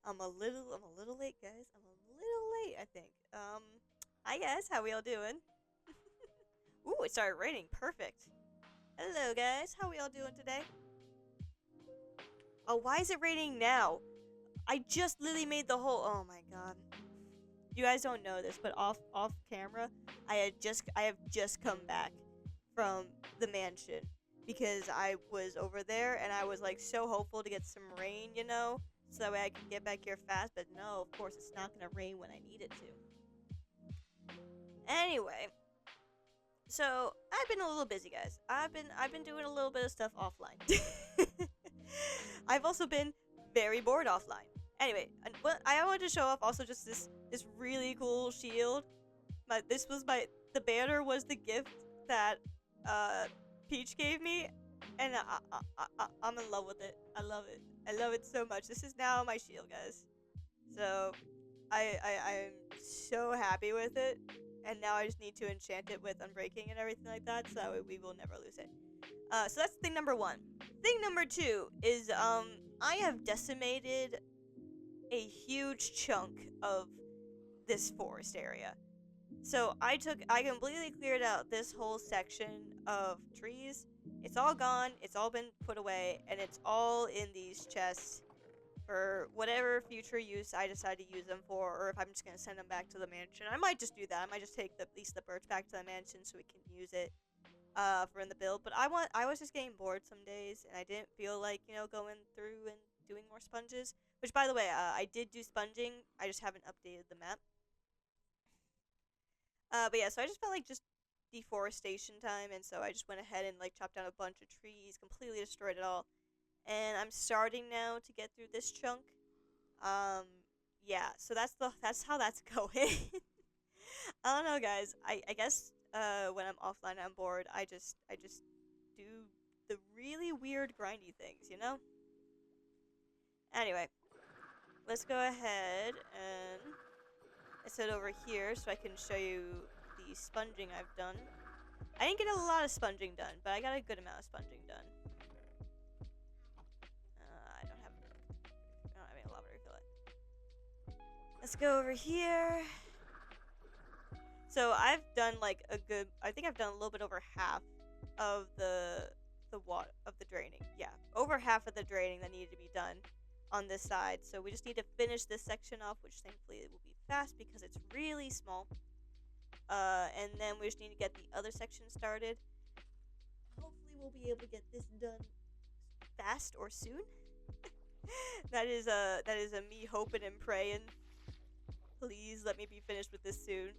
I'm a little late, guys. I'm a little late, I think. Hi guys, how we all doing? Ooh, it started raining. Perfect. Hello guys, how we all doing today? Oh, why is it raining now? I just literally made the whole. Oh my god. You guys don't know this, but off camera, I have just come back from the mansion because I was over there and I was like so hopeful to get some rain, so that way I could get back here fast. But no, of course it's not gonna rain when I need it to. Anyway, so I've been a little busy, guys. I've been doing a little bit of stuff offline. I've also been very bored offline. Anyway, what I wanted to show off also just this really cool shield. The banner was the gift that uh Peach gave me, and I'm in love with it. I love it. I love it so much. This is now my shield, guys. So I'm so happy with it, and now I just need to enchant it with unbreaking and everything like that, so that way we will never lose it. So that's thing number one. Thing number two is I have decimated a huge chunk of this forest area. So I completely cleared out this whole section of trees. It's all gone, it's all been put away, and it's all in these chests for whatever future use I decide to use them for, or if I'm just gonna send them back to the mansion. I might just do that. I might just take at least the birch back to the mansion so we can use it for in the build. But I was just getting bored some days, and I didn't feel like going through and doing more sponges. Which, by the way, I did do sponging. I just haven't updated the map. But yeah, so I just felt like just deforestation time, and so I just went ahead and like chopped down a bunch of trees, completely destroyed it all, and I'm starting now to get through this chunk. Um, yeah, so that's how that's going. I don't know, guys. I guess when I'm offline, I'm bored. I just do the really weird grindy things. Anyway, let's go ahead and sit over here so I can show you the sponging I've done. I didn't get a lot of sponging done, but I got a good amount of sponging done. I don't have any lava to refill it. Let's go over here. So I've done like I think I've done a little bit over half of the water of the draining. Yeah, over half of the draining that needed to be done on this side. So we just need to finish this section off, which thankfully it will be fast because it's really small. And then we just need to get the other section started. Hopefully we'll be able to get this done fast or soon. that is a me hoping and praying. Please let me be finished with this soon.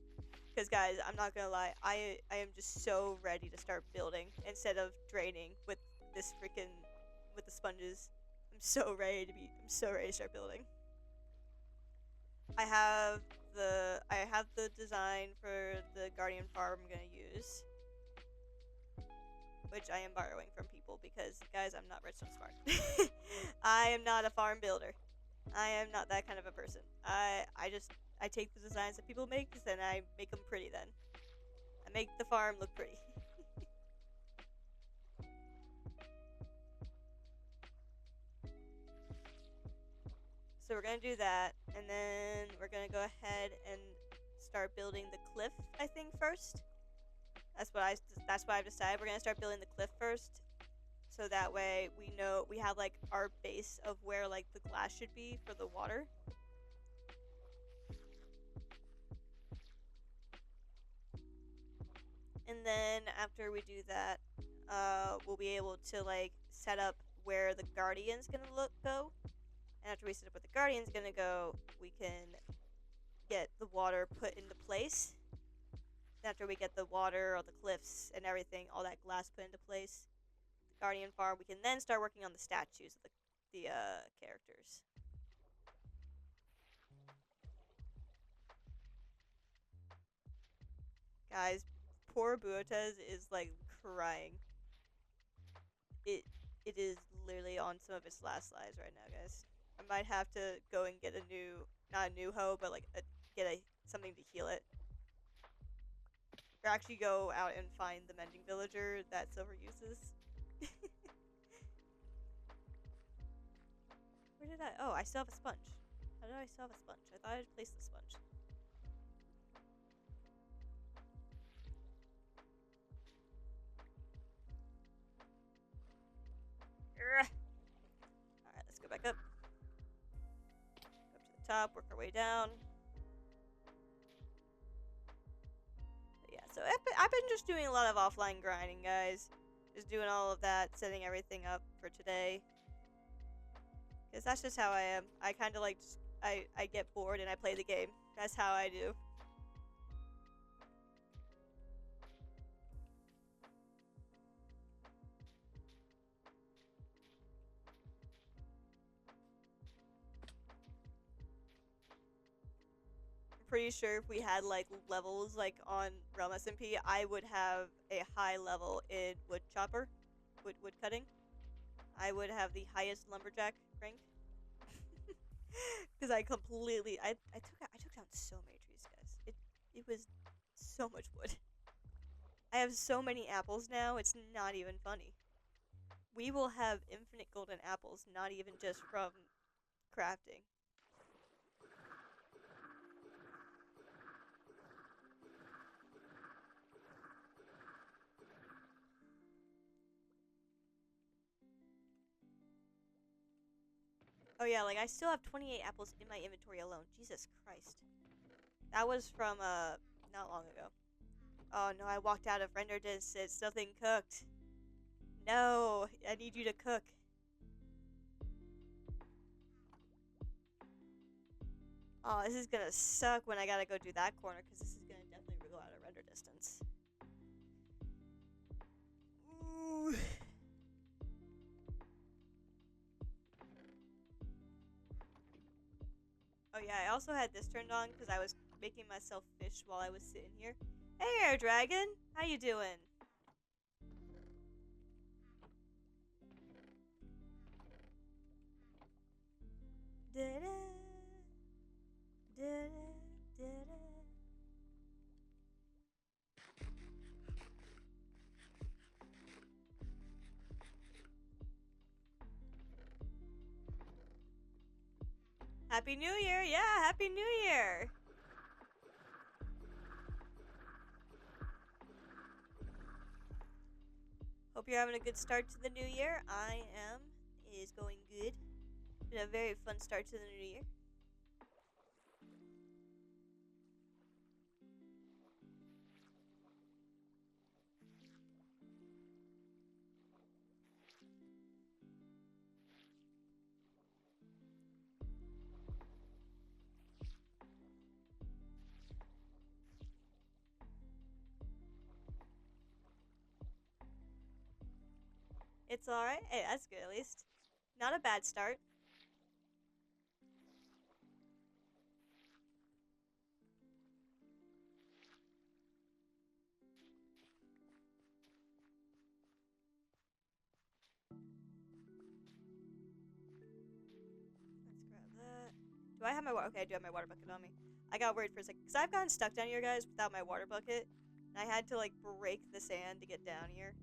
Because guys, I'm not gonna lie, I am just so ready to start building instead of draining with with the sponges. I'm so ready to start building. I have the design for the Guardian farm I'm gonna use, which I am borrowing from people because guys, I'm not rich and smart. I am not a farm builder. I am not that kind of a person. I take the designs that people make and I make them pretty then. I make the farm look pretty. So we're gonna do that, and then we're gonna go ahead and start building the cliff, I think, first. That's what I've decided. We're gonna start building the cliff first, so that way we know we have like our base of where like the glass should be for the water. And then after we do that, we'll be able to like set up where the guardian's gonna go. And after we set up where the guardian's gonna go, we can get the water put into place. After we get the water, or the cliffs and everything, all that glass put into place, the guardian farm, we can then start working on the statues of the characters. Guys, poor Buotez is like crying. It is literally on some of its last lives right now, guys. I might have to go and get not a new hoe, but like something to heal it. Or actually go out and find the mending villager that Silver uses. Where did I? Oh, I still have a sponge. How did I still have a sponge? I thought I'd placed the sponge. Alright, let's go back up. Go up to the top, work our way down. But yeah, so I've been just doing a lot of offline grinding, guys. Just doing all of that, setting everything up for today. Because that's just how I am. I kind of like, I get bored and I play the game. That's how I do. Pretty sure if we had like levels like on Realm SMP, I would have a high level in wood chopper, wood cutting. I would have the highest lumberjack rank. Because I completely I took down so many trees, guys. It was so much wood. I have so many apples now. It's not even funny. We will have infinite golden apples, not even just from crafting. Oh yeah, like I still have 28 apples in my inventory alone. Jesus Christ. That was from not long ago. Oh no, I walked out of render distance. Nothing cooked. No, I need you to cook. Oh, this is gonna suck when I gotta go do that corner because this is gonna definitely go out of render distance. Ooh. Oh yeah, I also had this turned on because I was making myself fish while I was sitting here. Hey, Air Dragon, how you doing? Da-da, da-da, da-da. Happy New Year! Yeah, Happy New Year! Hope you're having a good start to the new year. I am. It is going good. Been a very fun start to the new year. It's alright. Hey, that's good at least. Not a bad start. Let's grab that. Do I have my water? Okay, I do have my water bucket on me. I got worried for a second because I've gotten stuck down here, guys, without my water bucket. And I had to like break the sand to get down here,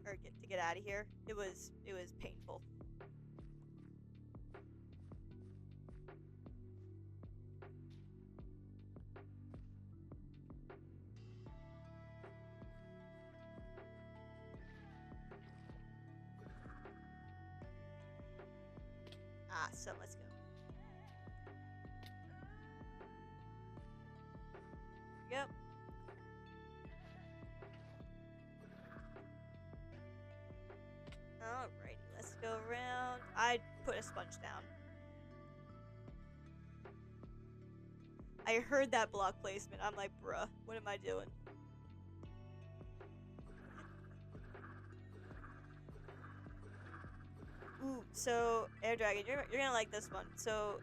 or to get out of here. It was painful. Ah, so let's go. Yep. Alrighty, let's go around. I put a sponge down. I heard that block placement. I'm like, bruh, what am I doing? Ooh, so Air Dragon, you're gonna like this one. So,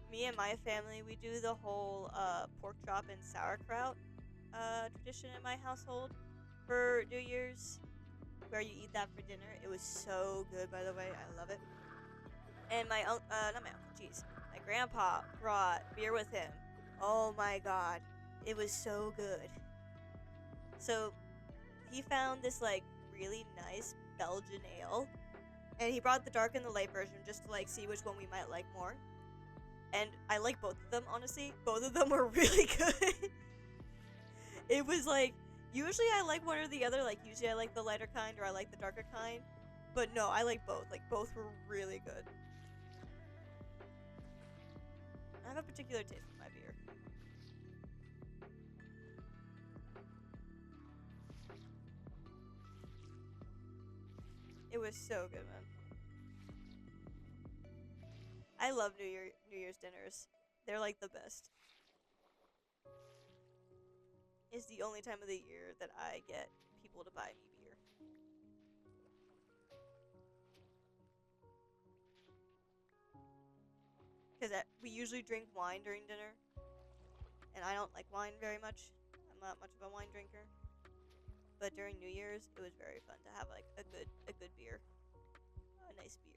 me and my family, we do the whole pork chop and sauerkraut tradition in my household for New Year's, where you eat that for dinner. It was so good, by the way. I love it. And my not my uncle, jeez, my grandpa brought beer with him. Oh my god, it was so good. So he found this like really nice Belgian ale, And he brought the dark and the light version just to like see which one we might like more. And I like both of them, honestly. Both of them were really good. It was like, usually I like one or the other. Like, usually I like the lighter kind or I like the darker kind. But no, I like both. Like, both were really good. I have a particular taste in my beer. It was so good, man. I love New Year's dinners. They're like the best. It's the only time of the year that I get people to buy me beer. Because we usually drink wine during dinner, and I don't like wine very much. I'm not much of a wine drinker. But during New Year's, it was very fun to have like a good beer, a nice beer.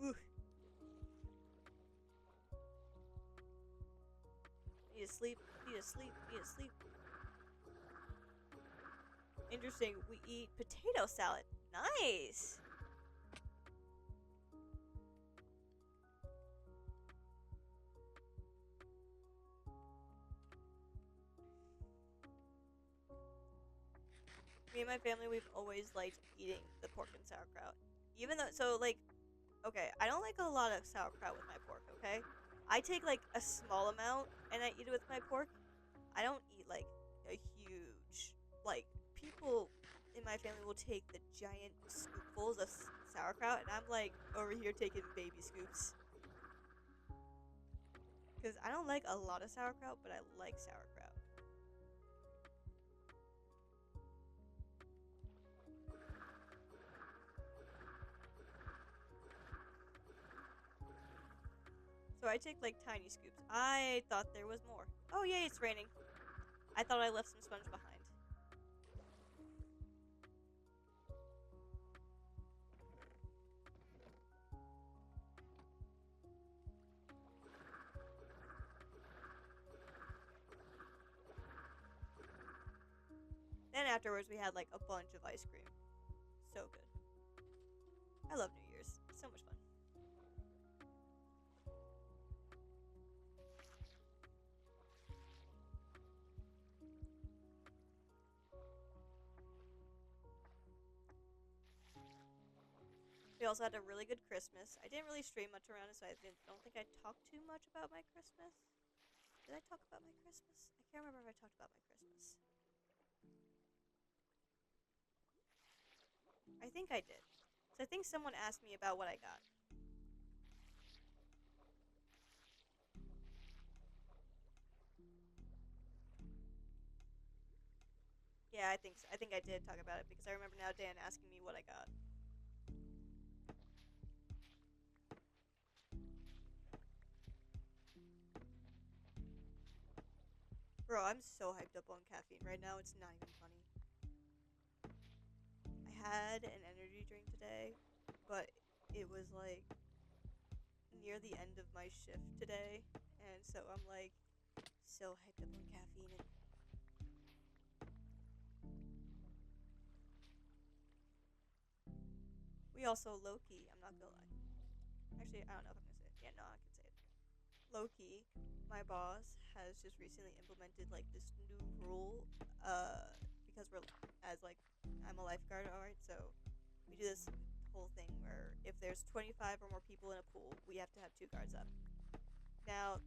Ooh. Need to sleep. Need to sleep. Need to sleep. Interesting. We eat potato salad. Nice. Me and my family, we've always liked eating the pork and sauerkraut. Even though, so like, okay, I don't like a lot of sauerkraut with my pork, okay? I take like a small amount and I eat it with my pork. I don't eat like a huge, like, people in my family will take the giant scoopfuls of sauerkraut, and I'm like over here taking baby scoops. Because I don't like a lot of sauerkraut, but I like sauerkraut. So I take like tiny scoops. I thought there was more. Oh yay, it's raining. I thought I left some sponge behind. Then afterwards we had like a bunch of ice cream. So good. I love New Year's. It's so much fun. We also had a really good Christmas. I didn't really stray much around it, so don't think I talked too much about my Christmas. Did I talk about my Christmas? I can't remember if I talked about my Christmas. I think I did. So I think someone asked me about what I got. Yeah, I think so. I think I did talk about it because I remember now Dan asking me what I got. Bro, I'm so hyped up on caffeine right now. It's not even funny. I had an energy drink today, but it was like near the end of my shift today, and so I'm like so hyped up on caffeine. We also low-key, I'm not gonna lie. Actually, I don't know if I'm gonna say it. Yeah, no, I can say it. Low-key, my boss has just recently implemented like this new rule, because as like, I'm a lifeguard, alright, so we do this whole thing where if there's 25 or more people in a pool, we have to have 2 guards up. Now,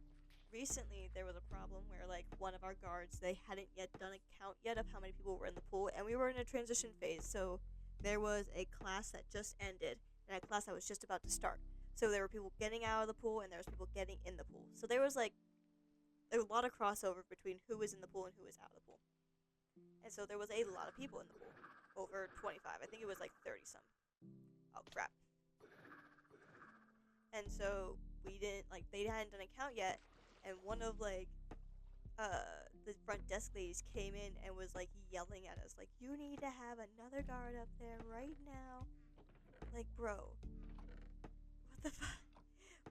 recently there was a problem where like one of our guards, they hadn't yet done a count yet of how many people were in the pool, and we were in a transition phase, so there was a class that just ended and a class that was just about to start. So there were people getting out of the pool and there was people getting in the pool. So there was like a lot of crossover between who was in the pool and who was out of the pool. And so there was a lot of people in the pool. Over 25. I think it was like 30 some. Oh crap. And so we didn't, like, they hadn't done a count yet, and one of like the front desk ladies came in and was like yelling at us, like, you need to have another guard up there right now. Like, bro, what the fuck?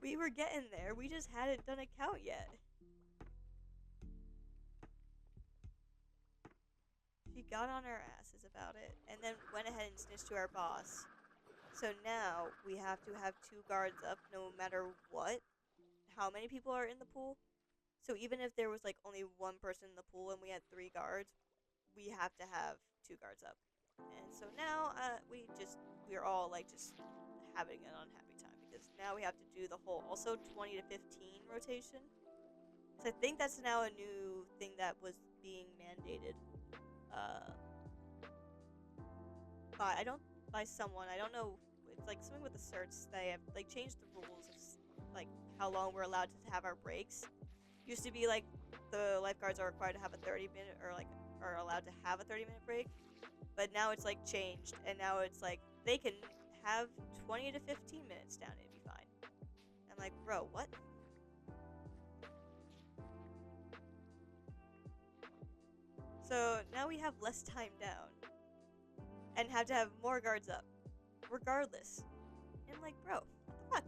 We were getting there. We just hadn't done a count yet. She got on our asses about it and then went ahead and snitched to our boss. So now we have to have 2 guards up no matter what, how many people are in the pool. So even if there was like only 1 person in the pool and we had 3 guards, we have to have 2 guards up. And so now we're all like just having an unhappy time because now we have to do the whole also 20 to 15 rotation. So I think that's now a new thing that was being mandated. By someone, I don't know. It's like something with the certs. They have like changed the rules of like how long we're allowed to have our breaks. Used to be like the lifeguards are required to have a 30-minute or like are allowed to have a 30-minute break, but now it's like changed, and now it's like they can have 20 to 15 minutes down. It'd be fine. I'm like, bro, what? So now we have less time down and have to have more guards up, regardless. And I'm like, bro, what the fuck?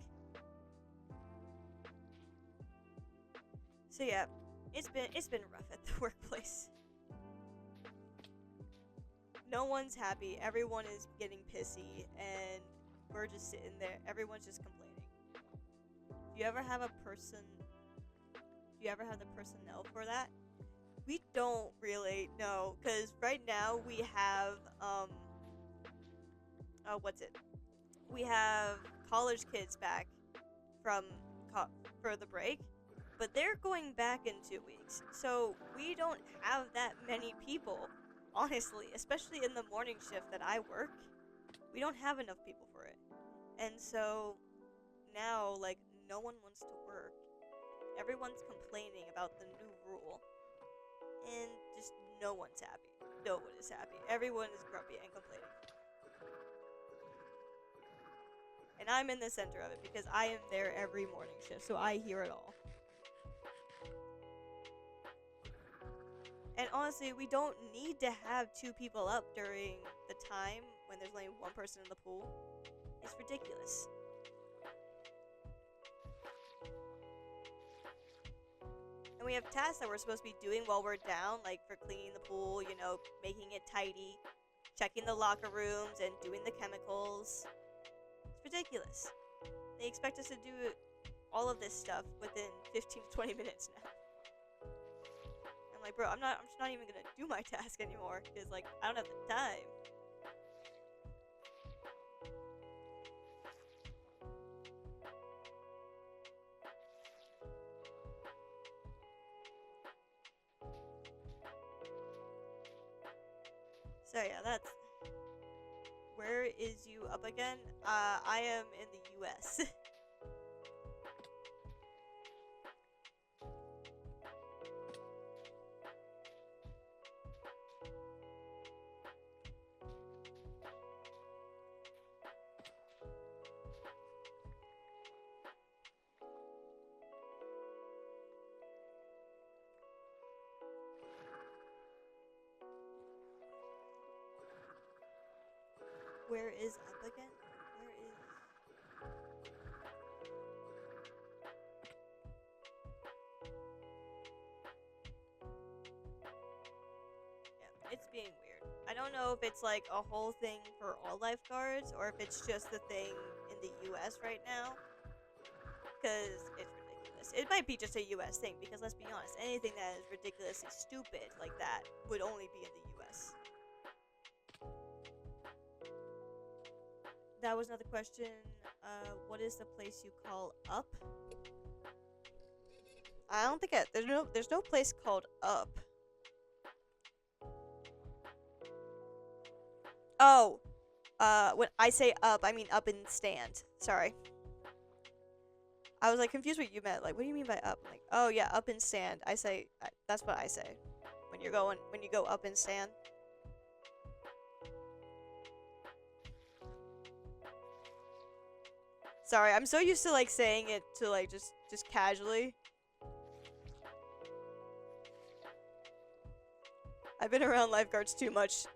So yeah, it's been rough at the workplace. No one's happy. Everyone is getting pissy, and we're just sitting there. Everyone's just complaining. Do you ever have the personnel for that? We don't really know, because right now we have we have college kids back from for the break, but they're going back in 2 weeks. So we don't have that many people, honestly, especially in the morning shift that I work. We don't have enough people for it. And so now, like, no one wants to work. Everyone's complaining about the new rule. And just no one's happy. No one is happy. Everyone is grumpy and complaining. And I'm in the center of it because I am there every morning shift, so I hear it all. And honestly, we don't need to have 2 people up during the time when there's only 1 person in the pool. It's ridiculous. And we have tasks that we're supposed to be doing while we're down, like for cleaning the pool, you know, making it tidy, checking the locker rooms, and doing the chemicals. It's ridiculous. They expect us to do all of this stuff within 15 to 20 minutes now. I'm like, bro, I'm just not even gonna do my task anymore, because, like, I don't have the time. So yeah, that's... Where is you up again? I am in the US. Where is up again? Where is... Yeah, it's being weird. I don't know if it's like a whole thing for all lifeguards or if it's just the thing in the US right now. Because it's ridiculous. It might be just a US thing, because let's be honest, anything that is ridiculously stupid like that would only be in the US. That was another question. What is the place you call up? I don't think there's no place called up. Oh, when I say up, I mean up and stand. Sorry. I was like confused what you meant. Like, what do you mean by up? I'm like, oh yeah, up and stand. That's what I say when you go up and stand. Sorry, I'm so used to like saying it to like just casually. been around lifeguards too much.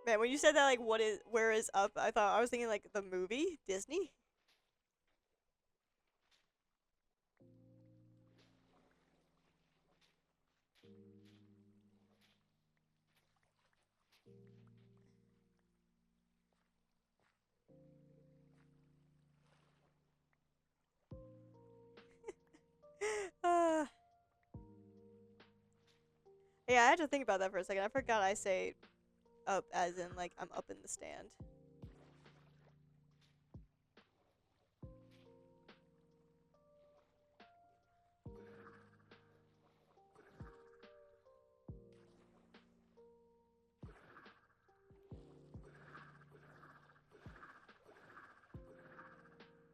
Man, when you said that, like, where is up? I was thinking like the movie Disney. uh, yeah, I had to think about that for a second. I forgot I say up as in like I'm up in the stand.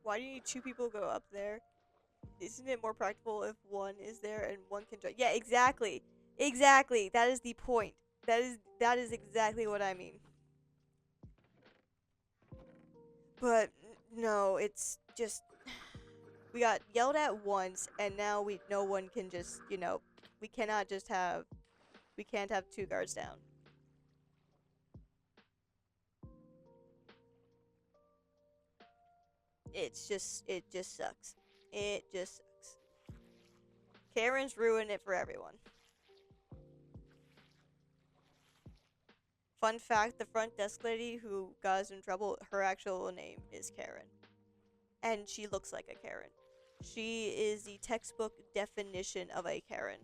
Why do you need two people to go up there? Isn't it more practical if one is there and one can join? Yeah, exactly. Exactly. That is the point. That is exactly what I mean. But no, it's just we got yelled at once and now no one can just, we cannot just have we can't have two guards down. It just sucks. It just sucks. Karen's ruined it for everyone. Fun fact, the front desk lady who got us in trouble, her actual name is Karen. And she looks like a Karen. She is the textbook definition of a Karen.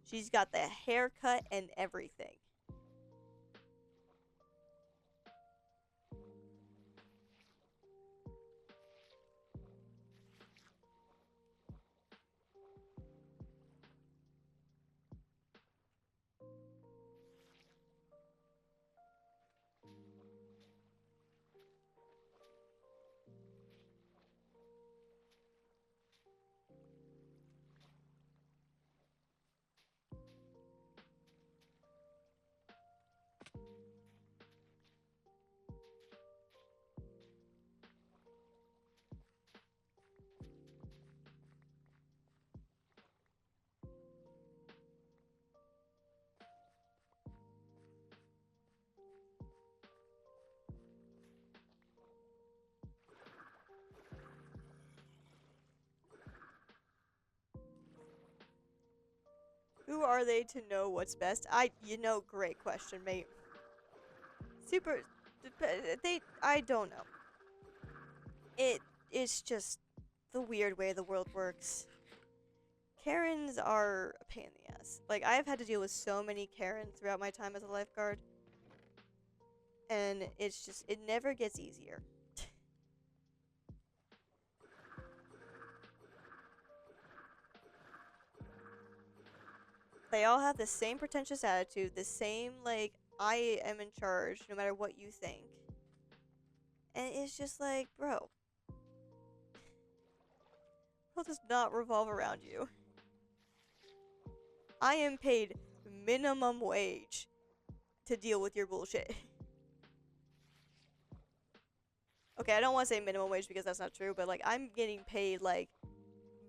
She's got the haircut and everything. Who are they to know what's best? Great question, mate. I don't know. It's just the weird way the world works. Karens are a pain in the ass. Like, I've had to deal with so many Karens throughout my time as a lifeguard. And it never gets easier. They all have the same pretentious attitude, the same, like, I am in charge no matter what you think. And it's just like, bro. It does not revolve around you. I am paid minimum wage to deal with your bullshit. Okay, I don't want to say minimum wage because that's not true, but, like, I'm getting paid, like,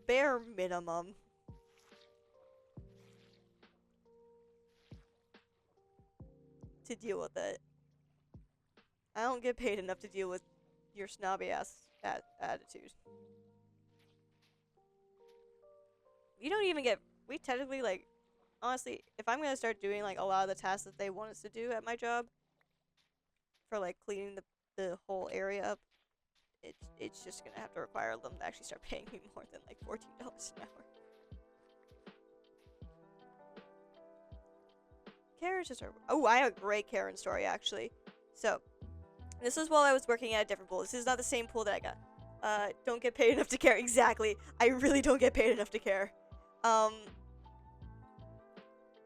bare minimum. To deal with it. I don't get paid enough to deal with your snobby ass attitude. You don't even get. We technically, like, honestly, if I'm gonna start doing, like, a lot of the tasks that they want us to do at my job, for, like, cleaning the whole area up, it's just gonna have to require them to actually start paying me more than, like, $14 an hour. Karen's just I have a great Karen story, actually. So, this was while I was working at a different pool. This is not the same pool that I got. Don't get paid enough to care. Exactly. I really don't get paid enough to care.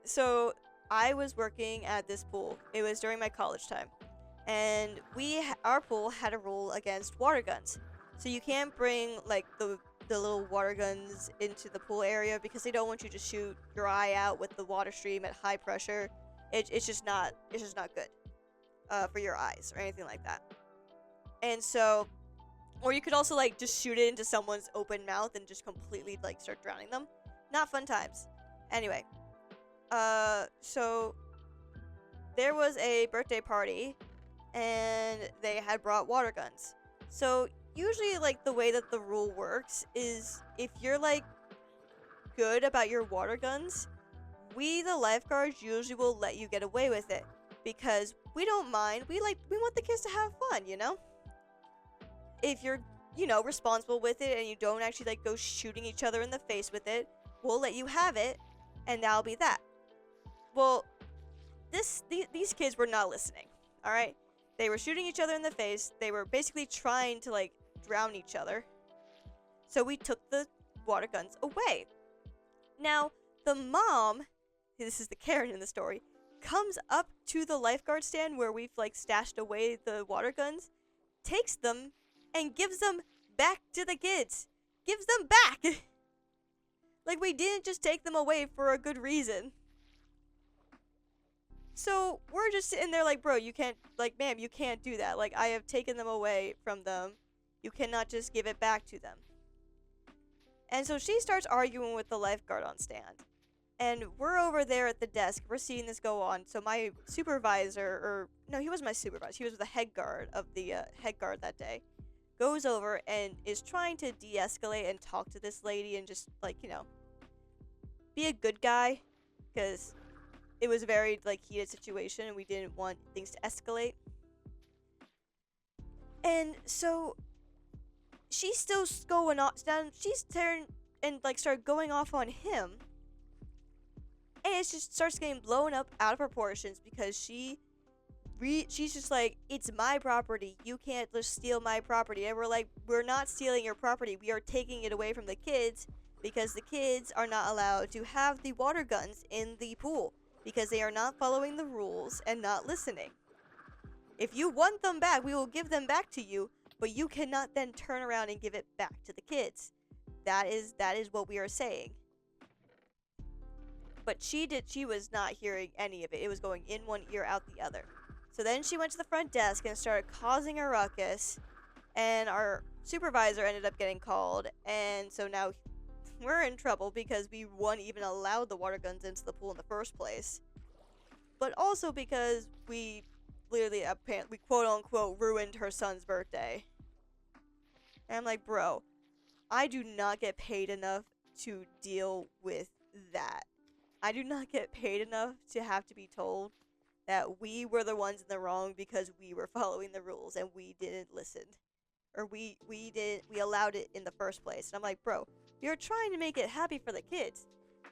So, I was working at this pool. It was during my college time. And our pool had a rule against water guns. So you can't bring, like, the the little water guns into the pool area because they don't want you to shoot your eye out with the water stream at high pressure. It's just not good for your eyes or anything like that. And so, or you could also like just shoot it into someone's open mouth and just completely like start drowning them. Not fun times. Anyway, so there was a birthday party and they had brought water guns. So usually like the way that the rule works is if you're like good about your water guns, we the lifeguards usually will let you get away with it because we don't mind. We want the kids to have fun, you know? If you're, you know, responsible with it and you don't actually like go shooting each other in the face with it, we'll let you have it and that'll be that. Well, these kids were not listening. All right? They were shooting each other in the face. They were basically trying to like drown each other. So we took the water guns away. Now, the mom, this is the Karen in the story, comes up to the lifeguard stand where we've like stashed away the water guns, takes them, and gives them back to the kids. Gives them back! Like we didn't just take them away for a good reason. So we're just sitting there like, bro, you can't, like, ma'am, you can't do that. Like, I have taken them away from them. You cannot just give it back to them. And so she starts arguing with the lifeguard on stand. And we're over there at the desk. We're seeing this go on. So my supervisor, or no, he was my supervisor. He was the head guard of the head guard that day. Goes over and is trying to de-escalate and talk to this lady and just, like, you know, be a good guy. Because it was a very, like, heated situation and we didn't want things to escalate. And so she's still going off. She's turned and, like, started going off on him. And it just starts getting blown up out of proportions because she's just like, it's my property. You can't just steal my property. And we're like, we're not stealing your property. We are taking it away from the kids because the kids are not allowed to have the water guns in the pool because they are not following the rules and not listening. If you want them back, we will give them back to you, but you cannot then turn around and give it back to the kids. That is what we are saying. But she was not hearing any of it. It was going in one ear, out the other. So then she went to the front desk and started causing a ruckus. And our supervisor ended up getting called. And so now we're in trouble because we even allowed the water guns into the pool in the first place. But also because we literally, apparently, quote-unquote, ruined her son's birthday. And I'm like, bro, I do not get paid enough to deal with that. I do not get paid enough to have to be told that we were the ones in the wrong because we were following the rules and we didn't listen. Or we allowed it in the first place. And I'm like, bro, you're trying to make it happy for the kids.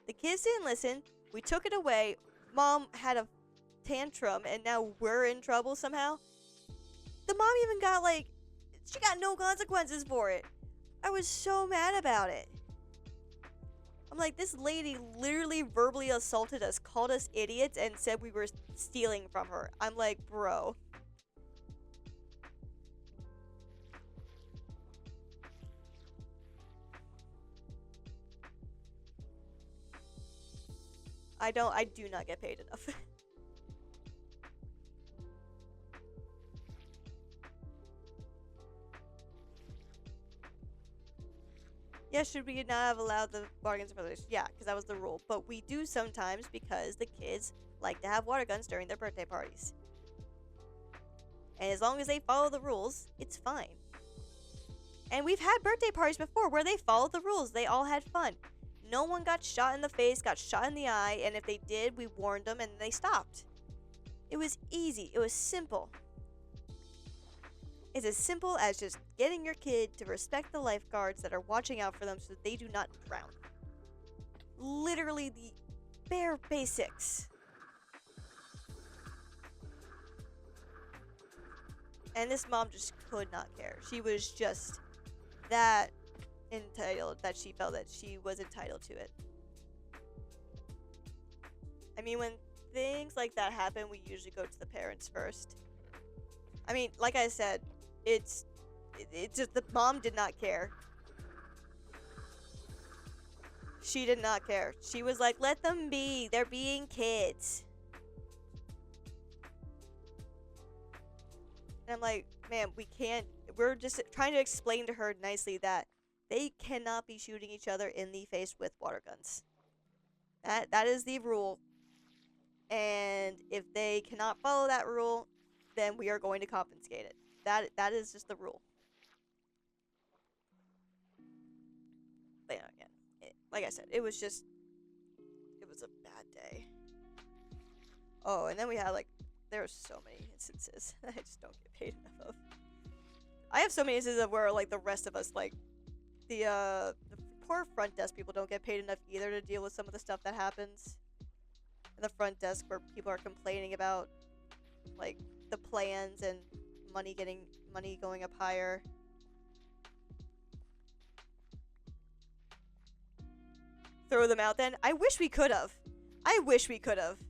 The kids didn't listen. We took it away. Mom had a tantrum and now we're in trouble somehow. The mom even got like, she got no consequences for it. I was so mad about it. I'm like, this lady literally verbally assaulted us, called us idiots, and said we were stealing from her. I'm like, bro. I do not get paid enough. Yeah, should we not have allowed the bargains for this? Yeah, because that was the rule. But we do sometimes because the kids like to have water guns during their birthday parties. And as long as they follow the rules, it's fine. And we've had birthday parties before where they followed the rules. They all had fun. No one got shot in the face, got shot in the eye, and if they did, we warned them and they stopped. It was easy. It was simple. It's as simple as just getting your kid to respect the lifeguards that are watching out for them so that they do not drown. Literally the bare basics. And this mom just could not care. She was just that entitled that she felt that she was entitled to it. I mean, when things like that happen, we usually go to the parents first. I mean, like I said, it's just the mom did not care. She did not care. She was like, let them be. They're being kids. And I'm like, man, we can't. We're just trying to explain to her nicely that they cannot be shooting each other in the face with water guns. That is the rule. And if they cannot follow that rule, then we are going to confiscate it. That is just the rule. But again, like I said, it was a bad day. Oh, and then we had like, there were so many instances I just don't get paid enough of. I have so many instances of where like the rest of us, like the poor front desk people don't get paid enough either to deal with some of the stuff that happens. In the front desk where people are complaining about like the plans and money going up higher. Throw them out then. I wish we could have. I wish we could have.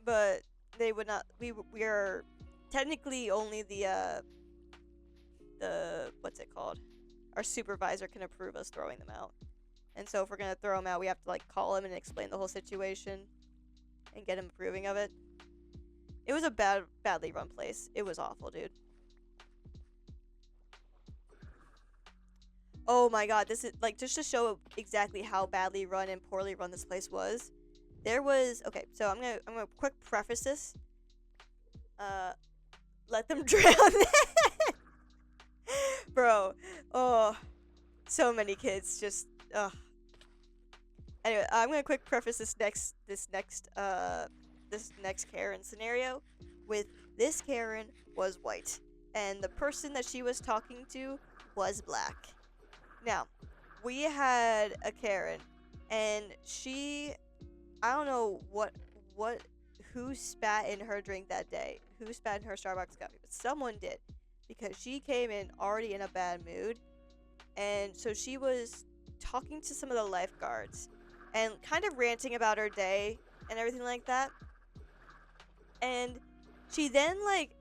But they would not. We are technically only the what's it called? Our supervisor can approve us throwing them out. And so if we're gonna throw them out, we have to like call him and explain the whole situation and get him approving of it. It was a badly run place. It was awful, dude. Oh my god, this is like just to show exactly how badly run and poorly run this place was. There was okay, so I'm gonna quick preface this. Let them drown. Bro, oh, so many kids just Anyway, I'm gonna quick preface this next Karen scenario with this Karen was white and the person that she was talking to was black. Now, we had a Karen and I don't know who spat in her drink that day, who spat in her Starbucks coffee, but someone did. Because she came in already in a bad mood. And so she was talking to some of the lifeguards. And kind of ranting about her day and everything like that. And she then, like,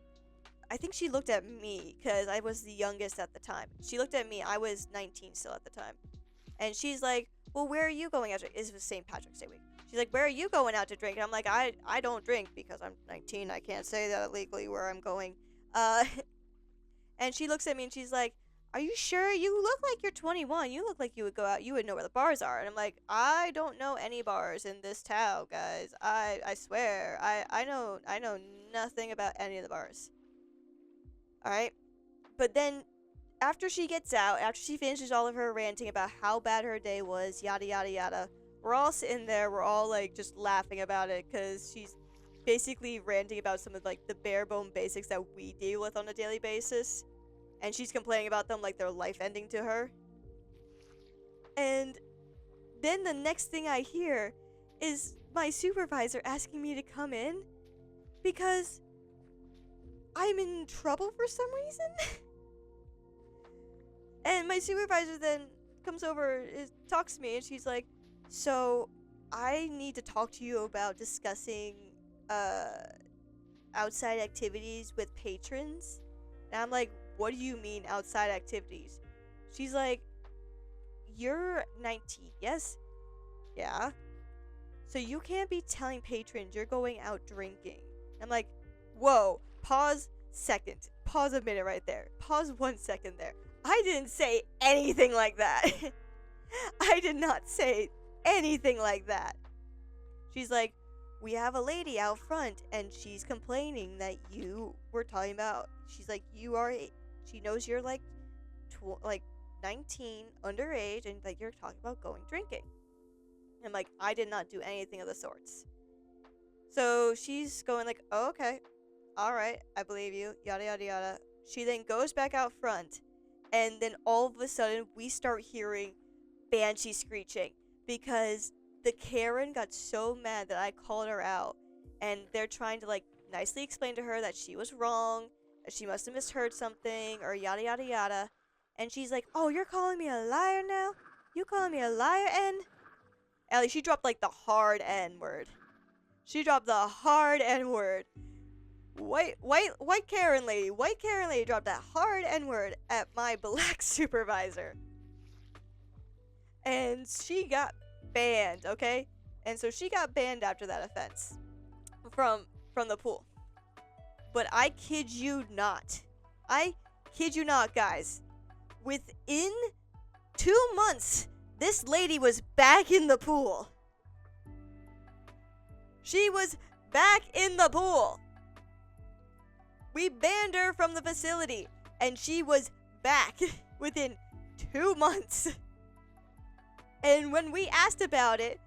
I think she looked at me. Because I was the youngest at the time. She looked at me. I was 19 still at the time. And she's like, well, where are you going out to drink? It was St. Patrick's Day week. She's like, where are you going out to drink? And I'm like, I don't drink because I'm 19. I can't say that legally where I'm going. And she looks at me and she's like, are you sure? You look like you're 21. You look like you would go out. You would know where the bars are. And I'm like, I don't know any bars in this town, guys. I swear. I know nothing about any of the bars. Alright? But then, after she gets out, after she finishes all of her ranting about how bad her day was, yada, yada, yada, we're all sitting there. We're all, like, just laughing about it because she's basically ranting about some of, like, the bare bone basics that we deal with on a daily basis. And she's complaining about them like their life ending to her. And then the next thing I hear is my supervisor asking me to come in because I'm in trouble for some reason. And my supervisor then comes over, talks to me, and she's like, so I need to talk to you about discussing outside activities with patrons. And I'm like, what do you mean outside activities? She's like, you're 19, yes? Yeah. So you can't be telling patrons you're going out drinking. I'm like, whoa, pause a minute right there. Pause 1 second there. I didn't say anything like that. I did not say anything like that. She's like, we have a lady out front and she's complaining that you were talking about. She's like, she knows you're like 19, underage, and like you're talking about going drinking. And I'm like, I did not do anything of the sorts. So she's going like, oh, okay, all right, I believe you, yada yada yada. She then goes back out front, and then all of a sudden we start hearing banshee screeching because the Karen got so mad that I called her out, and they're trying to like nicely explain to her that she was wrong, that she must have misheard something, or yada yada yada. And she's like, oh, you're calling me a liar now? You calling me a liar, N? Ellie, she dropped like the hard N word. She dropped the hard N word. White Karen lady dropped that hard N-word at my black supervisor. And she got banned, okay? And so she got banned after that offense from the pool. But I kid you not. I kid you not, guys. Within 2 months, this lady was back in the pool. She was back in the pool. We banned her from the facility, and she was back within 2 months. And when we asked about it,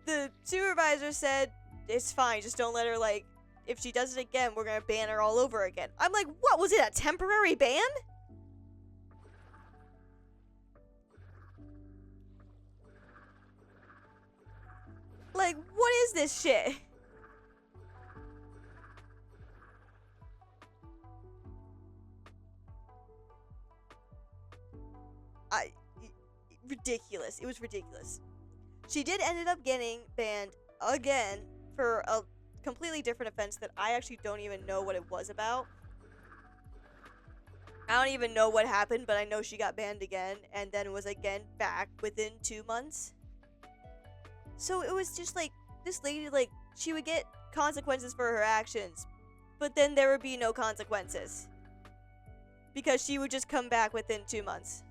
the supervisor said, it's fine, just don't let her, like, if she does it again, we're gonna ban her all over again. I'm like, what, was it a temporary ban? Like, what is this shit? Ridiculous. It was ridiculous. She did ended up getting banned again for a completely different offense that I actually don't even know what it was about. I don't even know what happened, but I know she got banned again and then was again back within 2 months. So it was just like, this lady, like, she would get consequences for her actions, but then there would be no consequences. Because she would just come back within 2 months.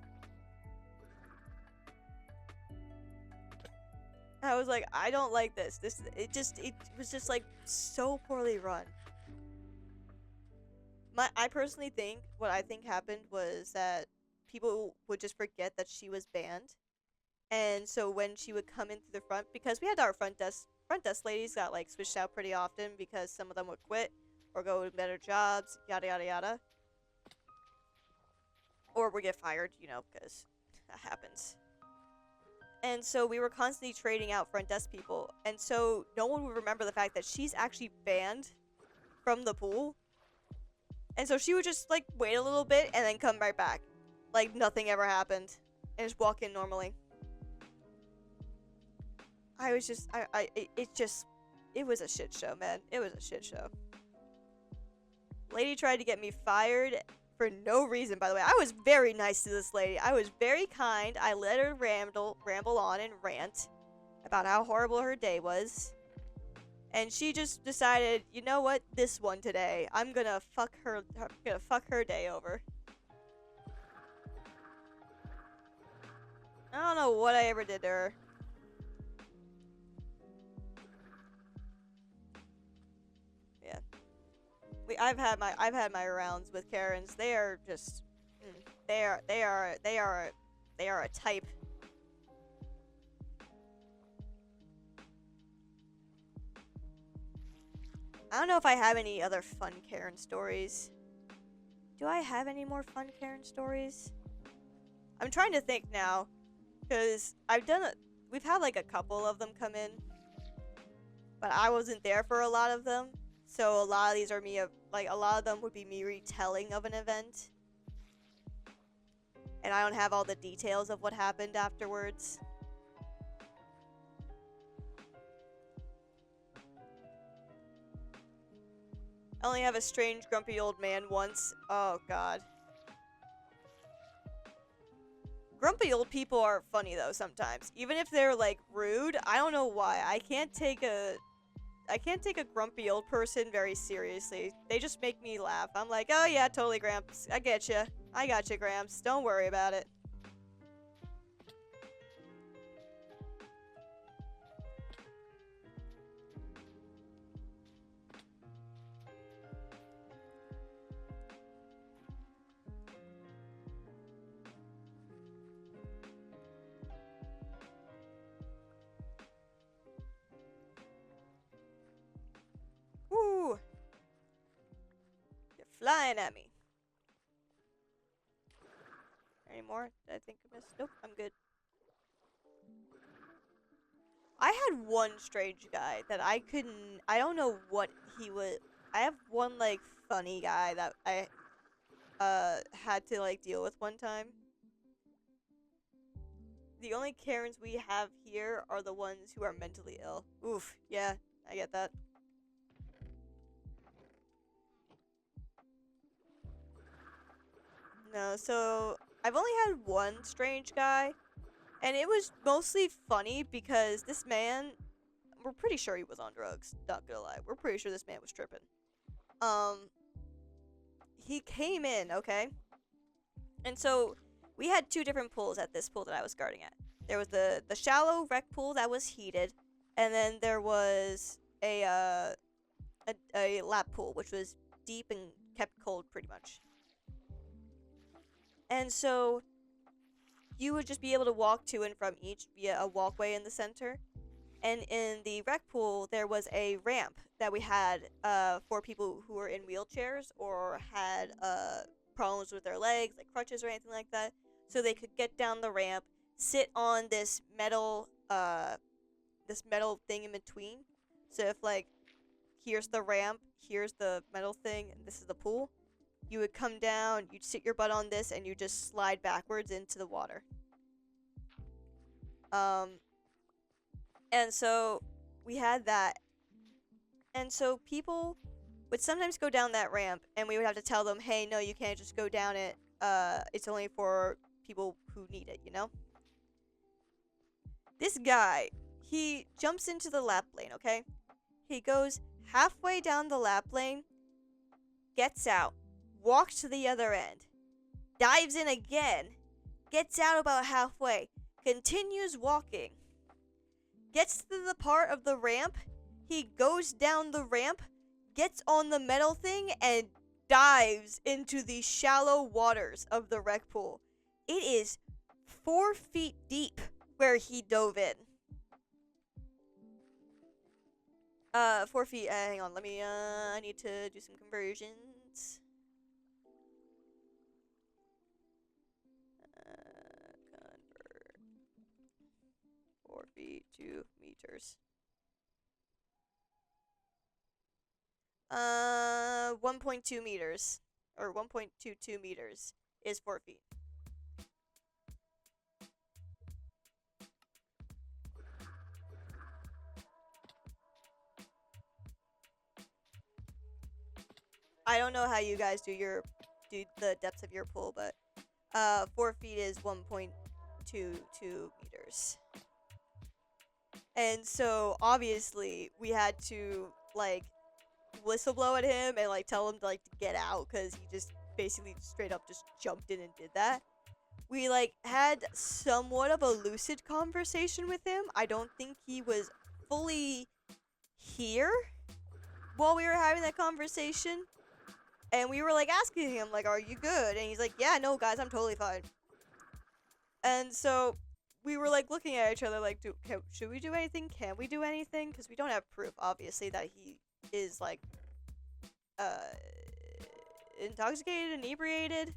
I was like, I don't like this. It was just like so poorly run. I personally think what I think happened was that people would just forget that she was banned, and so when she would come in through the front, because we had our front desk ladies got like switched out pretty often because some of them would quit or go to better jobs, yada yada yada, or would get fired, you know, because that happens. And so we were constantly trading out front desk people. And so no one would remember the fact that she's actually banned from the pool. And so she would just, like, wait a little bit and then come right back. Like nothing ever happened. And just walk in normally. I was just, it was a shit show, man. It was a shit show. Lady tried to get me fired for no reason, by the way. I was very nice to this lady. I was very kind. I let her ramble on and rant about how horrible her day was. And she just decided, you know what? This one today, I'm gonna fuck her day over. I don't know what I ever did to her. Yeah. I've had my rounds with Karens. They are just, they are a type. I don't know if I have any other fun Karen stories. Do I have any more fun Karen stories? I'm trying to think now, because we've had like a couple of them come in, but I wasn't there for a lot of them. So a lot of these are a lot of them would be me retelling of an event. And I don't have all the details of what happened afterwards. I only have a strange grumpy old man once. Oh god. Grumpy old people are funny though sometimes. Even if they're like rude, I don't know why. I can't take a grumpy old person very seriously. They just make me laugh. I'm like, oh yeah, totally, Gramps. I get you. I got you, Gramps. Don't worry about it. Woo! You're flying at me. Any more? Did I think I missed? Nope, I'm good. I had one strange guy that I don't know what he was. I have one, like, funny guy that I, had to, like, deal with one time. The only Karens we have here are the ones who are mentally ill. Oof, yeah, I get that. No, so I've only had one strange guy, and it was mostly funny because this man, we're pretty sure he was on drugs, not gonna lie. We're pretty sure this man was tripping. Um, he came in, okay? And so we had two different pools at this pool that I was guarding at. There was the shallow rec pool that was heated, and then there was a lap pool which was deep and kept cold pretty much. And so you would just be able to walk to and from each via a walkway in the center. And in the rec pool, there was a ramp that we had for people who were in wheelchairs or had problems with their legs, like crutches or anything like that. So they could get down the ramp, sit on this metal thing in between. So if like here's the ramp, here's the metal thing, and this is the pool, you would come down, you'd sit your butt on this, and you just slide backwards into the water. And so we had that. And so people would sometimes go down that ramp, and we would have to tell them, hey, no, you can't just go down it. It's only for people who need it, you know? This guy, he jumps into the lap lane, okay? He goes halfway down the lap lane, gets out, walks to the other end, dives in again, gets out about halfway, continues walking, gets to the part of the ramp, he goes down the ramp, gets on the metal thing, and dives into the shallow waters of the rec pool. It is 4 feet deep where he dove in. 4 feet, hang on, let me, I need to do some conversions. Convert 4 feet to meters. 1.2 meters, or 1.22 meters is 4 feet. I don't know how you guys do the depths of your pool, but 4 feet is 1.22 meters. And so obviously we had to like whistleblow at him and like tell him to like to get out, because he just basically straight up just jumped in and did that. We like had somewhat of a lucid conversation with him. I don't think he was fully here while we were having that conversation. And we were like asking him like, are you good? And he's like, yeah, no guys, I'm totally fine. And so we were like looking at each other like, should we do anything? Can we do anything? Because we don't have proof, obviously, that he is like intoxicated, inebriated.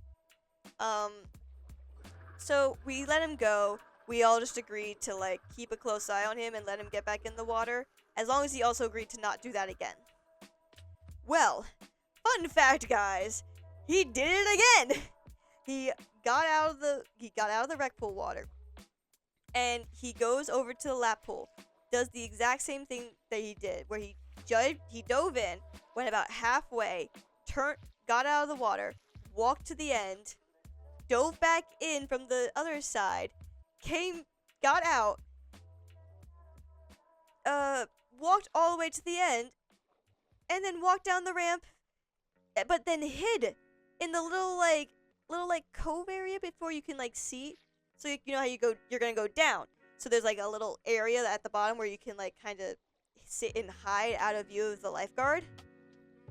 So we let him go. We all just agreed to like keep a close eye on him and let him get back in the water, as long as he also agreed to not do that again. Well, fun fact, guys, he did it again. He got out of the rec pool water, and he goes over to the lap pool, does the exact same thing that he did, where he dove in, went about halfway, got out of the water, walked to the end, dove back in from the other side, got out, walked all the way to the end, and then walked down the ramp, but then hid in the little cove area before you can like see. So you know how you're gonna go down. So there's like a little area at the bottom where you can like kind of sit and hide out of view of the lifeguard.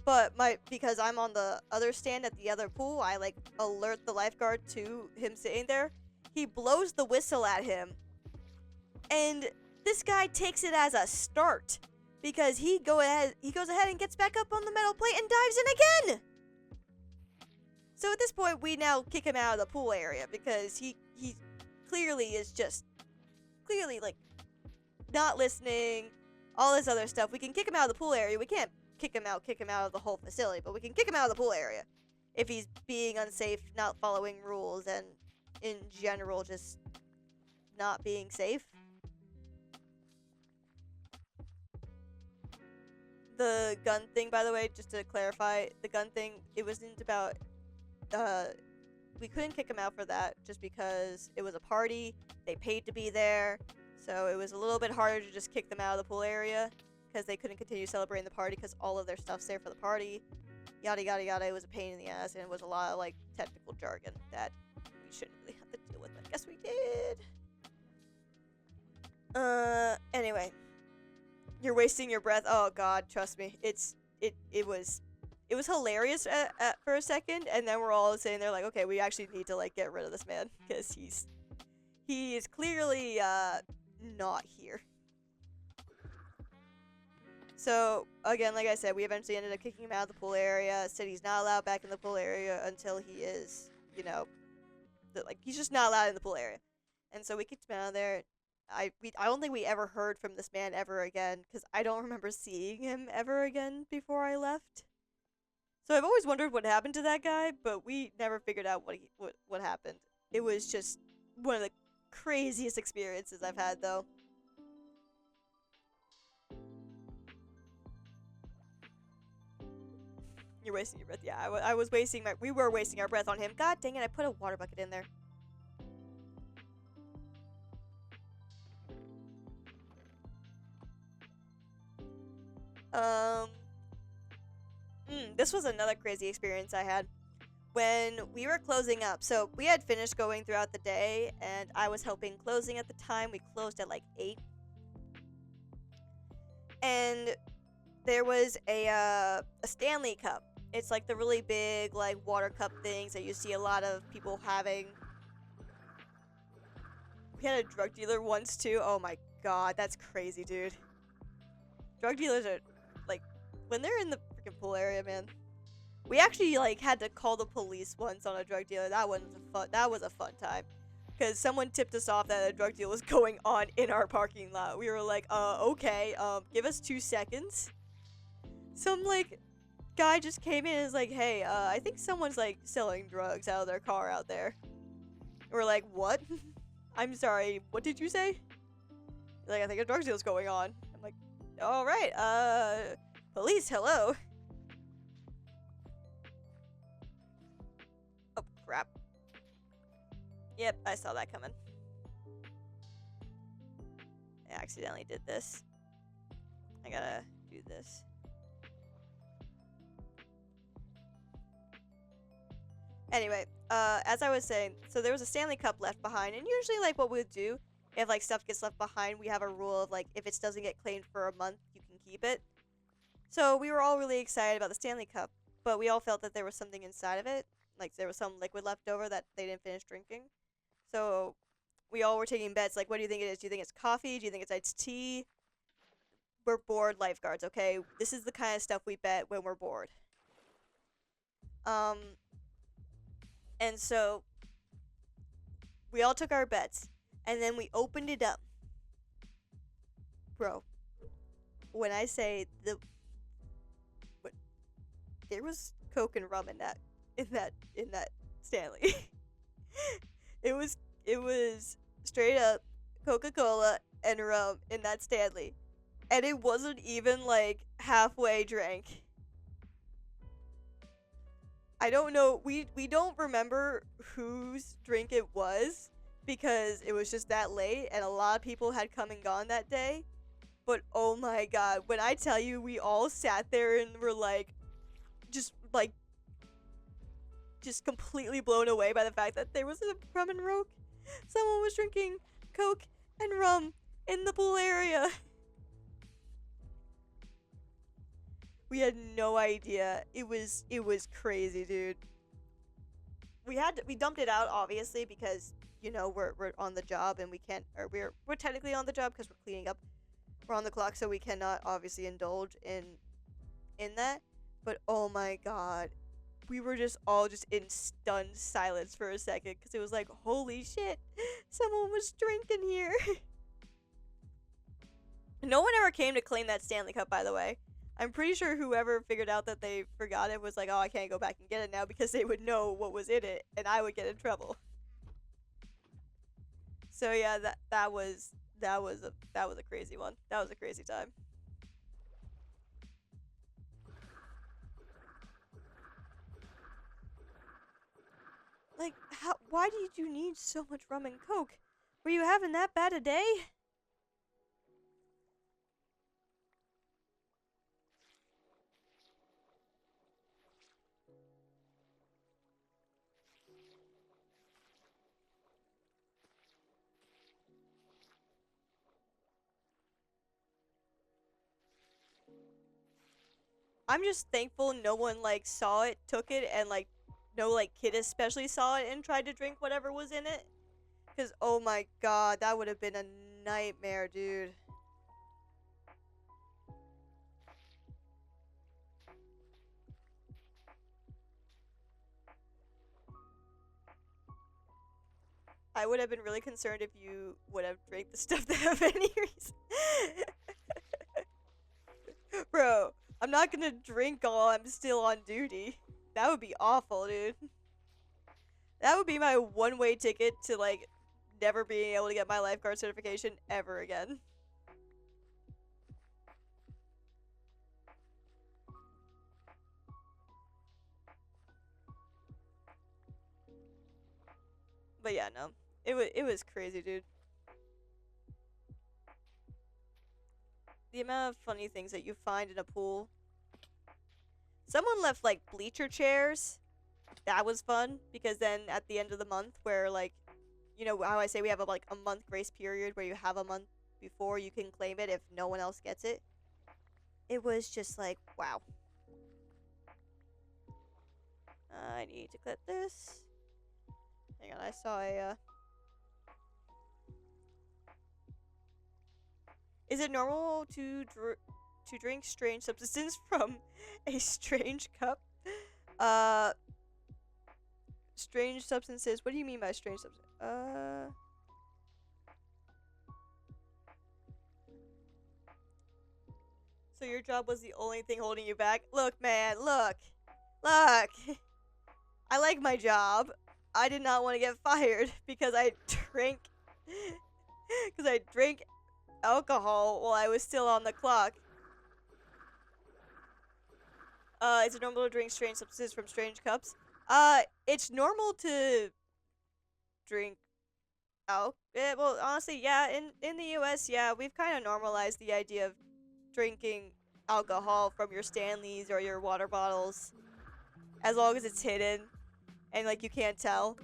But because I'm on the other stand at the other pool, I like alert the lifeguard to him sitting there. He blows the whistle at him, and this guy takes it as a start, because he goes ahead and gets back up on the metal plate and dives in again. So at this point, we now kick him out of the pool area, because he clearly is just like not listening, all this other stuff. We can kick him out of the pool area. We can't kick him out of the whole facility, but we can kick him out of the pool area if he's being unsafe, not following rules, and in general just not being safe. The gun thing, by the way, just to clarify, the gun thing, it wasn't about we couldn't kick him out for that just because it was a party. They paid to be there, so it was a little bit harder to just kick them out of the pool area because they couldn't continue celebrating the party because all of their stuff's there for the party. Yada yada yada. It was a pain in the ass, and it was a lot of like technical jargon that we shouldn't really have to deal with. I guess we did. Anyway, you're wasting your breath. Oh God, trust me, it was hilarious for a second, and then we're all sitting there like, okay, we actually need to like get rid of this man because he is clearly not here. So again, like I said, we eventually ended up kicking him out of the pool area. Said he's not allowed back in the pool area until he is, you know, like he's just not allowed in the pool area. And so we kicked him out of there. I don't think we ever heard from this man ever again because I don't remember seeing him ever again before I left. So I've always wondered what happened to that guy, but we never figured out what happened. It was just one of the craziest experiences I've had, though. You're wasting your breath. Yeah, I was wasting we were wasting our breath on him. God dang it, I put a water bucket in there. This was another crazy experience I had when we were closing up. So we had finished going throughout the day, and I was helping closing at the time. We closed at like 8. And there was a Stanley Cup. It's like the really big like water cup things that you see a lot of people having. We had a drug dealer once too. Oh my God, that's crazy, dude. Drug dealers are like, when they're in the freaking pool area, man. We actually like had to call the police once on a drug dealer. That was a fun time. Because someone tipped us off that a drug deal was going on in our parking lot. We were like, okay, give us 2 seconds. Some like guy just came in and was like, hey, I think someone's like selling drugs out of their car out there. And we're like, what? I'm sorry, what did you say? Like, I think a drug deal's going on. I'm like, all right, police, hello. Oh, crap. Yep, I saw that coming. I accidentally did this. I gotta do this. Anyway, as I was saying, so there was a Stanley Cup left behind, and usually, like, what we'd do, if, like, stuff gets left behind, we have a rule of, like, if it doesn't get claimed for a month, you can keep it. So we were all really excited about the Stanley Cup, but we all felt that there was something inside of it. Like, there was some liquid left over that they didn't finish drinking. So we all were taking bets, like, what do you think it is? Do you think it's coffee? Do you think it's iced tea? We're bored lifeguards, okay? This is the kind of stuff we bet when we're bored. And so we all took our bets, and then we opened it up. Bro, when I say there was Coke and rum in that Stanley. It was straight up Coca-Cola and rum in that Stanley. And it wasn't even like halfway drank. I don't know, we don't remember whose drink it was because it was just that late and a lot of people had come and gone that day. But oh my God, when I tell you we all sat there and were like just completely blown away by the fact that there was a rum and roke. Someone was drinking Coke and rum in the pool area. We had no idea. It was crazy, dude. We dumped it out obviously because, you know, we're on the job and we can't, or we're technically on the job because we're cleaning up. We're on the clock, so we cannot obviously indulge in that. But oh my God, we were just all just in stunned silence for a second because it was like, holy shit, someone was drinking here. No one ever came to claim that Stanley Cup, by the way. I'm pretty sure whoever figured out that they forgot it was like, oh, I can't go back and get it now because they would know what was in it and I would get in trouble. So yeah, that was a crazy one. That was a crazy time. Like, why did you need so much rum and coke? Were you having that bad a day? I'm just thankful no one, like, saw it, took it, and, like, no, like, kid especially saw it and tried to drink whatever was in it. Because, oh my god, that would have been a nightmare, dude. I would have been really concerned if you would have drank the stuff that have any reason. Bro, I'm not gonna drink while I'm still on duty. That would be awful, dude. That would be my one-way ticket to, like, never being able to get my lifeguard certification ever again. But yeah, no. It was crazy, dude. The amount of funny things that you find in a pool. Someone left, like, bleacher chairs. That was fun, because then at the end of the month, where, like, you know how I say we have like a month grace period where you have a month before you can claim it if no one else gets it. It was just like, wow. I need to clip this. Hang on, I saw a, Is it normal to drink strange substances from a strange cup? Strange substances. What do you mean by strange substances? So your job was the only thing holding you back? Look, man, look. Look. I like my job. I did not want to get fired because I drank alcohol while I was still on the clock. Is it normal to drink strange substances from strange cups? It's normal to drink well, honestly, yeah, in the US, yeah, we've kind of normalized the idea of drinking alcohol from your Stanleys or your water bottles as long as it's hidden and, like, you can't tell.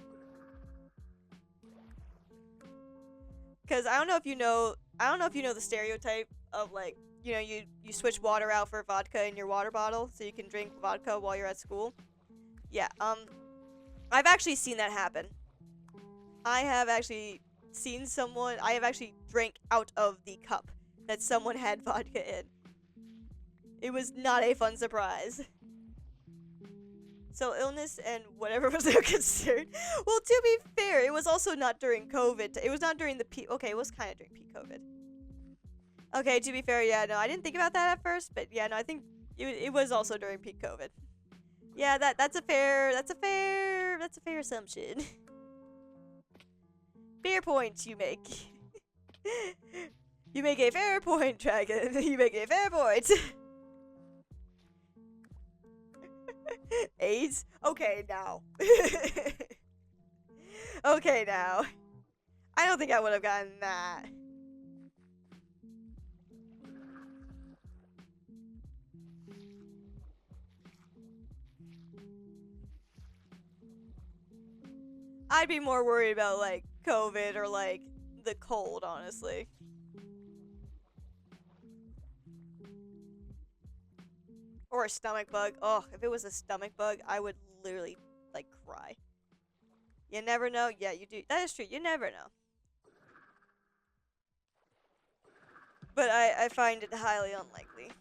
Because I don't know if you know the stereotype of, like, you know, you switch water out for vodka in your water bottle so you can drink vodka while you're at school. Yeah, I've actually seen that happen. I have actually drank out of the cup that someone had vodka in. It was not a fun surprise. So illness and whatever was there concerned. Well, to be fair, it was also not during COVID. It was not during the peak. Okay, it was kind of during peak COVID. Okay, to be fair, yeah, no, I didn't think about that at first, but yeah, no, I think it was also during peak COVID. Yeah, that's a fair assumption. Fair points you make. You make a fair point, Dragon. You make a fair point. AIDS? Okay, now. Okay, now. I don't think I would have gotten that. I'd be more worried about, like, COVID or, like, the cold, honestly. Or a stomach bug. Oh, if it was a stomach bug, I would literally, like, cry. You never know. Yeah, you do. That is true. You never know. But I find it highly unlikely.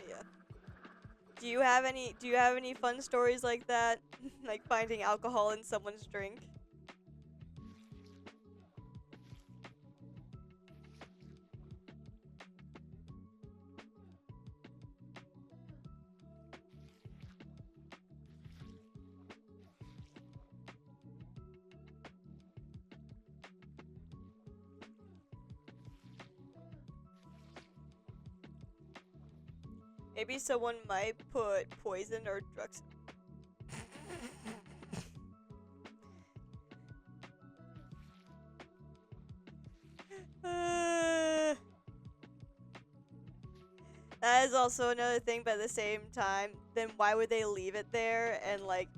Yeah. Do you have any fun stories like that? Like finding alcohol in someone's drink? Maybe someone might put poison or drugs. That is also another thing, but at the same time, then why would they leave it there? And like,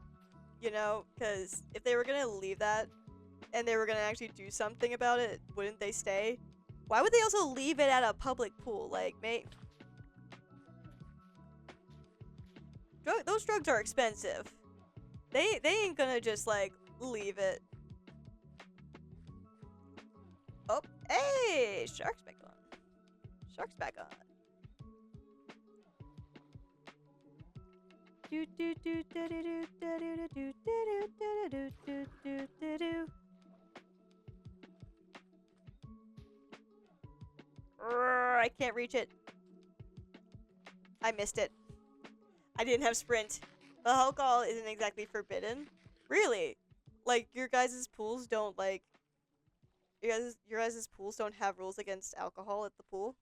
you know, because if they were gonna leave that and they were gonna actually do something about it, wouldn't they stay? Why would they also leave it at a public pool? Like, mate, those drugs are expensive. They ain't gonna just like leave it. Oh, hey, shark's back on. Shark's back on. Do do do do do do do do do do do do do do. I can't reach it. I missed it. I didn't have sprint. The alcohol isn't exactly forbidden. Really? Like, your guys' pools don't, like... Your guys' pools don't have rules against alcohol at the pool?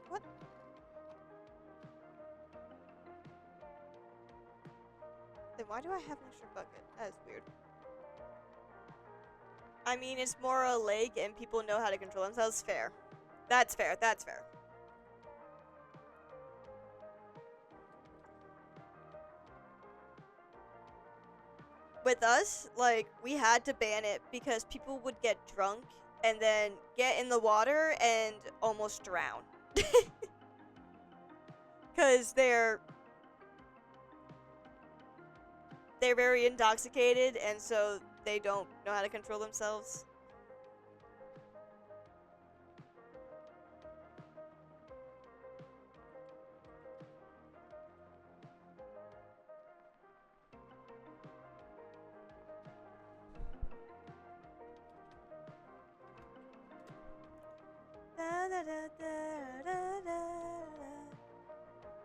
What? Then why do I have an extra bucket? That is weird. I mean, it's more a lake and people know how to control themselves. Fair. That's fair. That's fair. With us, like, we had to ban it because people would get drunk and then get in the water and almost drown. Because they're very intoxicated and so they don't know how to control themselves.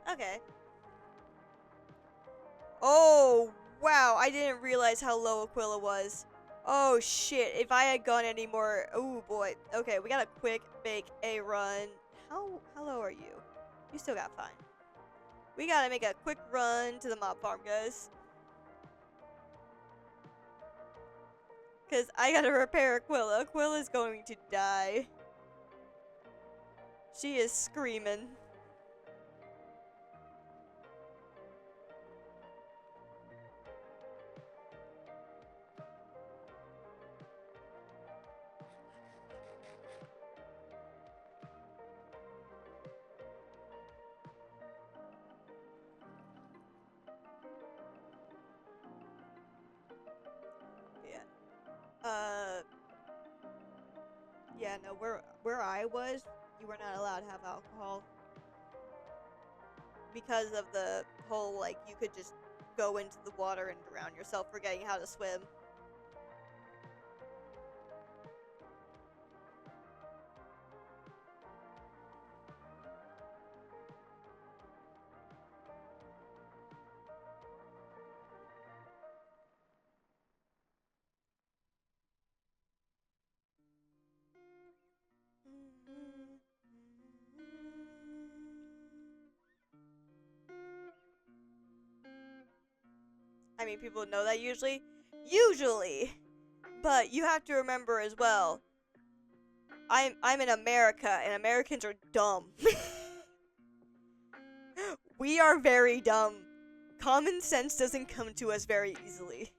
Okay. Oh, wow. I didn't realize how low Aquila was. Oh, shit. If I had gone any more... Oh, boy. Okay, we gotta quick make a run. How low are you? You still got fine. We gotta make a quick run to the mob farm, guys. Because I gotta repair Aquila. Aquila's going to die. She is screaming. Yeah, no, where I was, you were not allowed to have alcohol. Because of the whole, like, you could just go into the water and drown yourself forgetting how to swim. I mean, people know that usually. But you have to remember as well, I'm in America, and Americans are dumb. We are very dumb. Common sense doesn't come to us very easily.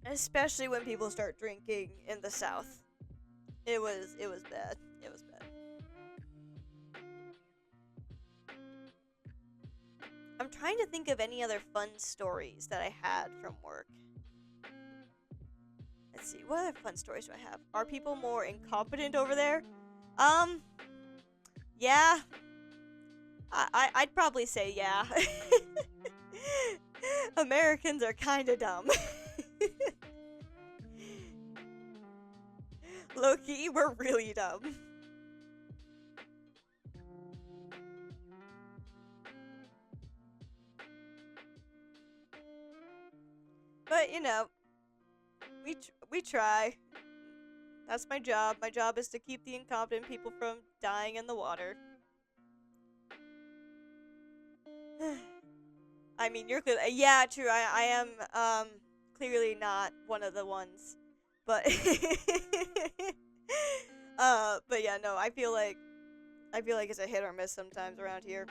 Especially when people start drinking in the South. It was bad. It was bad. I'm trying trying to think of any other fun stories that I had from work. Let's see, what other fun stories do I have? Are people more incompetent over there? Yeah. I'd probably say yeah. Americans are kinda dumb. Low-key, we're really dumb. But, you know, we try. That's my job. My job is to keep the incompetent people from dying in the water. I mean, you're clearly... Yeah, true. I am, clearly not one of the ones. But... but yeah, no, I feel like it's a hit or miss sometimes around here.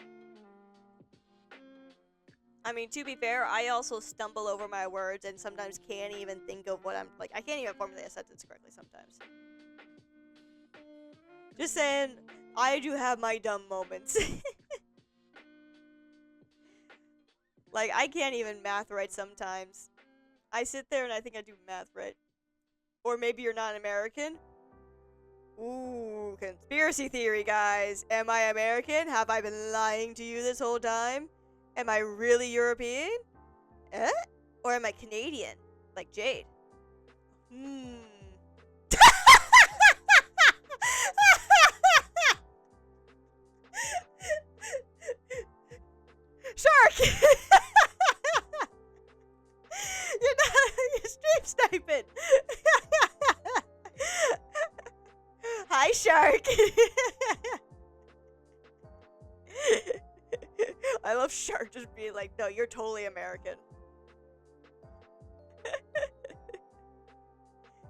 I mean, to be fair, I also stumble over my words and sometimes can't even think of what I'm... Like, I can't even formulate a sentence correctly sometimes. Just saying, I do have my dumb moments. Like, I can't even math right sometimes. I sit there and I think I do math right. Or maybe you're not American. Ooh, conspiracy theory, guys. Am I American? Have I been lying to you this whole time? Am I really European? Eh? Or am I Canadian? Like Jade? Shark! You're stream sniping! Hi, Shark! I love Shark just being like, no, you're totally American.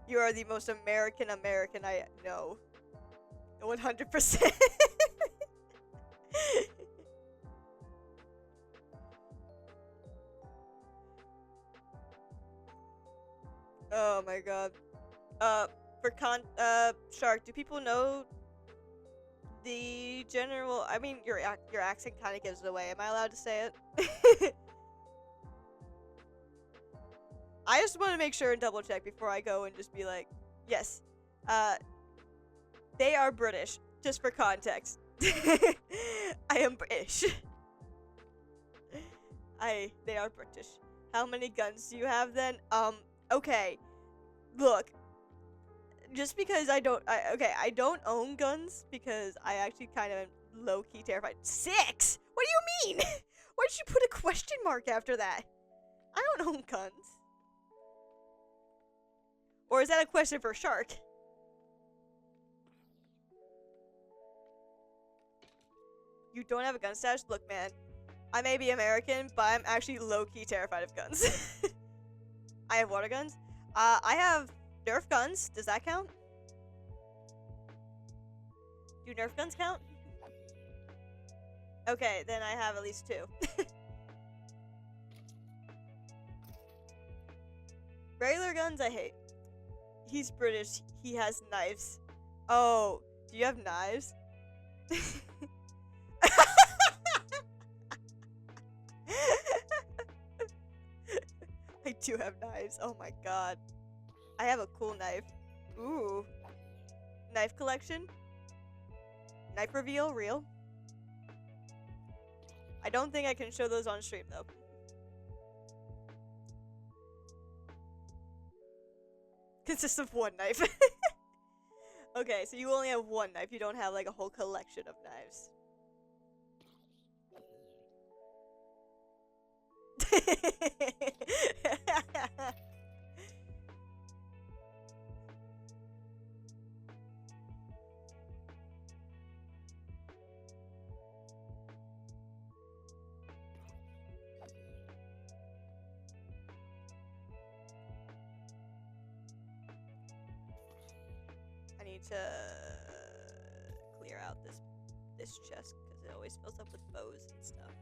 You are the most American I know. 100%. Oh my god. Shark, do people know the general... I mean, your accent kind of gives it away. Am I allowed to say it? I just want to make sure and double check before I go and just be like, yes. They are British, just for context. I am British. They are British. How many guns do you have then? Okay. Look. Just because I don't own guns because I actually kind of am low-key terrified. 6? What do you mean? Why did you put a question mark after that? I don't own guns. Or is that a question for Shark? You don't have a gun stash? Look, man. I may be American, but I'm actually low-key terrified of guns. I have water guns. I have Nerf guns. Does that count? Do Nerf guns count? Okay, then I have at least 2. Regular guns I hate. He's British. He has knives. Oh, do you have knives? I do have knives. Oh my god. I have a cool knife. Ooh. Knife collection? Knife reveal? Real? I don't think I can show those on stream though. Consists of 1 knife. Okay, so you only have 1 knife. You don't have like a whole collection of knives. I need to clear out this chest because it always fills up with bows and stuff.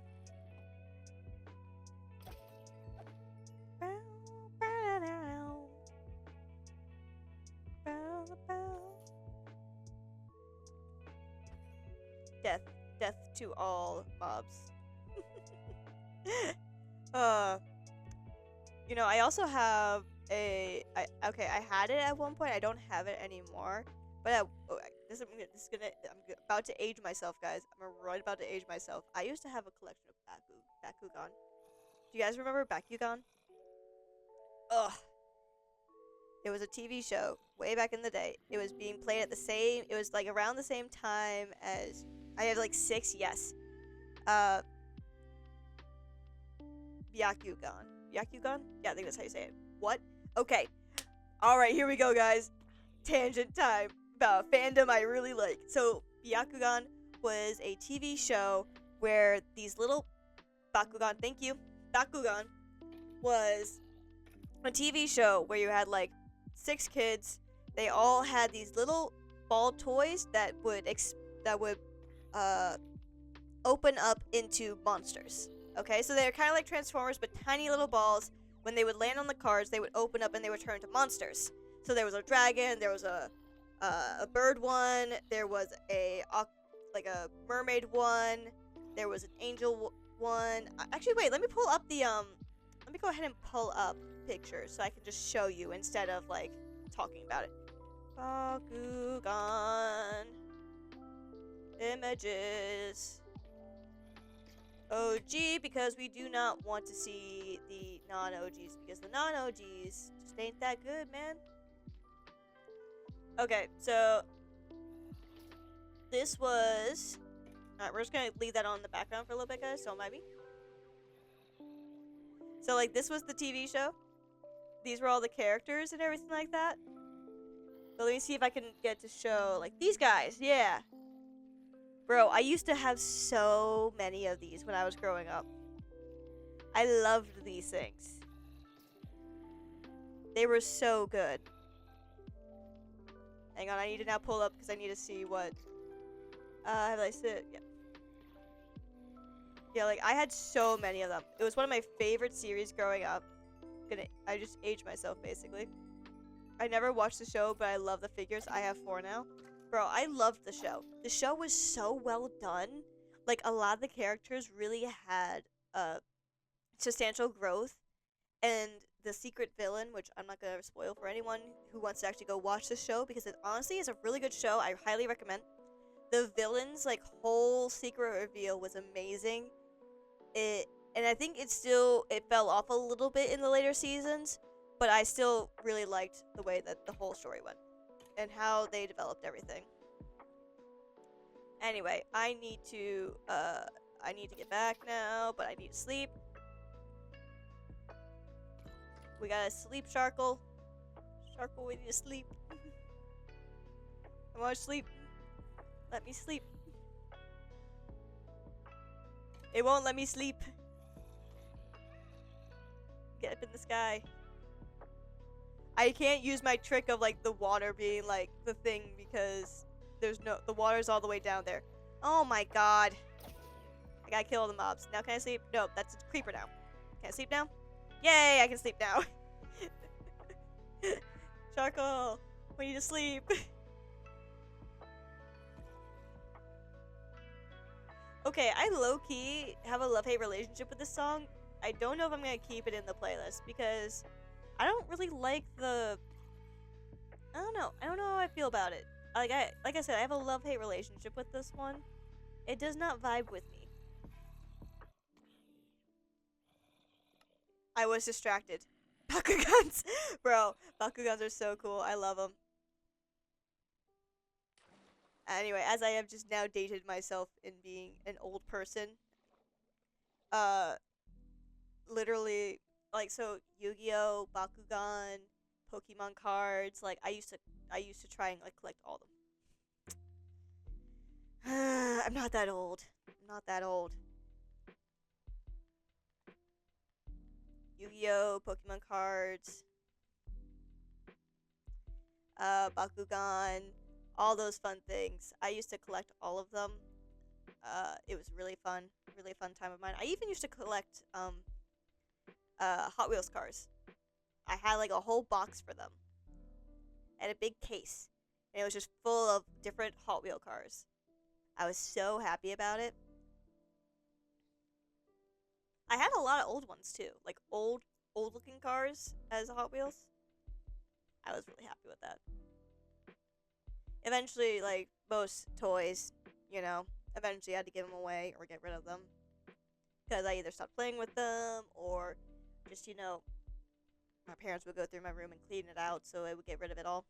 Death to all mobs. uh, you know, I also have okay, I had it at one point. I don't have it anymore. But I'm about to age myself, guys. I'm right about to age myself. I used to have a collection of Bakugan. Do you guys remember Bakugan? Ugh. It was a TV show way back in the day. It was being played at the same. It was like around the same time as I have like 6. Yes. Uh, Byakugan. Byakugan? Yeah, I think that's how you say it. What? Okay. All right, here we go, guys. Tangent time about fandom I really like. So, Byakugan was a TV show where these little Bakugan. Thank you. Bakugan was a TV show where you had like 6 kids. They all had these little ball toys that would open up into monsters. Okay, so they're kind of like Transformers, but tiny little balls. When they would land on the cards, they would open up and they would turn into monsters. So there was a dragon, there was a bird one, there was a mermaid one, there was an angel one. Actually, wait, let me pull up the Let me go ahead and pull up pictures so I can just show you instead of like talking about it. Bakugan images. OG, because we do not want to see the non-OGs, because the non-OGs just ain't that good, man. Okay, so this was... Alright, we're just gonna leave that on the background for a little bit, guys, don't mind me. So, like, this was the TV show. These were all the characters and everything like that. So let me see if I can get to show, like, these guys, yeah. Bro, I used to have so many of these when I was growing up. I loved these things. They were so good. Hang on, I need to now pull up because I need to see what... have I said? Yeah. Yeah, like, I had so many of them. It was one of my favorite series growing up. I just aged myself, basically. I never watched the show, but I love the figures. I have 4 now. Bro, I loved the show. The show was so well done. Like, a lot of the characters really had substantial growth. And the secret villain, which I'm not going to spoil for anyone who wants to actually go watch the show, because it honestly is a really good show. I highly recommend. The villain's, like, whole secret reveal was amazing. And I think it fell off a little bit in the later seasons, but I still really liked the way that the whole story went. And how they developed everything. Anyway, I need to get back now, but I need to sleep. We gotta sleep, Sharkle. Sharkle, we need to sleep. I wanna sleep. Let me sleep. It won't let me sleep. Get up in the sky. I can't use my trick of, like, the water being, like, the thing because the water's all the way down there. Oh my god. I gotta kill all the mobs. Now can I sleep? No, that's a creeper now. Can I sleep now? Yay, I can sleep now. Sharkle, we need to sleep. Okay, I low-key have a love-hate relationship with this song. I don't know if I'm gonna keep it in the playlist because I don't really like the... I don't know how I feel about it. Like I said, I have a love-hate relationship with this one. It does not vibe with me. I was distracted. Bakugans! Bro, Bakugans are so cool. I love them. Anyway, as I have just now dated myself in being an old person, literally, like, so Yu-Gi-Oh, Bakugan, Pokemon cards, like, I used to try and, like, collect all of them. I'm not that old. I'm not that old. Yu-Gi-Oh, Pokemon cards, Bakugan, all those fun things. I used to collect all of them. It was really fun time of mine. I even used to collect Hot Wheels cars. I had like a whole box for them and a big case, and it was just full of different Hot Wheel cars. I was so happy about it. I had a lot of old ones too, like old looking cars as Hot Wheels. I was really happy with that. Eventually, like most toys, eventually I had to give them away or get rid of them because I either stopped playing with them or just my parents would go through my room and clean it out, so I would get rid of it all.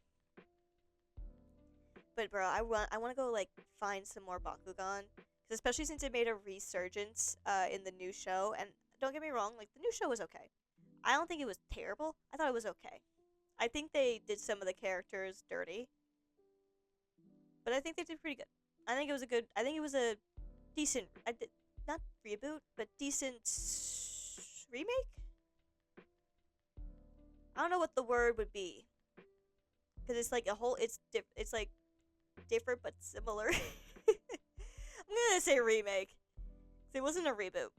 But bro, I want to go like find some more Bakugan, cause especially since it made a resurgence in the new show. And don't get me wrong, like the new show was okay. I don't think it was terrible. I thought it was okay. I think they did some of the characters dirty, but I think they did pretty good. I think it was a good. I think it was a decent. Not reboot, but decent remake. I don't know what the word would be, because it's like a whole. It's like different but similar. I'm gonna say remake. It wasn't a reboot.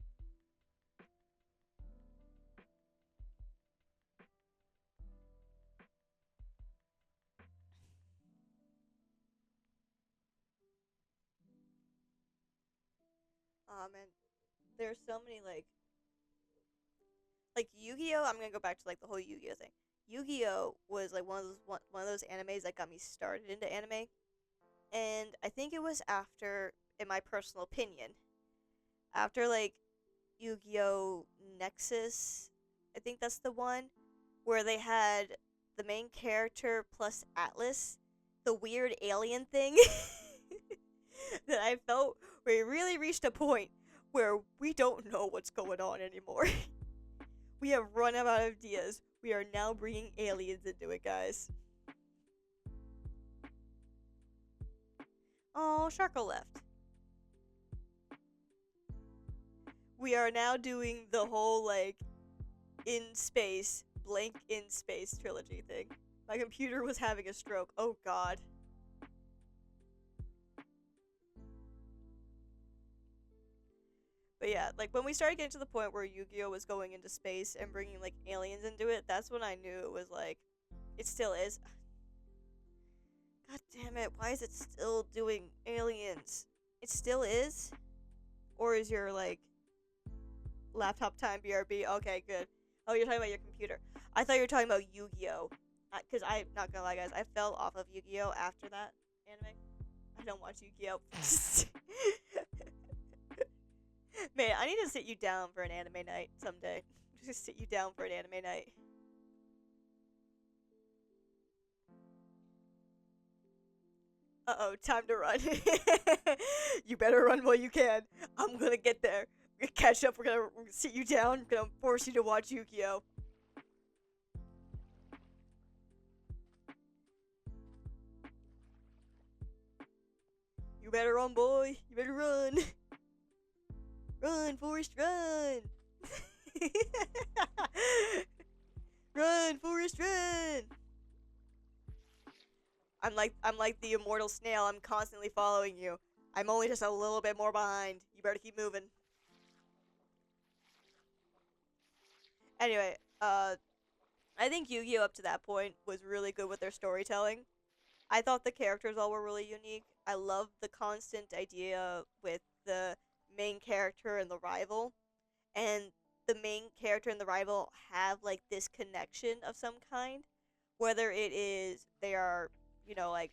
Man, there's so many like Yu-Gi-Oh. I'm gonna go back to like the whole Yu-Gi-Oh thing. Yu-Gi-Oh was like one of those animes that got me started into anime, and I think it was after, in my personal opinion, after like Yu-Gi-Oh Nexus. I think that's the one where they had the main character plus Atlas, the weird alien thing that I felt we really reached a point where we don't know what's going on anymore. We have run out of ideas. We are now bringing aliens into it, guys. Oh, Sharkle left. We are now doing the whole, like, blank in space trilogy thing. My computer was having a stroke. Oh, God. But yeah, like, when we started getting to the point where Yu-Gi-Oh was going into space and bringing, like, aliens into it, that's when I knew it was, like, it still is. God damn it, why is it still doing aliens? It still is? Or is your, like, laptop time BRB? Okay, good. Oh, you're talking about your computer. I thought you were talking about Yu-Gi-Oh! Because I'm not gonna lie, guys, I fell off of Yu-Gi-Oh! After that anime. I don't watch Yu-Gi-Oh! Man, I need to sit you down for an anime night someday. Just sit you down for an anime night. Uh-oh, time to run. You better run while you can. I'm gonna get there. We're gonna catch up. We're gonna sit you down. We're gonna force you to watch Yu-Gi-Oh! You better run, boy. You better run. Run, Forrest, run. Run, Forrest, run. I'm like the immortal snail. I'm constantly following you. I'm only just a little bit more behind. You better keep moving. Anyway, I think Yu-Gi-Oh! Up to that point was really good with their storytelling. I thought the characters all were really unique. I loved the constant idea with the main character and the rival. And the main character and the rival have like this connection of some kind. Whether it is they are, like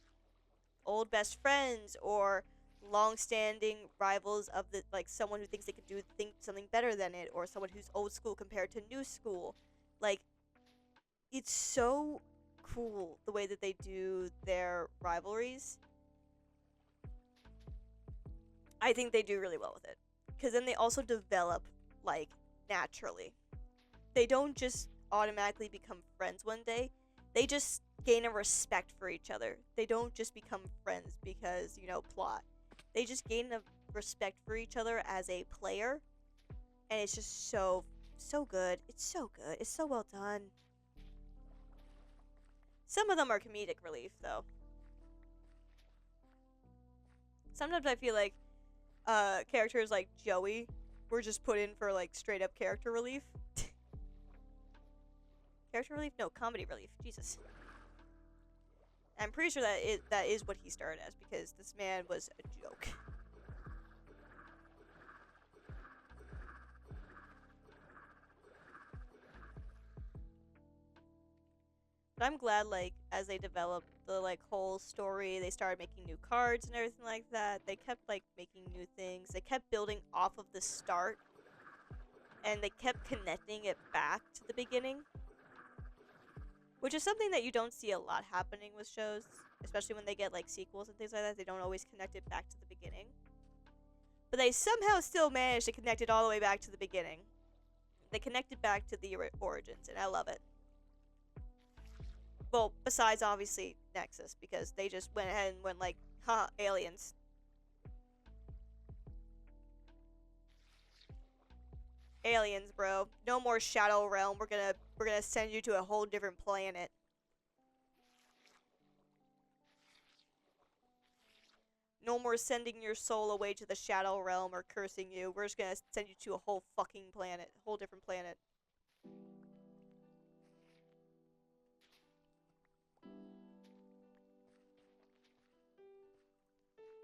old best friends or long-standing rivals of the like someone who thinks they can think something better than it, or someone who's old school compared to new school. Like, it's so cool the way that they do their rivalries. I think they do really well with it, because then they also develop like naturally. They don't just automatically become friends one day. They just gain a respect for each other. They don't just become friends because, plot. They just gain a respect for each other as a player. And it's just so good. It's so good. It's so well done. Some of them are comedic relief, though. Sometimes I feel like characters like Joey were just put in for like straight up character relief. Character relief? No, comedy relief. Jesus. I'm pretty sure that is what he started as, because this man was a joke. But I'm glad, like, as they developed the, like, whole story, they started making new cards and everything like that. They kept, like, making new things. They kept building off of the start. And they kept connecting it back to the beginning. Which is something that you don't see a lot happening with shows. Especially when they get, like, sequels and things like that. They don't always connect it back to the beginning. But they somehow still managed to connect it all the way back to the beginning. They connected back to the origins, and I love it. Well, besides, obviously, Nexus, because they just went ahead and went like, huh, aliens. Aliens, bro. No more Shadow Realm. We're gonna send you to a whole different planet. No more sending your soul away to the Shadow Realm or cursing you. We're just gonna send you to a whole fucking planet. A whole different planet.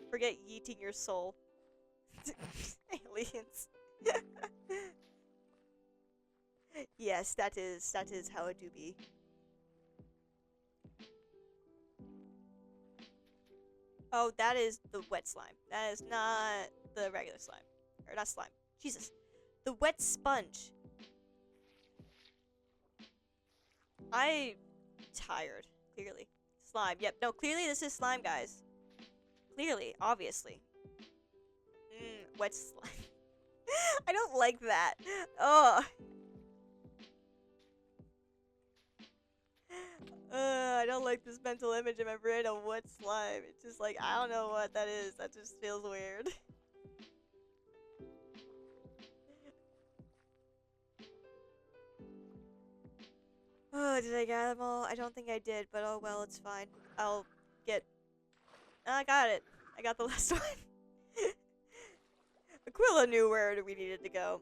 Forget yeeting your soul. Aliens. Yes, that is how it do be. Oh, that is the wet slime. That is not the regular slime. Or not slime. Jesus. The wet sponge. I'm tired. Clearly. Slime. Yep. No, clearly this is slime, guys. Clearly. Obviously. Wet slime. I don't like that. Ugh. I don't like this mental image in my brain of wet slime. It's just like, I don't know what that is. That just feels weird. Oh, did I get them all? I don't think I did, but oh well, it's fine. I'll get... I got it. I got the last one. Aquila knew where we needed to go.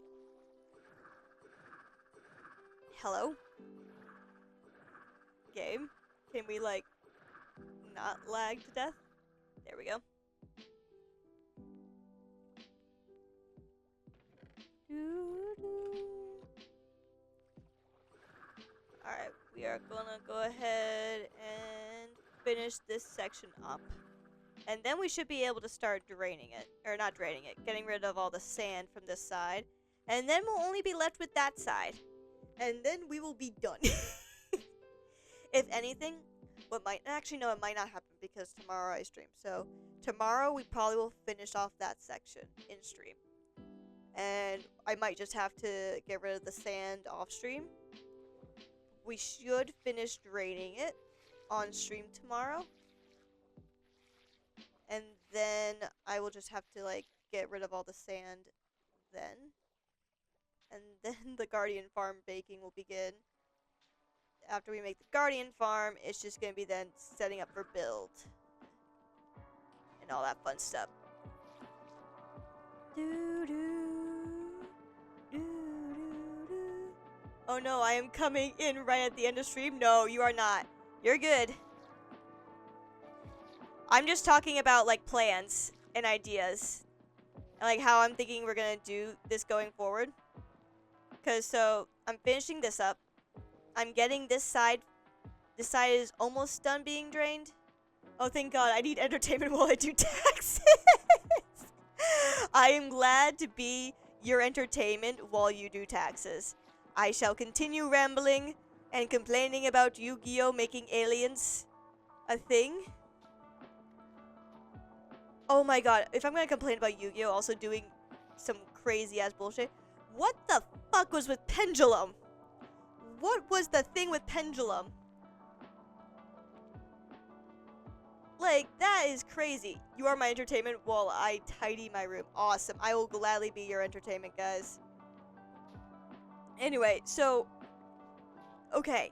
Hello? Game? Can we, like, not lag to death? There we go. Alright, we are gonna go ahead and finish this section up. And then we should be able to start draining it. Or not draining it, getting rid of all the sand from this side. And then we'll only be left with that side. And then we will be done. If anything, what might... Actually, no, it might not happen because tomorrow I stream. So, tomorrow we probably will finish off that section in stream. And I might just have to get rid of the sand off stream. We should finish draining it on stream tomorrow. And then I will just have to, like, get rid of all the sand then. And then the Guardian Farm baking will begin. After we make the Guardian Farm, it's just going to be then setting up for build. And all that fun stuff. Oh no, I am coming in right at the end of stream. No, you are not. You're good. I'm just talking about, like, plans and ideas. And, like, how I'm thinking we're going to do this going forward. Because, so, I'm finishing this up. I'm getting this side. This side is almost done being drained. Oh, thank God. I need entertainment while I do taxes. I am glad to be your entertainment while you do taxes. I shall continue rambling and complaining about Yu-Gi-Oh! Making aliens a thing. Oh my God. If I'm going to complain about Yu-Gi-Oh! Also doing some crazy-ass bullshit. What the fuck was with Pendulum? What was the thing with Pendulum? Like, that is crazy. You are my entertainment while I tidy my room. Awesome. I will gladly be your entertainment, guys. Anyway, so... Okay.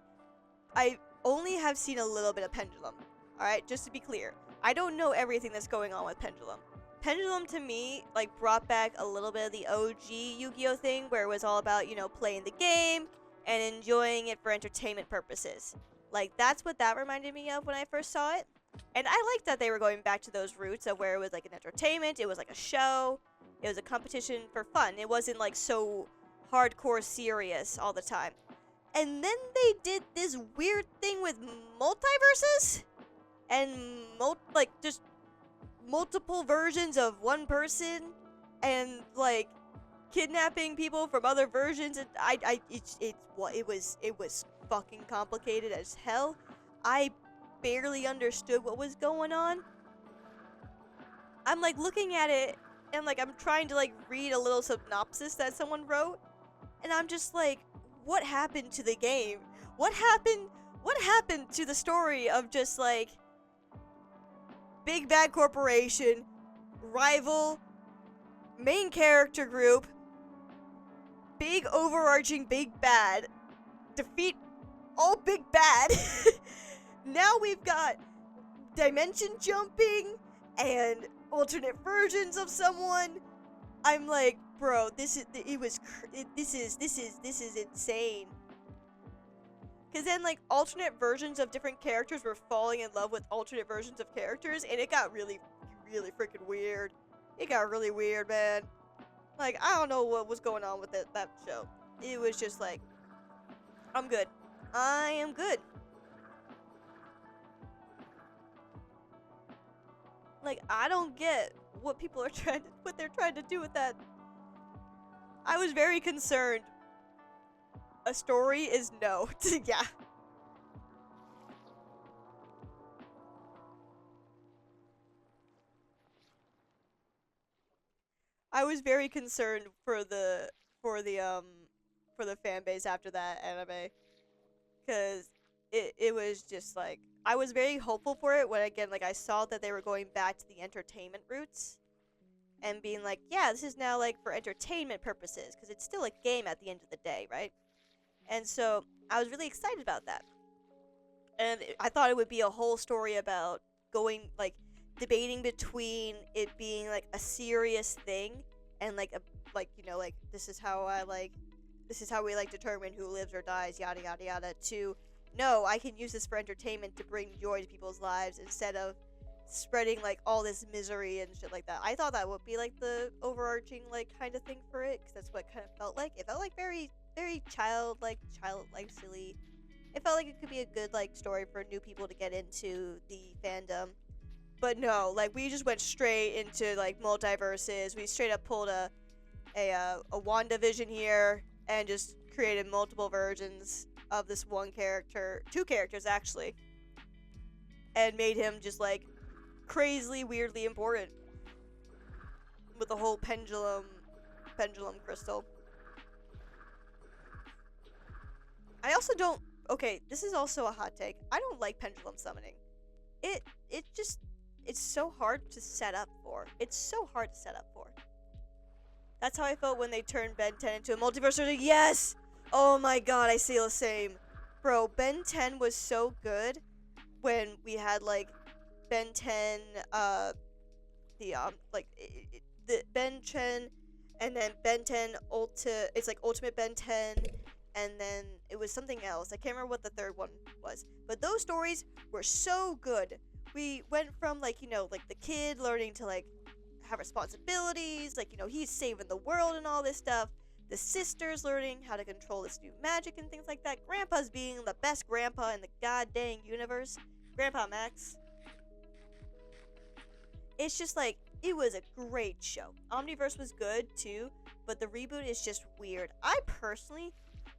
I only have seen a little bit of Pendulum. Alright, just to be clear. I don't know everything that's going on with Pendulum. Pendulum, to me, like, brought back a little bit of the OG Yu-Gi-Oh! Thing, where it was all about, you know, playing the game and enjoying it for entertainment purposes. Like, that's what that reminded me of when I first saw it. And I liked that they were going back to those roots of where it was like an entertainment, it was like a show, it was a competition for fun. It wasn't like so hardcore serious all the time. And then they did this weird thing with multiverses and like just multiple versions of one person and like kidnapping people from other versions. And it was fucking complicated as hell. I barely understood what was going on. I'm like looking at it and like I'm trying to like read a little synopsis that someone wrote, and I'm just like, what happened to the game? What happened to the story of just like big bad corporation, rival, main character group, big overarching big bad, defeat all big bad. Now we've got dimension jumping and alternate versions of someone. I'm like, bro, this is insane. Cause then like alternate versions of different characters were falling in love with alternate versions of characters, and it got really, really freaking weird. It got really weird, man. Like, I don't know what was going on with that show. It was just like, I'm good. I am good. Like, I don't get what they're trying to do with that. I was very concerned. A story is no. Yeah. I was very concerned for the fan base after that anime, cuz it was just like, I was very hopeful for it when again like I saw that they were going back to the entertainment roots and being like, yeah, this is now like for entertainment purposes, cuz it's still a game at the end of the day, right? And so I was really excited about that. And I thought it would be a whole story about going like debating between it being like a serious thing and like this is how we like determine who lives or dies, yada yada yada, to no, I can use this for entertainment to bring joy to people's lives instead of spreading like all this misery and shit like that. I thought that would be like the overarching like kind of thing for it, because that's what it kind of felt like. It felt like very childlike silly. It felt like it could be a good like story for new people to get into the fandom. But no, like we just went straight into like multiverses. We straight up pulled a WandaVision here and just created multiple versions of this one character, two characters actually, and made him just like crazily weirdly important with the whole pendulum crystal. I also don't. Okay, this is also a hot take. I don't like pendulum summoning. It's so hard to set up for. It's so hard to set up for. That's how I felt when they turned Ben 10 into a multiverse. Like, yes! Oh my god, I feel the same. Bro, Ben 10 was so good when we had like Ben 10, the Ben 10, and then Ben 10 it's like Ultimate Ben 10, and then it was something else. I can't remember what the third one was. But those stories were so good. We went from like, like the kid learning to like have responsibilities, like, he's saving the world and all this stuff. The sisters learning how to control this new magic and things like that. Grandpa's being the best grandpa in the goddamn universe. Grandpa Max. It's just like, it was a great show. Omniverse was good too, but the reboot is just weird. I'm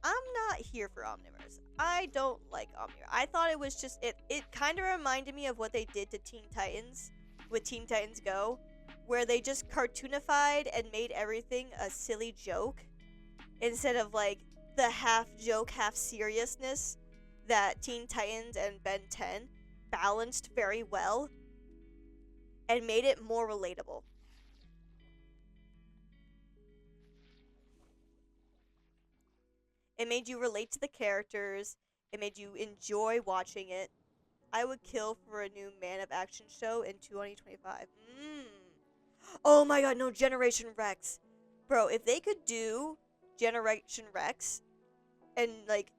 not here for Omniverse. I don't like Omniverse. I thought it was just, it kind of reminded me of what they did to Teen Titans with Teen Titans Go, where they just cartoonified and made everything a silly joke instead of like the half joke, half seriousness that Teen Titans and Ben 10 balanced very well and made it more relatable. It made you relate to the characters. It made you enjoy watching it. I would kill for a new Man of Action show in 2025. Oh my god, no, Generation Rex. Bro, if they could do Generation Rex and like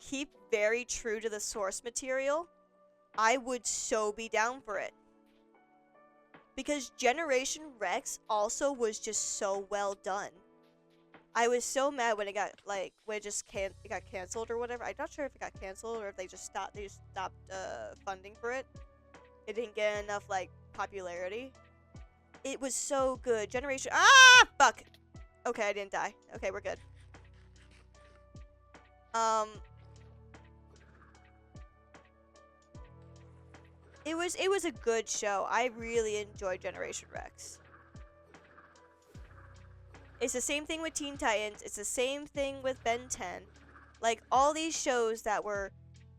keep very true to the source material, I would so be down for it. Because Generation Rex also was just so well done. I was so mad when it got like when it got canceled or whatever. I'm not sure if it got canceled or if they just stopped funding for it. It didn't get enough like popularity. It was so good. Generation fuck. Okay, I didn't die. Okay, we're good. It was a good show. I really enjoyed Generation Rex. It's the same thing with Teen Titans. It's the same thing with Ben 10. Like all these shows that were,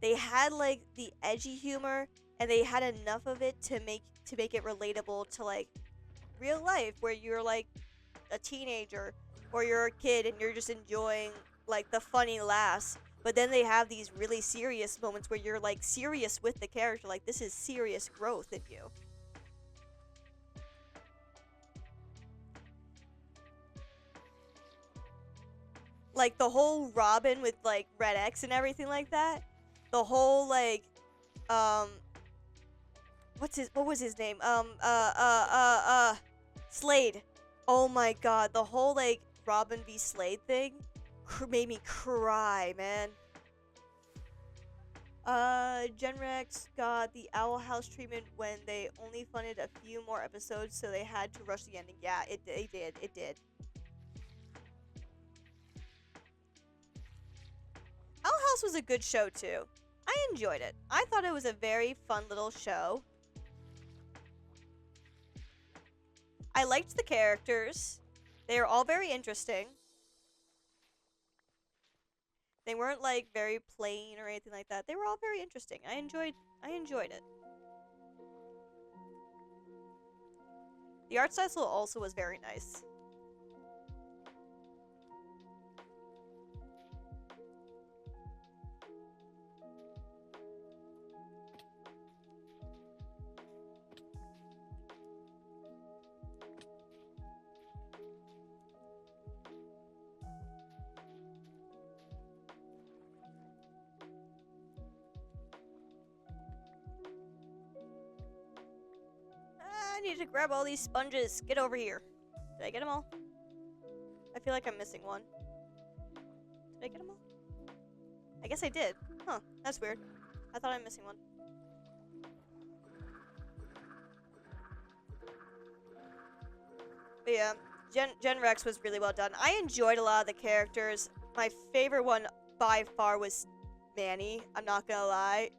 they had like the edgy humor and they had enough of it to make it relatable to like real life, where you're like a teenager or you're a kid and you're just enjoying like the funny laughs. But then they have these really serious moments where you're like serious with the character, like this is serious growth in you. Like the whole Robin with like Red X and everything like that. The whole like what was his name? Slade. Oh my god, the whole like Robin v Slade thing made me cry, man. Genrex got the Owl House treatment when they only funded a few more episodes, so they had to rush the ending. Yeah, it did. Owl House was a good show too. I enjoyed it. I thought it was a very fun little show. I liked the characters. They were all very interesting. They weren't like very plain or anything like that. They were all very interesting. I enjoyed it. The art style also was very nice. I need to grab all these sponges. Get over here. Did I get them all? I feel like I'm missing one. Did I get them all? I guess I did. Huh, that's weird. I thought I'm missing one. But yeah, Gen Rex was really well done. I enjoyed a lot of the characters. My favorite one by far was Manny. I'm not gonna lie.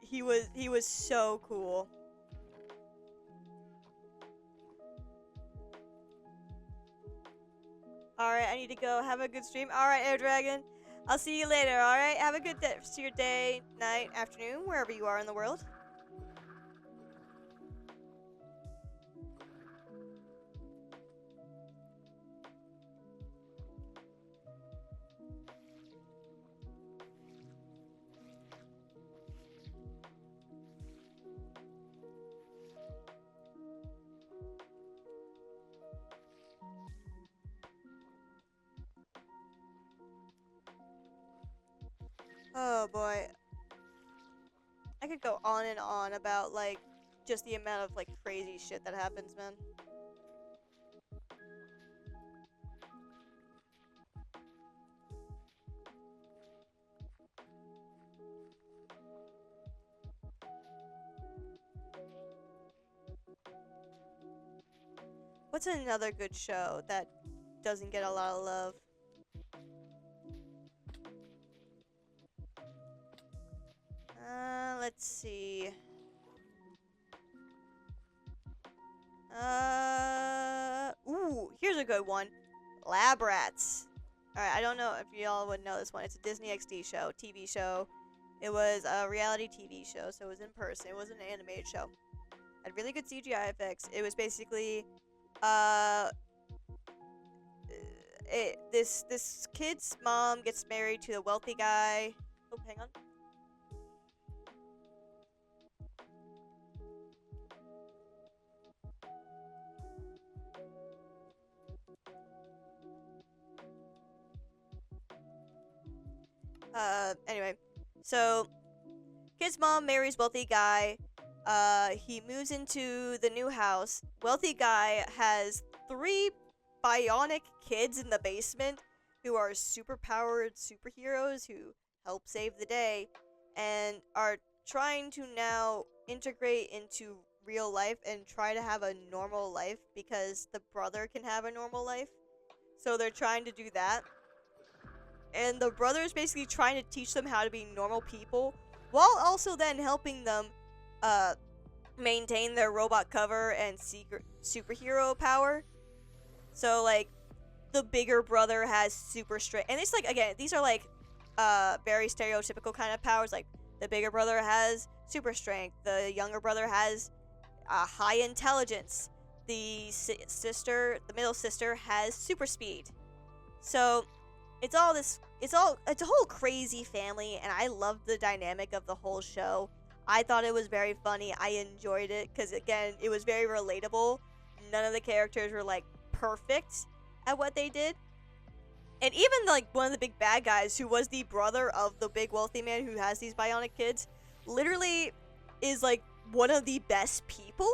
He was so cool. Alright, I need to go. Have a good stream. Alright, Air Dragon. I'll see you later, alright? Have a good day. See your day, night, afternoon, wherever you are in the world. Oh boy. I could go on and on about, like, just the amount of, like, crazy shit that happens, man. What's another good show that doesn't get a lot of love? Let's see. Ooh, here's a good one. Lab Rats. Alright, I don't know if y'all would know this one. It's a Disney XD show, TV show. It was a reality TV show, so it was in person. It wasn't an animated show. It had really good CGI effects. It was basically, this kid's mom gets married to a wealthy guy. Oh, hang on. Anyway, so kid's mom marries wealthy guy. He moves into the new house. Wealthy guy has 3 bionic kids in the basement who are superpowered superheroes who help save the day and are trying to now integrate into real life and try to have a normal life because the brother can have a normal life. So they're trying to do that. And the brother is basically trying to teach them how to be normal people while also then helping them maintain their robot cover and secret superhero power. So like the bigger brother has super strength, and it's like, again, these are like very stereotypical kind of powers. Like the bigger brother has super strength, the younger brother has high intelligence, the middle sister has super speed. So it's a whole crazy family, and I loved the dynamic of the whole show. I thought it was very funny. I enjoyed it because, again, it was very relatable. None of the characters were like perfect at what they did. And even like one of the big bad guys, who was the brother of the big wealthy man who has these bionic kids, literally is like one of the best people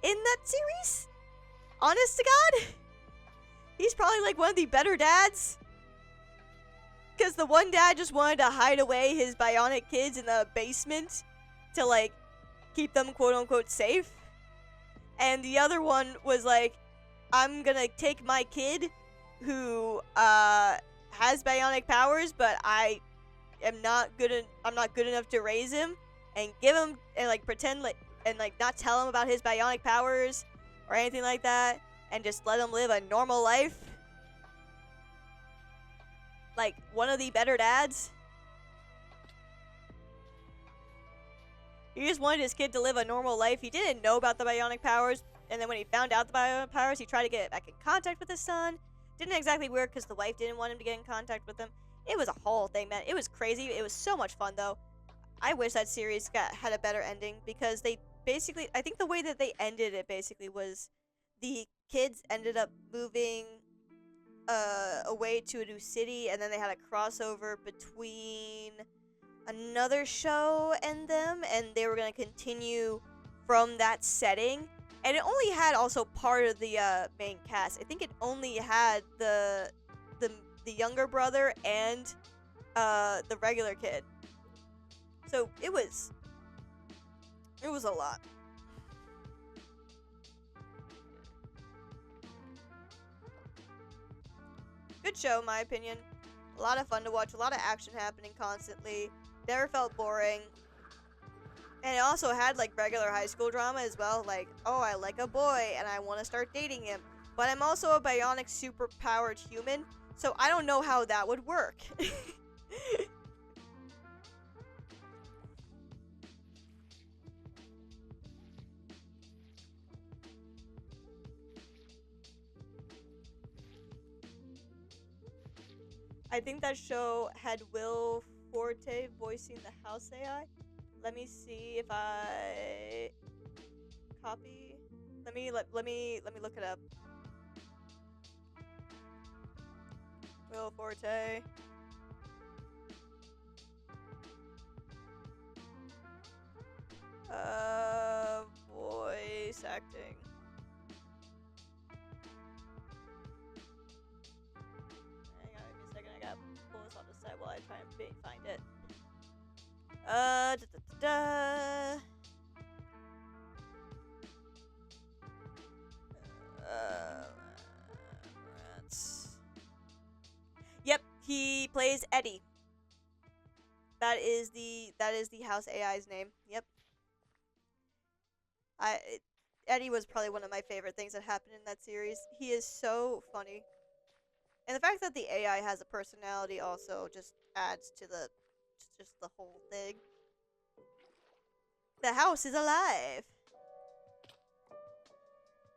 in that series. Honest to God. He's probably like one of the better dads. Because the one dad just wanted to hide away his bionic kids in the basement to like keep them quote unquote safe. And the other one was like, I'm gonna take my kid who has bionic powers, but I'm not good enough to raise him, and give him and like pretend like and like not tell him about his bionic powers or anything like that, and just let him live a normal life. Like one of the better dads. He just wanted his kid to live a normal life. He didn't know about the bionic powers, and then when he found out the bionic powers, he tried to get back in contact with his son. Didn't exactly work because the wife didn't want him to get in contact with him. It was a whole thing, man. It was crazy. It was so much fun, though. I wish that series had a better ending, because they basically, I think the way that they ended it basically was the kids ended up moving away to a new city, and then they had a crossover between another show and them, and they were going to continue from that setting. And it only had also part of the main cast. I think it only had the younger brother and the regular kid. So it was a lot. Good show, in my opinion. A lot of fun to watch. A lot of action happening constantly. Never felt boring. And it also had like regular high school drama as well. Like, oh, I like a boy and I want to start dating him, but I'm also a bionic super powered human, so I don't know how that would work. I think that show had Will Forte voicing the house AI. Let me see if I copy. Let me look it up. Will Forte. Voice acting. Hang on, give me a second. I gotta pull this off the side while I try and find it. Yep, he plays Eddie. That is the house AI's name. Yep. Eddie was probably one of my favorite things that happened in that series. He is so funny. And the fact that the AI has a personality also just adds to just the whole thing. The house is alive.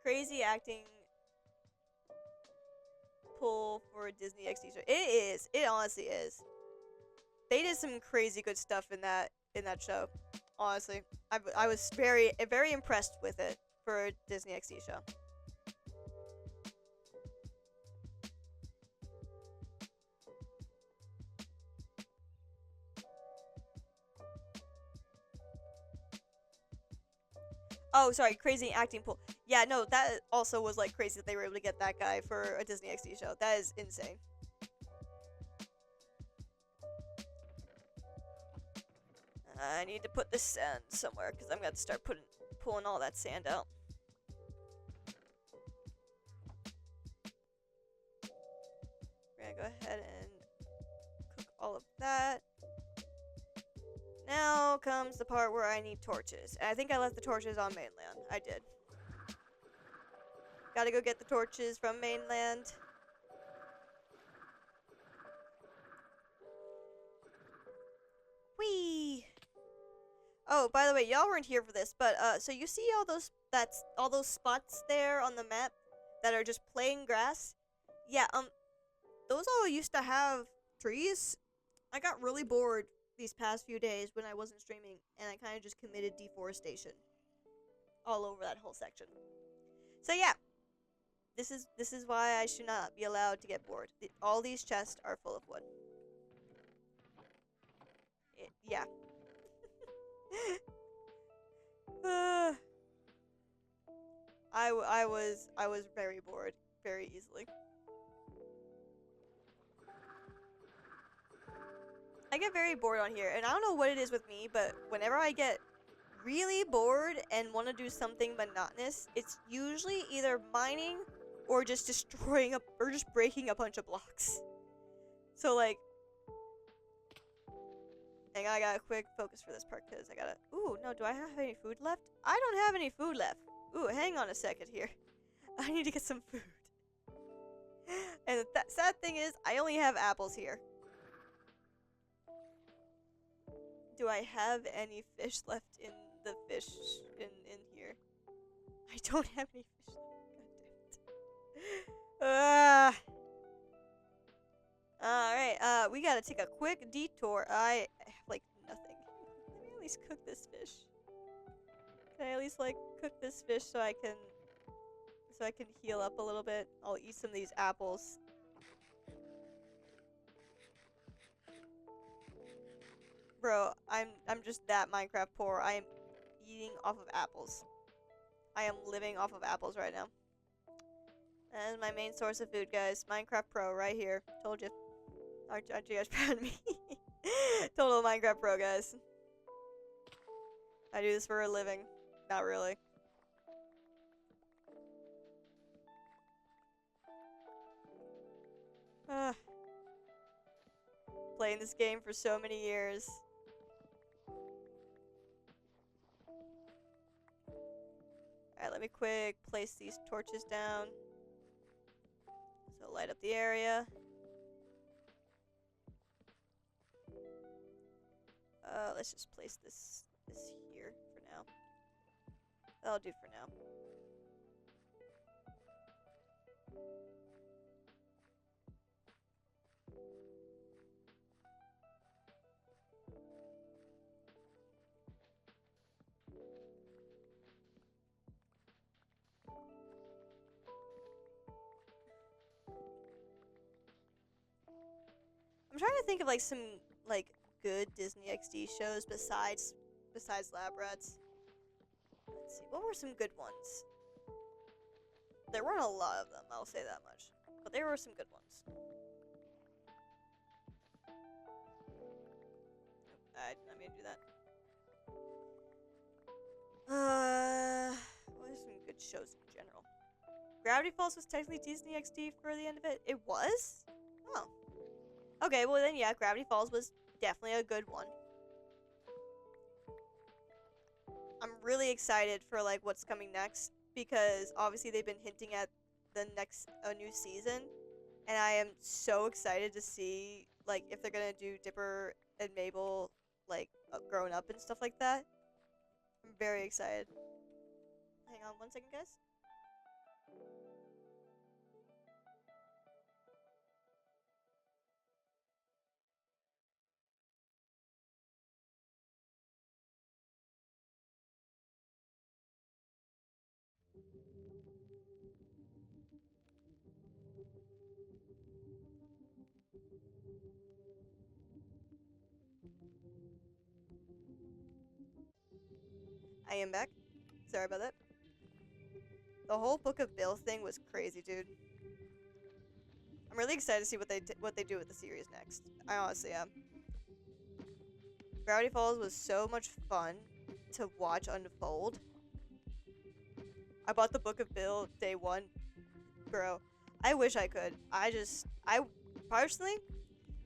Crazy acting pull for a Disney XD show. It is. It honestly is. They did some crazy good stuff in that show. Honestly, I was very impressed with it for a Disney XD show. Oh, sorry, crazy acting pool. Yeah, no, that also was like crazy that they were able to get that guy for a Disney XD show. That is insane. I need to put this sand somewhere because I'm gonna start pulling all that sand out. We're gonna go ahead and cook all of that. Now comes the part where I need torches. And I think I left the torches on mainland. I did. Gotta go get the torches from mainland. Whee! Oh, by the way, y'all weren't here for this, but so you see all those spots there on the map that are just plain grass? Yeah, those all used to have trees. I got really bored these past few days when I wasn't streaming, and I kind of just committed deforestation all over that whole section. So yeah, this is why I should not be allowed to get bored. All these chests are full of wood. Yeah. I was very bored very easily. I get very bored on here, and I don't know what it is with me, but whenever I get really bored and want to do something monotonous, it's usually either mining or just destroying or just breaking a bunch of blocks. So like, hang on, I gotta quick focus for this part because I gotta. Ooh, no, do I have any food left? I don't have any food left. Ooh, hang on a second here. I need to get some food. And the sad thing is, I only have apples here. Do I have any fish left in the fish in here? I don't have any fish left. God damn it. Alright, we gotta take a quick detour. I have, like, nothing. Can I at least cook this fish? Can I at least, like, cook this fish so I can heal up a little bit? I'll eat some of these apples. Bro, I'm just that Minecraft poor. I am eating off of apples. I am living off of apples right now. That is my main source of food, guys. Minecraft Pro right here. Told you. Aren't you guys proud of me? Total Minecraft Pro, guys. I do this for a living. Not really. Playing this game for so many years. Alright, let me quick place these torches down. So light up the area. Let's just place this here for now. That'll do for now. I'm trying to think of like some like good Disney XD shows besides Lab Rats. Let's see, what were some good ones? There weren't a lot of them, I'll say that much. But there were some good ones. I'm not gonna do that. What are some good shows in general? Gravity Falls was technically Disney XD for the end of it. It was? Oh. Okay, well then yeah, Gravity Falls was definitely a good one. I'm really excited for like what's coming next because obviously they've been hinting at the next new season, and I am so excited to see like if they're gonna do Dipper and Mabel like grown up and stuff like that. I'm very excited. Hang on one second, guys. I am back. Sorry about that. The whole Book of Bill thing was crazy, dude. I'm really excited to see what they do with the series next. I honestly am. Gravity Falls was so much fun to watch unfold. I bought the Book of Bill day one. Bro, I wish I could. I personally,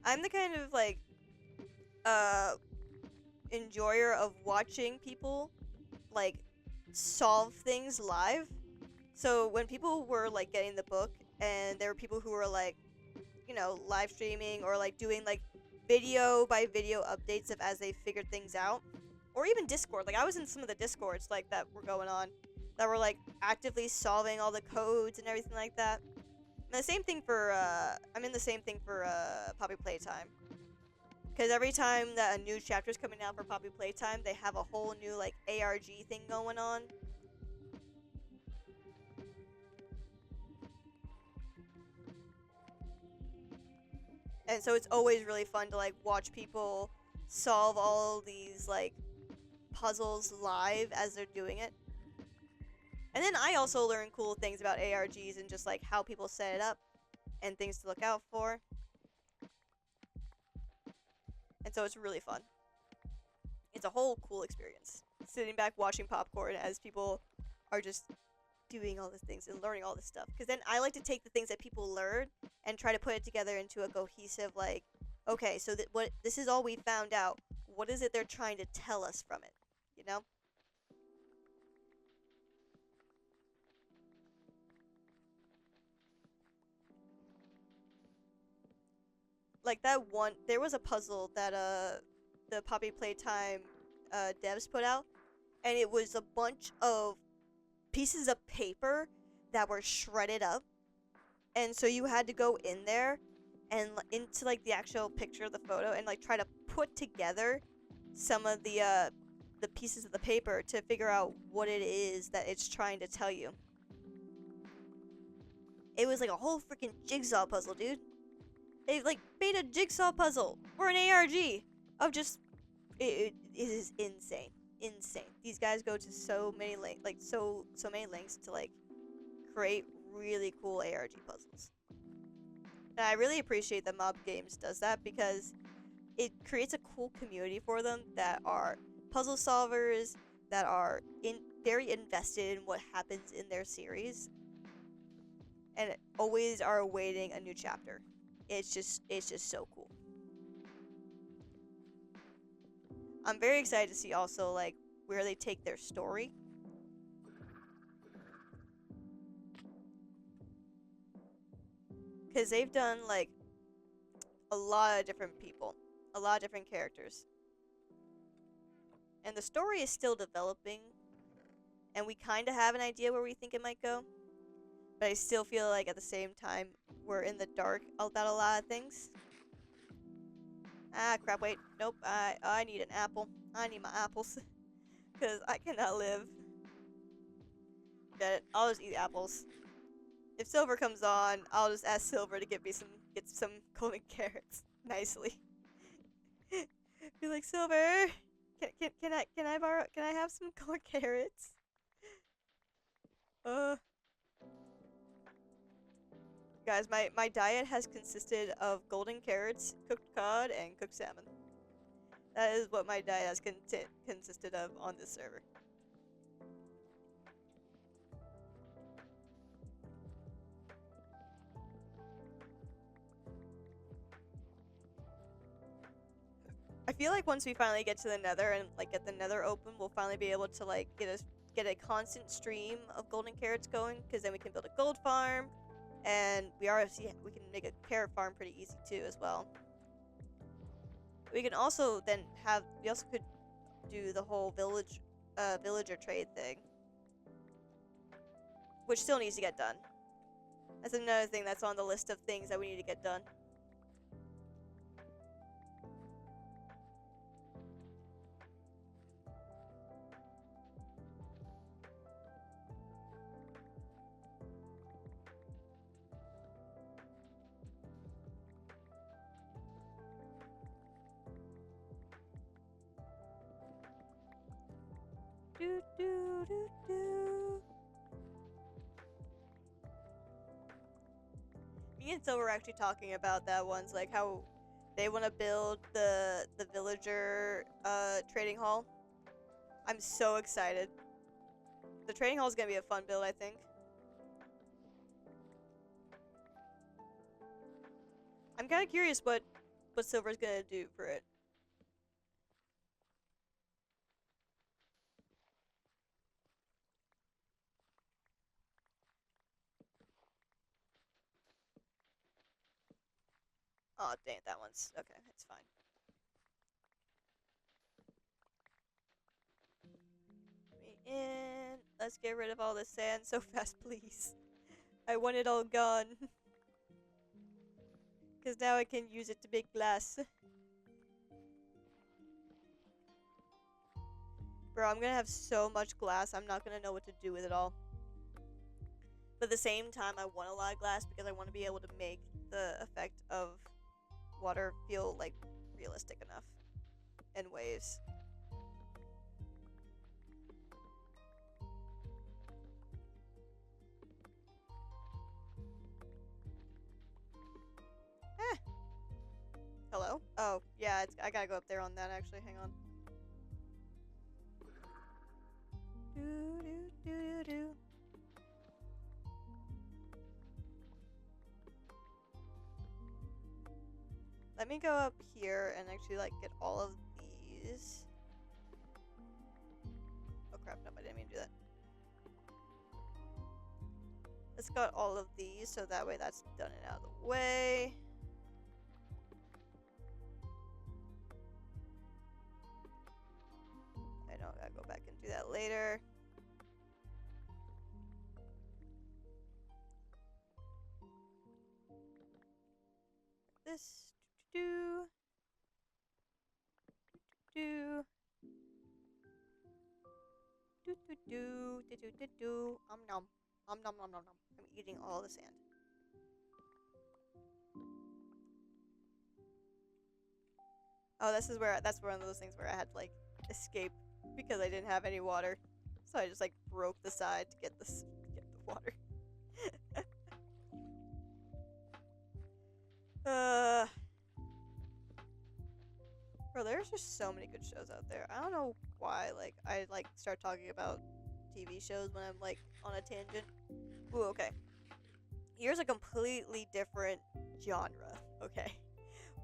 I'm the kind of, like, enjoyer of watching people, like, solve things live. So when people were, like, getting the book, and there were people who were, like, you know, live streaming or, like, doing, like, video by video updates of as they figured things out, or even Discord. Like, I was in some of the Discords, like, that were going on, that were, like, actively solving all the codes and everything like that. And the same thing for, I'm in the same thing for, Poppy Playtime. Because every time that a new chapter is coming out for Poppy Playtime, they have a whole new, like, ARG thing going on. And so it's always really fun to, like, watch people solve all these, like, puzzles live as they're doing it. And then I also learn cool things about ARGs and just, like, how people set it up and things to look out for. And so it's really fun. It's a whole cool experience. Sitting back watching popcorn as people are just doing all these things and learning all this stuff. Because then I like to take the things that people learn and try to put it together into a cohesive, like, okay, so this is all we found out. What is it they're trying to tell us from it? You know? Like that one, there was a puzzle that the Poppy Playtime devs put out, and it was a bunch of pieces of paper that were shredded up, and so you had to go in there and into, like, the actual picture of the photo and, like, try to put together some of the pieces of the paper to figure out what it is that it's trying to tell you. It was like a whole freaking jigsaw puzzle, dude. They, like, made a jigsaw puzzle or an ARG of just it is insane. Insane. These guys go to so many so many lengths to, like, create really cool ARG puzzles. And I really appreciate that Mob Games does that, because it creates a cool community for them that are puzzle solvers, that are very invested in what happens in their series, and always are awaiting a new chapter. It's just so cool. I'm very excited to see also, like, where they take their story. Because they've done, like, a lot of different people. A lot of different characters. And the story is still developing. And we kind of have an idea where we think it might go. But I still feel like at the same time, we're in the dark about a lot of things. Ah, crap, wait. Nope, I need an apple. I need my apples. Because I cannot live. Get it? I'll just eat apples. If Silver comes on, I'll just ask Silver to get some golden carrots nicely. Be like, Silver, can I have some golden carrots? Guys, my diet has consisted of golden carrots, cooked cod, and cooked salmon. That is what my diet has consisted of on this server. I feel like once we finally get to the Nether and, like, get the Nether open, we'll finally be able to, like, get a constant stream of golden carrots going, because then we can build a gold farm, and we can make a carrot farm pretty easy too as well. We can also then we also could do the whole villager trade thing, which still needs to get done. That's another thing that's on the list of things that we need to get done. Do, do, do, do. Me and Silver were actually talking about that once, like how they want to build the villager trading hall. I'm so excited. The trading hall is gonna be a fun build, I think. I'm kind of curious what Silver's gonna do for it. Oh, dang, that one's okay. It's fine. And let's get rid of all the sand so fast, please. I want it all gone. Because now I can use it to make glass. Bro, I'm gonna have so much glass, I'm not gonna know what to do with it all. But at the same time, I want a lot of glass because I want to be able to make the effect of water feel, like, realistic enough. And waves. Hello? Oh, yeah, I gotta go up there on that, actually. Hang on. Do. Let me go up here and actually, like, get all of these. Oh crap, no, I didn't mean to do that. Let's got all of these, so that way that's done and out of the way. I know, I gotta go back and do that later. This. Do. Nom. Nom nom nom nom nom. I'm eating all the sand. Oh, that's one of those things where I had to, like, escape because I didn't have any water. So I just, like, broke the side to get the water. Bro, there's just so many good shows out there. I don't know why, like, I, like, start talking about TV shows when I'm, like, on a tangent. Ooh, okay. Here's a completely different genre, okay?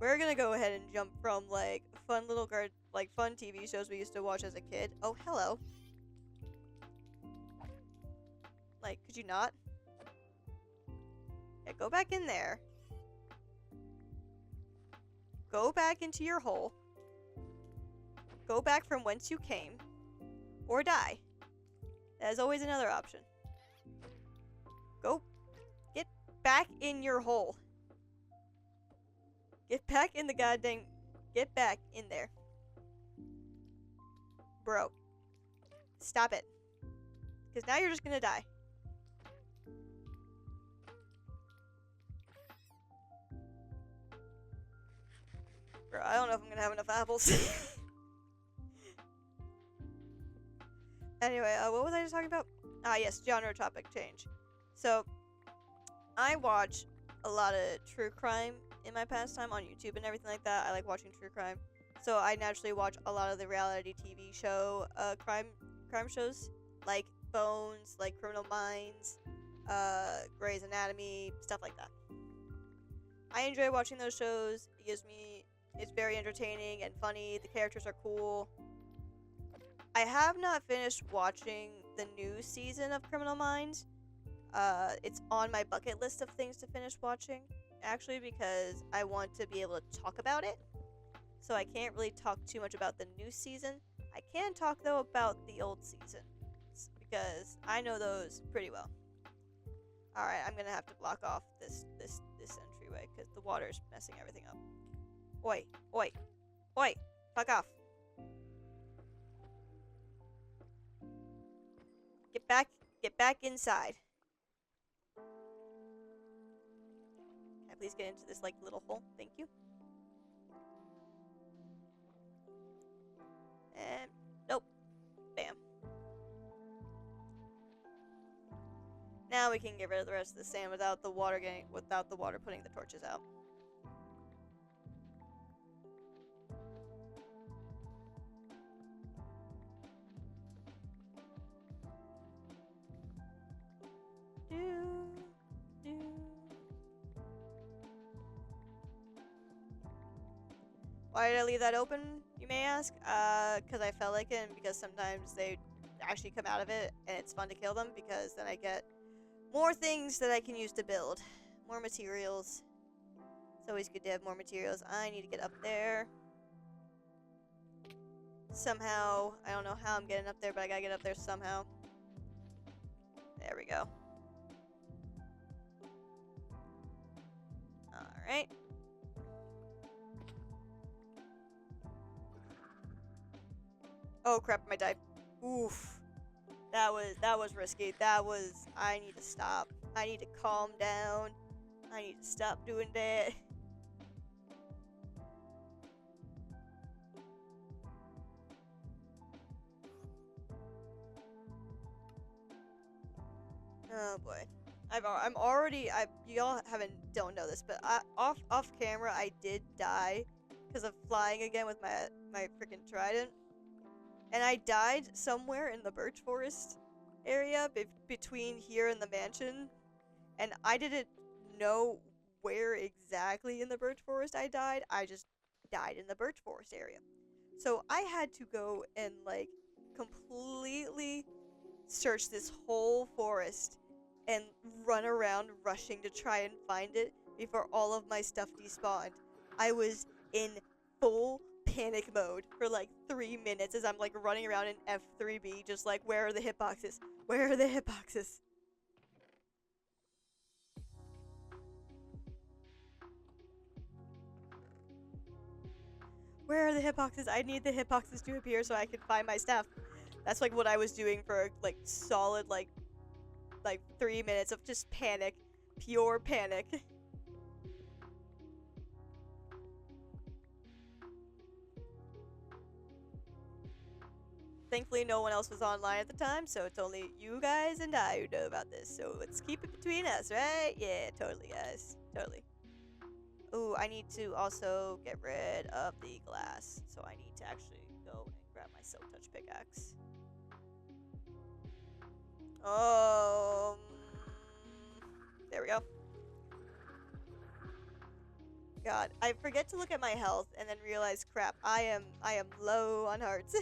We're gonna go ahead and jump from, like, fun TV shows we used to watch as a kid. Oh, hello. Like, could you not? Yeah, go back in there. Go back into your hole. Go back from whence you came. Or die. That is always another option. Go. Get back in your hole. Get back in the goddamn... Get back in there. Bro. Stop it. Because now you're just gonna die. Bro, I don't know if I'm gonna have enough apples. Anyway, what was I just talking about? Ah, yes, genre topic change. So, I watch a lot of true crime in my pastime on YouTube and everything like that. I like watching true crime. So, I naturally watch a lot of the reality TV show crime shows. Like Bones, like Criminal Minds, Grey's Anatomy, stuff like that. I enjoy watching those shows. It's very entertaining and funny. The characters are cool. I have not finished watching the new season of Criminal Minds. It's on my bucket list of things to finish watching, actually, because I want to be able to talk about it. So I can't really talk too much about the new season. I can talk, though, about the old season, because I know those pretty well. Alright, I'm gonna have to block off this entryway, because the water's messing everything up. Oi, oi, oi, fuck off. Get back inside. Can I please get into this, like, little hole? Thank you. And, nope. Bam. Now we can get rid of the rest of the sand without the water putting the torches out. Why did I leave that open, you may ask? Because I felt like it, and because sometimes they actually come out of it, and it's fun to kill them, because then I get more things that I can use to build. More materials. It's always good to have more materials. I need to get up there. Somehow. I don't know how I'm getting up there, but I gotta get up there somehow. There we go. Alright. Oh crap, I might die. Oof. That was risky. I need to stop. I need to calm down. I need to stop doing that. Oh boy. Y'all don't know this, but off camera I did die because of flying again with my freaking trident. And I died somewhere in the birch forest area between here and the mansion. And I didn't know where exactly in the birch forest I died. I just died in the birch forest area. So I had to go and, like, completely search this whole forest and run around rushing to try and find it before all of my stuff despawned. I was in full panic mode for like 3 minutes as I'm like running around in F3B just like, where are the hitboxes? Where are the hitboxes? Where are the hitboxes? I need the hitboxes to appear so I can find my stuff. That's like what I was doing for like solid like 3 minutes of just panic. Pure panic. Thankfully, no one else was online at the time, so it's only you guys and I who know about this. So let's keep it between us, right? Yeah, totally, guys. Totally. Ooh, I need to also get rid of the glass. So I need to actually go and grab my silk touch pickaxe. There we go. God, I forget to look at my health and then realize, crap, I am low on hearts.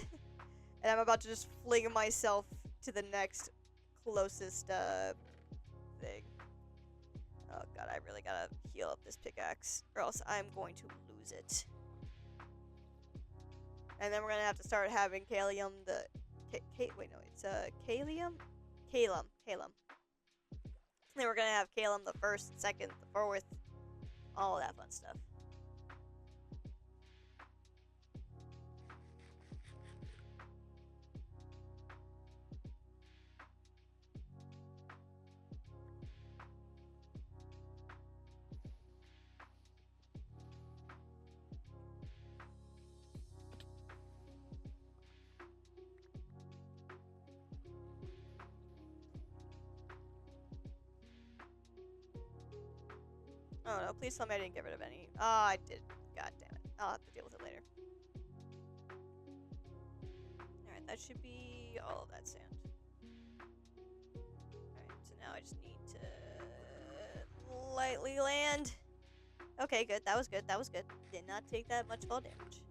And I'm about to just fling myself to the next closest thing. Oh god, I really gotta heal up this pickaxe, or else I'm going to lose it. And then we're gonna have to start having Kalium the... wait, no, it's Kalium? Kalum. Then we're gonna have Kalum the 1st, 2nd, the 4th, all of that fun stuff. Oh no, please tell me I didn't get rid of any. Oh, I did. God damn it. I'll have to deal with it later. Alright, that should be all of that sand. Alright, so now I just need to lightly land. Okay, good. That was good. That was good. Did not take that much fall damage.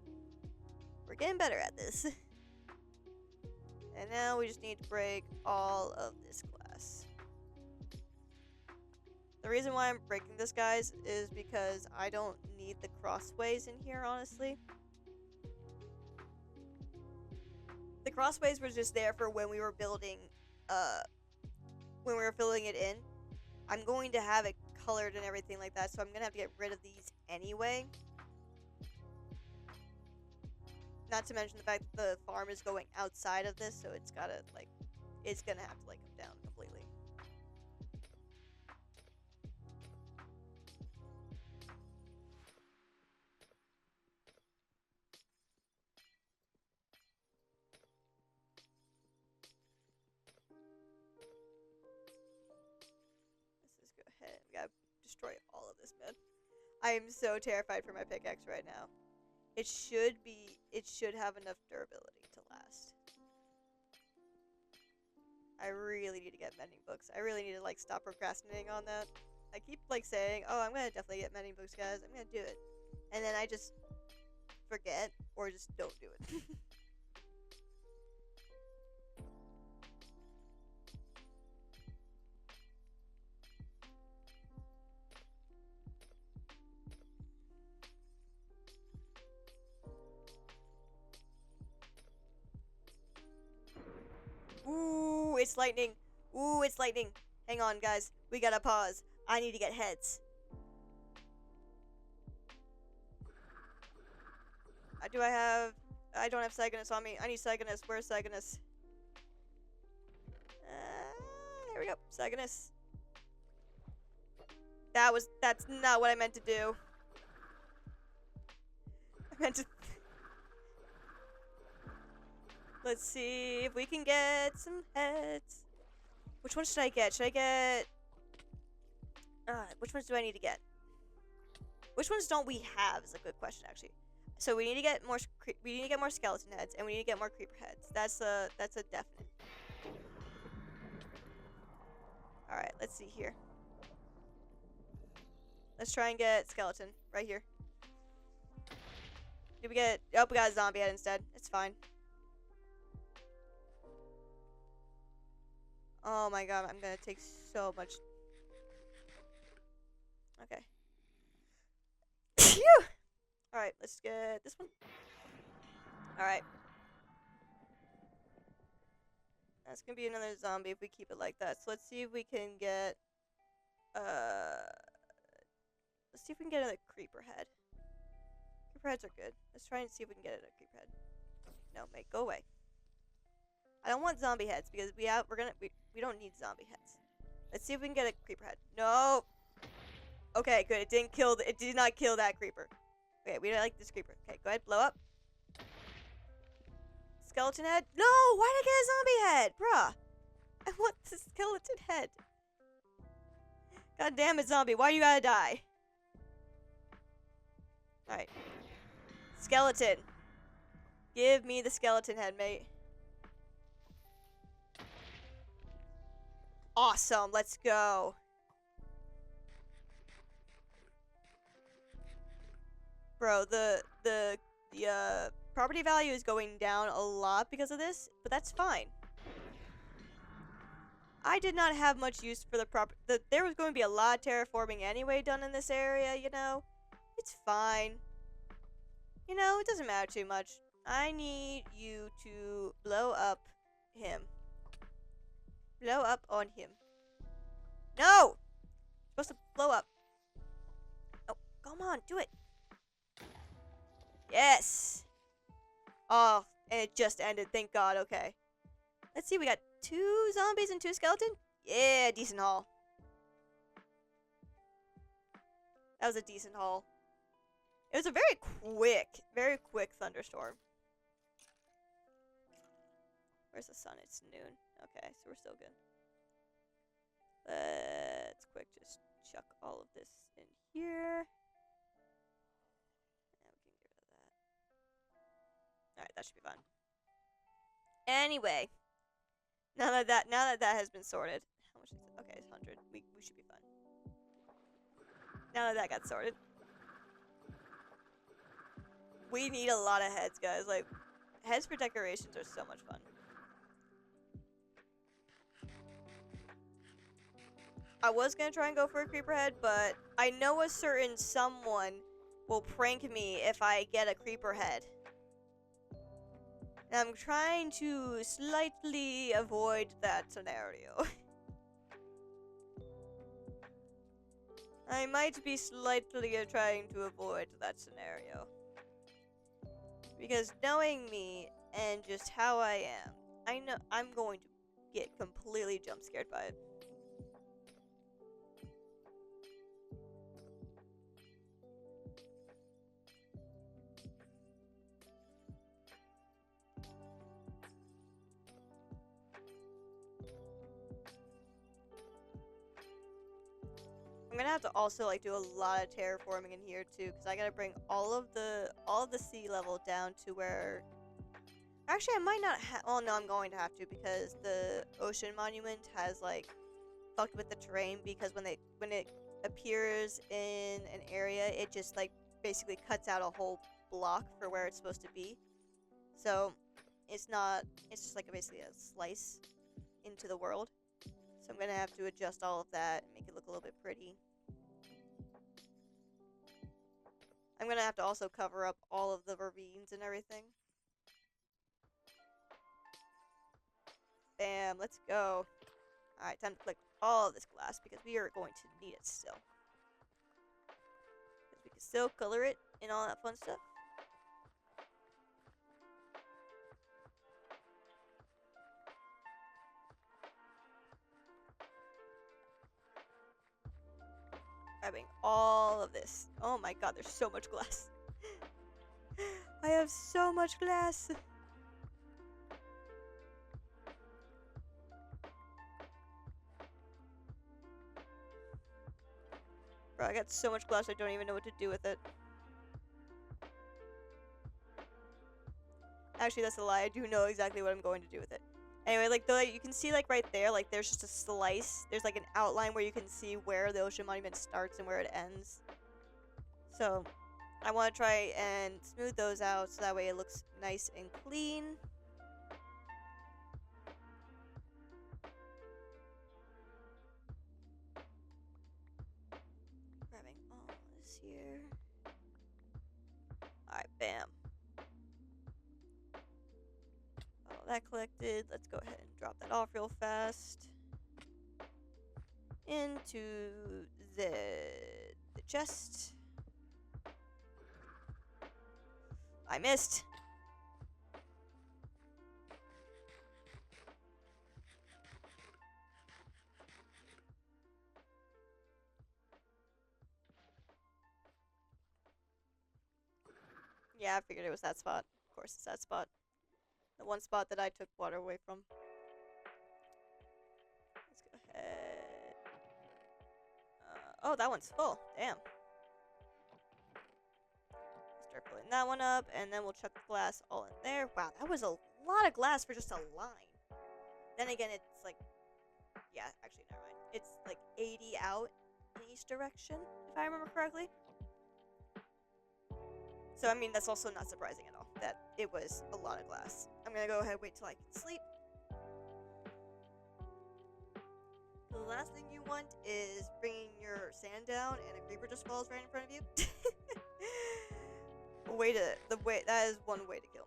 We're getting better at this. And now we just need to break all of this glass. The reason why I'm breaking this, guys, is because I don't need the crossways in here, honestly. The crossways were just there for when we were building, when we were filling it in. I'm going to have it colored and everything like that, so I'm going to have to get rid of these anyway. Not to mention the fact that the farm is going outside of this, so it's gotta, like, it's gonna have to, like, come down completely. I am so terrified for my pickaxe right now. It should have enough durability to last. I really need to get mending books. I really need to, like, stop procrastinating on that. I keep, like, saying, oh, I'm gonna definitely get mending books, guys. I'm gonna do it. And then I just forget or just don't do it. Ooh, it's lightning. Ooh, it's lightning. Hang on, guys. We gotta pause. I need to get heads. I don't have Cygonus on me. I need Cygonus. Where's Cygonus? Here we go. Cygonus. That's not what I meant to do. I meant to... Let's see if we can get some heads. Which one should I get? Should I get... which ones do I need to get? Which ones don't we have is a good question, actually. So we need to get more skeleton heads, and we need to get more creeper heads. That's a definite. Alright, let's see here. Let's try and get skeleton right here. Did we get... Oh, we got a zombie head instead. It's fine. Oh my god, I'm gonna take so much... Okay. Phew! Alright, let's get this one. Alright. That's gonna be another zombie if we keep it like that. So let's see if we can get... Let's see if we can get another creeper head. Creeper heads are good. Let's try and see if we can get a creeper head. No, mate, go away. I don't want zombie heads because we don't need zombie heads. Let's see if we can get a creeper head. No. Okay, good. It did not kill that creeper. Okay, we don't like this creeper. Okay, go ahead, blow up. Skeleton head? No! Why did I get a zombie head? Bruh. I want the skeleton head. God damn it, zombie. Why you gotta die? Alright. Skeleton. Give me the skeleton head, mate. Awesome. Let's go. Bro, the property value is going down a lot because of this, but that's fine. I did not have much use for the there was going to be a lot of terraforming anyway done in this area, you know? It's fine. You know, it doesn't matter too much. I need you to blow up him. Blow up on him. No! You're supposed to blow up. Oh, come on, do it. Yes! Oh, and it just ended. Thank God. Okay. Let's see. We got 2 zombies and 2 skeletons. Yeah, decent haul. That was a decent haul. It was a very quick thunderstorm. Where's the sun? It's noon. Okay, so we're still good. Let's quick just chuck all of this in here. Alright, that should be fun. Anyway. Now that that has been sorted. How much is it? Okay, it's 100. We should be fine. Now that that got sorted. We need a lot of heads, guys. Like, heads for decorations are so much fun. I was gonna try and go for a creeper head, but I know a certain someone will prank me if I get a creeper head. And I'm trying to slightly avoid that scenario. I might be slightly trying to avoid that scenario. Because knowing me and just how I am, I know I'm going to get completely jump scared by it. I'm gonna have to also like do a lot of terraforming in here too, because I gotta bring all of the sea level down to where. Actually, I might not have. Well, no, I'm going to have to because the ocean monument has like fucked with the terrain because when it appears in an area, it just like basically cuts out a whole block for where it's supposed to be. So it's not. It's just like basically a slice into the world. So I'm gonna have to adjust all of that and make it look a little bit pretty. I'm gonna have to also cover up all of the ravines and everything. Bam, let's go. Alright, time to collect all of this glass because we are going to need it still. Because we can still color it and all that fun stuff. Grabbing all of this. Oh my god, there's so much glass. I have so much glass. Bro, I got so much glass I don't even know what to do with it. Actually, that's a lie. I do know exactly what I'm going to do with it. Anyway, like, though, you can see, like, right there, like, there's just a slice. There's, like, an outline where you can see where the ocean monument starts and where it ends. So, I want to try and smooth those out so that way it looks nice and clean. Grabbing all this here. Alright, bam. All that collected. Let's go ahead and drop that off real fast. Into the chest. I missed. Yeah, I figured it was that spot. Of course, it's that spot. The one spot that I took water away from. Let's go ahead. Oh, that one's full. Damn. Start filling that one up, and then we'll chuck the glass all in there. Wow, that was a lot of glass for just a line. Then again, it's like... Yeah, actually, never mind. It's like 80 out in each direction, if I remember correctly. So, I mean, that's also not surprising at all, that it was a lot of glass. I'm gonna go ahead and wait till I can sleep. The last thing you want is bringing your sand down and a creeper just falls right in front of you. That is one way to kill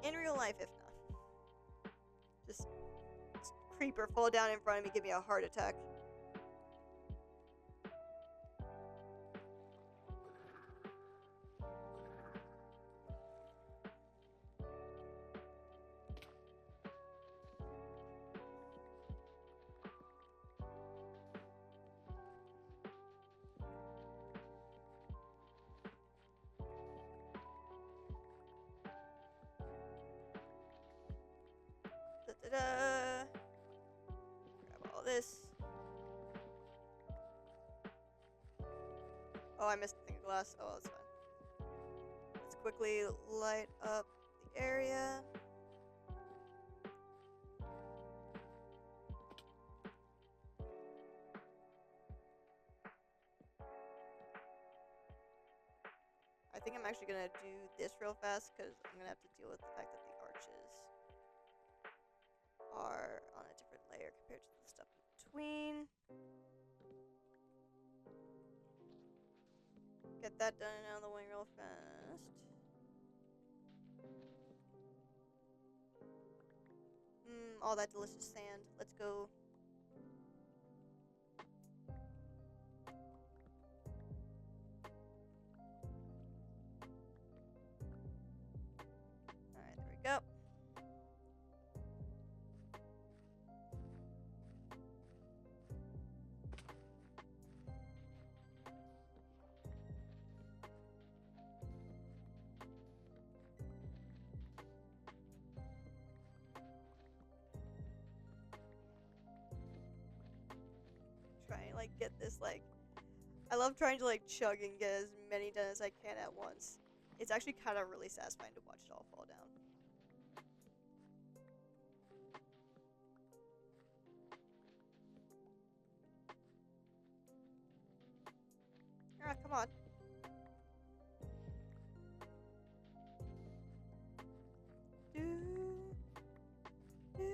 me. In real life, if not. Just creeper fall down in front of me, give me a heart attack. Da-da-da. Grab all this. Oh, I missed the thing of glass. Oh, that's fine. Let's quickly light up the area. I think I'm actually gonna do this real fast because I'm gonna have to deal with the fact that the arches are on a different layer compared to the stuff in between. Get that done and out of the way real fast. All that delicious sand. Let's go. Alright, there we go. get this, like, I love trying to, like, chug and get as many done as I can at once. It's actually kind of really satisfying to watch it all fall down. Ah, come on. Do, do, do, do, do, do.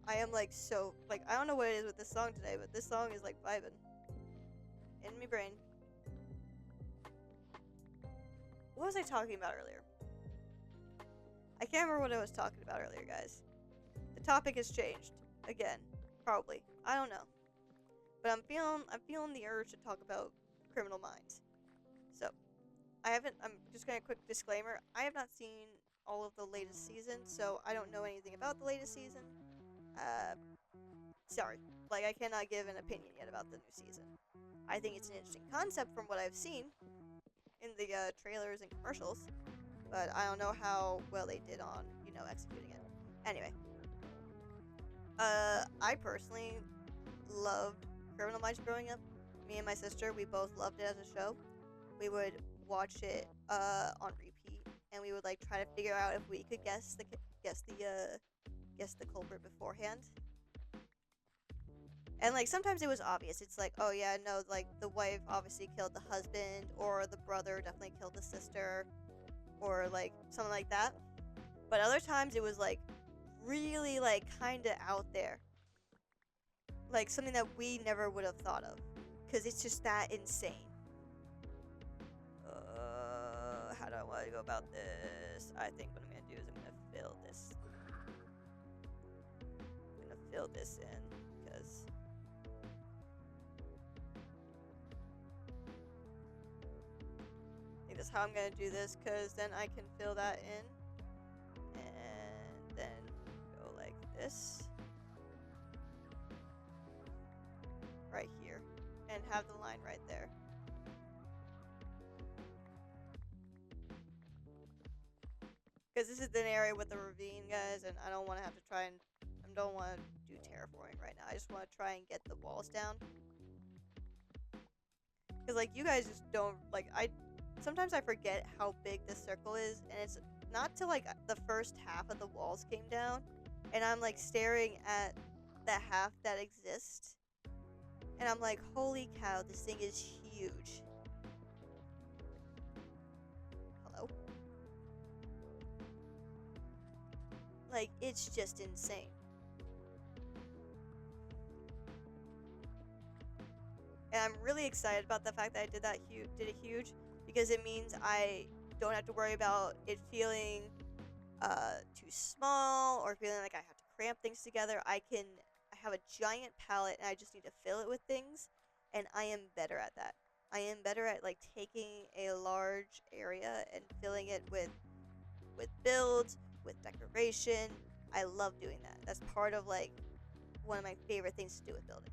I am like so like I don't know what it is with this song today, but this song is like vibing in my brain. What was I talking about earlier? I can't remember what I was talking about earlier, guys. The topic has changed again, probably. I don't know, but I'm feeling the urge to talk about Criminal Minds. So I'm just gonna quick disclaimer. I have not seen all of the latest season, so I don't know anything about the latest season. Sorry, like I cannot give an opinion yet about the new season. I think it's an interesting concept from what I've seen in the trailers and commercials, but I don't know how well they did on, executing it. Anyway, I personally loved Criminal Minds growing up. Me and my sister, we both loved it as a show. We would watch it on repeat, and we would like try to figure out if we could guess the culprit beforehand. And like sometimes it was obvious. It's like, oh yeah, no, like the wife obviously killed the husband, or the brother definitely killed the sister, or like something like that. But other times it was like really like kind of out there, like something that we never would have thought of, because it's just that insane. How do I want to go about this? I think what I'm gonna do is I'm gonna fill this. I'm gonna fill this in because I think that's how I'm gonna do this, because then I can fill that in and then go like this right here and have the line right there. Because this is an area with a ravine, guys, and I don't want to have to try and I don't want to do terraforming right now. I just want to try and get the walls down. Because like you guys just don't like sometimes I forget how big this circle is, and it's not till like the first half of the walls came down, and I'm like staring at the half that exists, and I'm like, holy cow, this thing is huge. Hello? Like, it's just insane. And I'm really excited about the fact that I did it huge, because it means I don't have to worry about it feeling too small or feeling like I have to cramp things together. I have a giant palette and I just need to fill it with things, and I am better at that. I am better at like taking a large area and filling it with builds, with decoration. I love doing that. That's part of like one of my favorite things to do with building.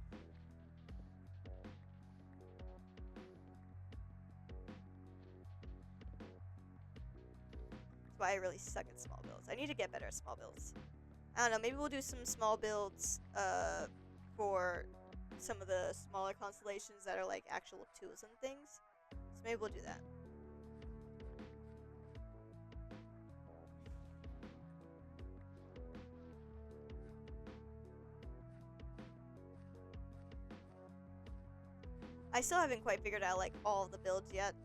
That's why I really suck at small builds. I need to get better at small builds. I don't know, maybe we'll do some small builds for some of the smaller constellations that are like actual tools and things. So maybe we'll do that. I still haven't quite figured out like all of the builds yet.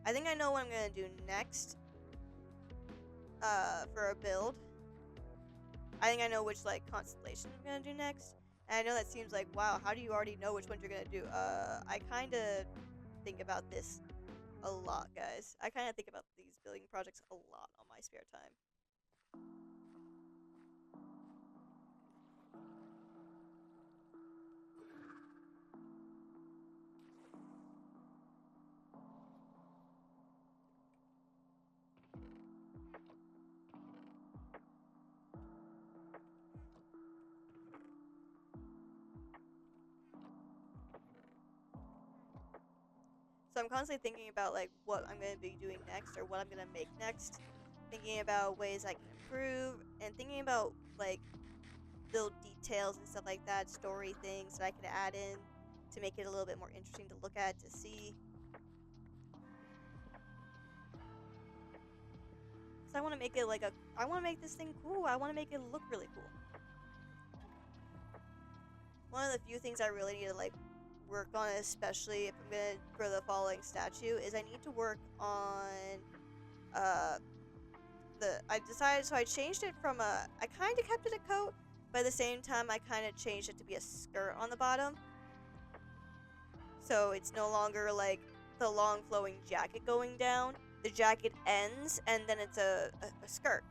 I think I know what I'm gonna do next for a build. I think I know which like constellation I'm gonna do next. And I know that seems like, wow, how do you already know which ones you're gonna do? I kinda think about this a lot, guys. I kinda think about these building projects a lot on my spare time. So I'm constantly thinking about like what I'm gonna be doing next or what I'm gonna make next, thinking about ways I can improve, and thinking about like build details and stuff like that, story things that I could add in to make it a little bit more interesting to look at, to see. Cause I want to make it like I want to make this thing cool. I want to make it look really cool. One of the few things I really need to like work on, especially if I'm gonna for the following statue, is I need to work on I decided, so I changed it from I kind of kept it a coat, but at the same time I kind of changed it to be a skirt on the bottom. So it's no longer like the long flowing jacket going down. The jacket ends and then it's a skirt.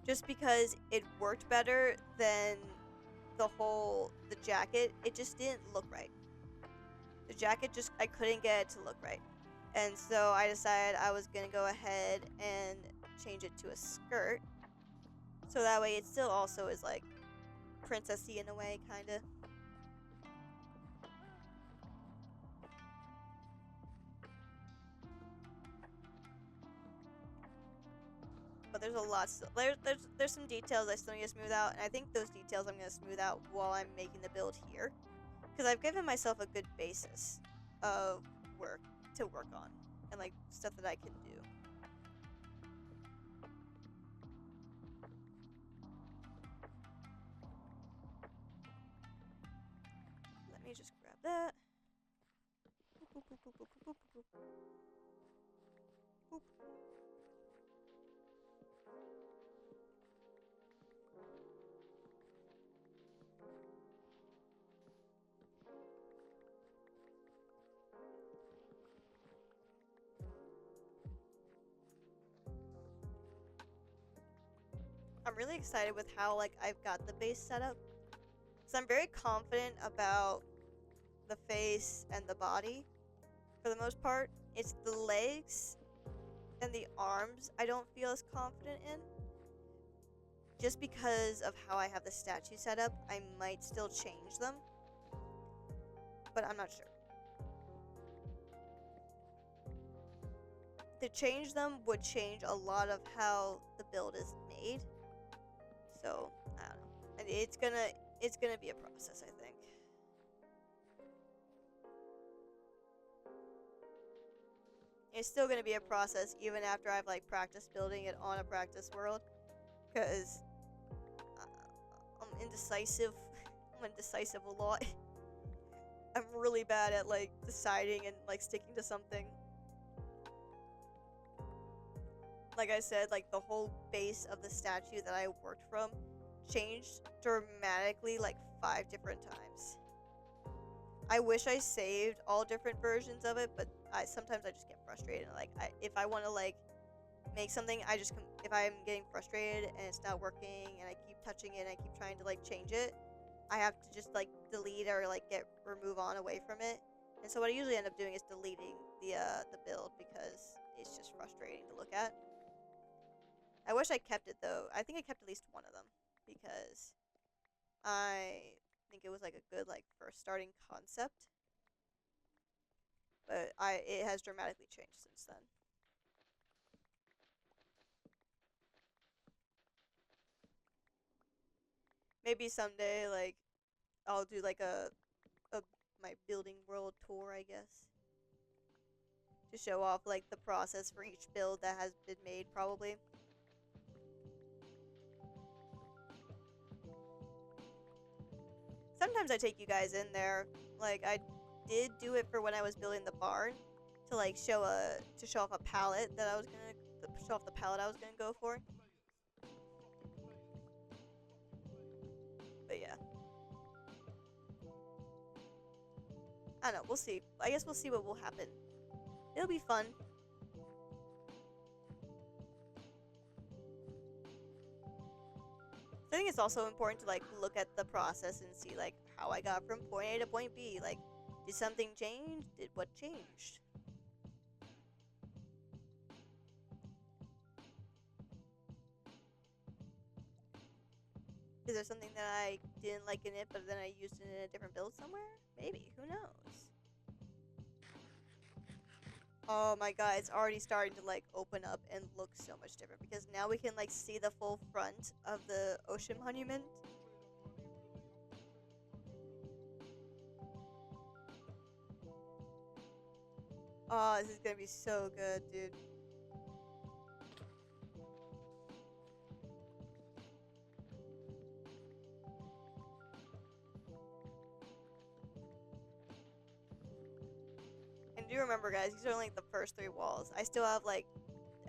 Just because it worked better than the jacket, it just didn't look right. The jacket I couldn't get it to look right. And so I decided I was going to go ahead and change it to a skirt. So that way it still also is like princessy in a way, kind of. But there's a lot still. There's some details I still need to smooth out. And I think those details I'm going to smooth out while I'm making the build here. Because I've given myself a good basis of work to work on. And like stuff that I can do. Let me just grab that. Boop, boop, boop, boop, boop, boop, boop. Boop. I'm really excited with how like I've got the base set up. So I'm very confident about the face and the body for the most part. It's the legs and the arms I don't feel as confident in. Just because of how I have the statue set up, I might still change them. But I'm not sure. To change them would change a lot of how the build is made. So, I don't know. And it's gonna be a process, I think. It's still gonna be a process even after I've like practiced building it on a practice world. Because I'm indecisive. I'm indecisive a lot. I'm really bad at like deciding and like sticking to something. Like I said, like the whole base of the statue that I worked from changed dramatically like 5 different times. I wish I saved all different versions of it, but sometimes I just get frustrated. Like if I want to like make something, if I'm getting frustrated and it's not working and I keep touching it and I keep trying to like change it, I have to just like delete or like remove on away from it. And so what I usually end up doing is deleting the build because it's just frustrating to look at. I wish I kept it though. I think I kept at least one of them because I think it was like a good like first starting concept. But it has dramatically changed since then. Maybe someday like I'll do like a my building world tour, I guess. To show off like the process for each build that has been made probably. Sometimes I take you guys in there. Like I did do it for when I was building the barn to like show off a palette that I was gonna show off the palette I was gonna go for. But yeah, I don't know. We'll see. I guess we'll see what will happen. It'll be fun. I think it's also important to like look at the process and see like how I got from point A to point B. Like, did something change? What changed? Is there something that I didn't like in it, but then I used it in a different build somewhere? Maybe. Who knows? Oh my god, it's already starting to like open up and look so much different because now we can like see the full front of the ocean monument. Oh, this is gonna be so good, dude. And do remember, guys, these are only like the first 3 walls. I still have like,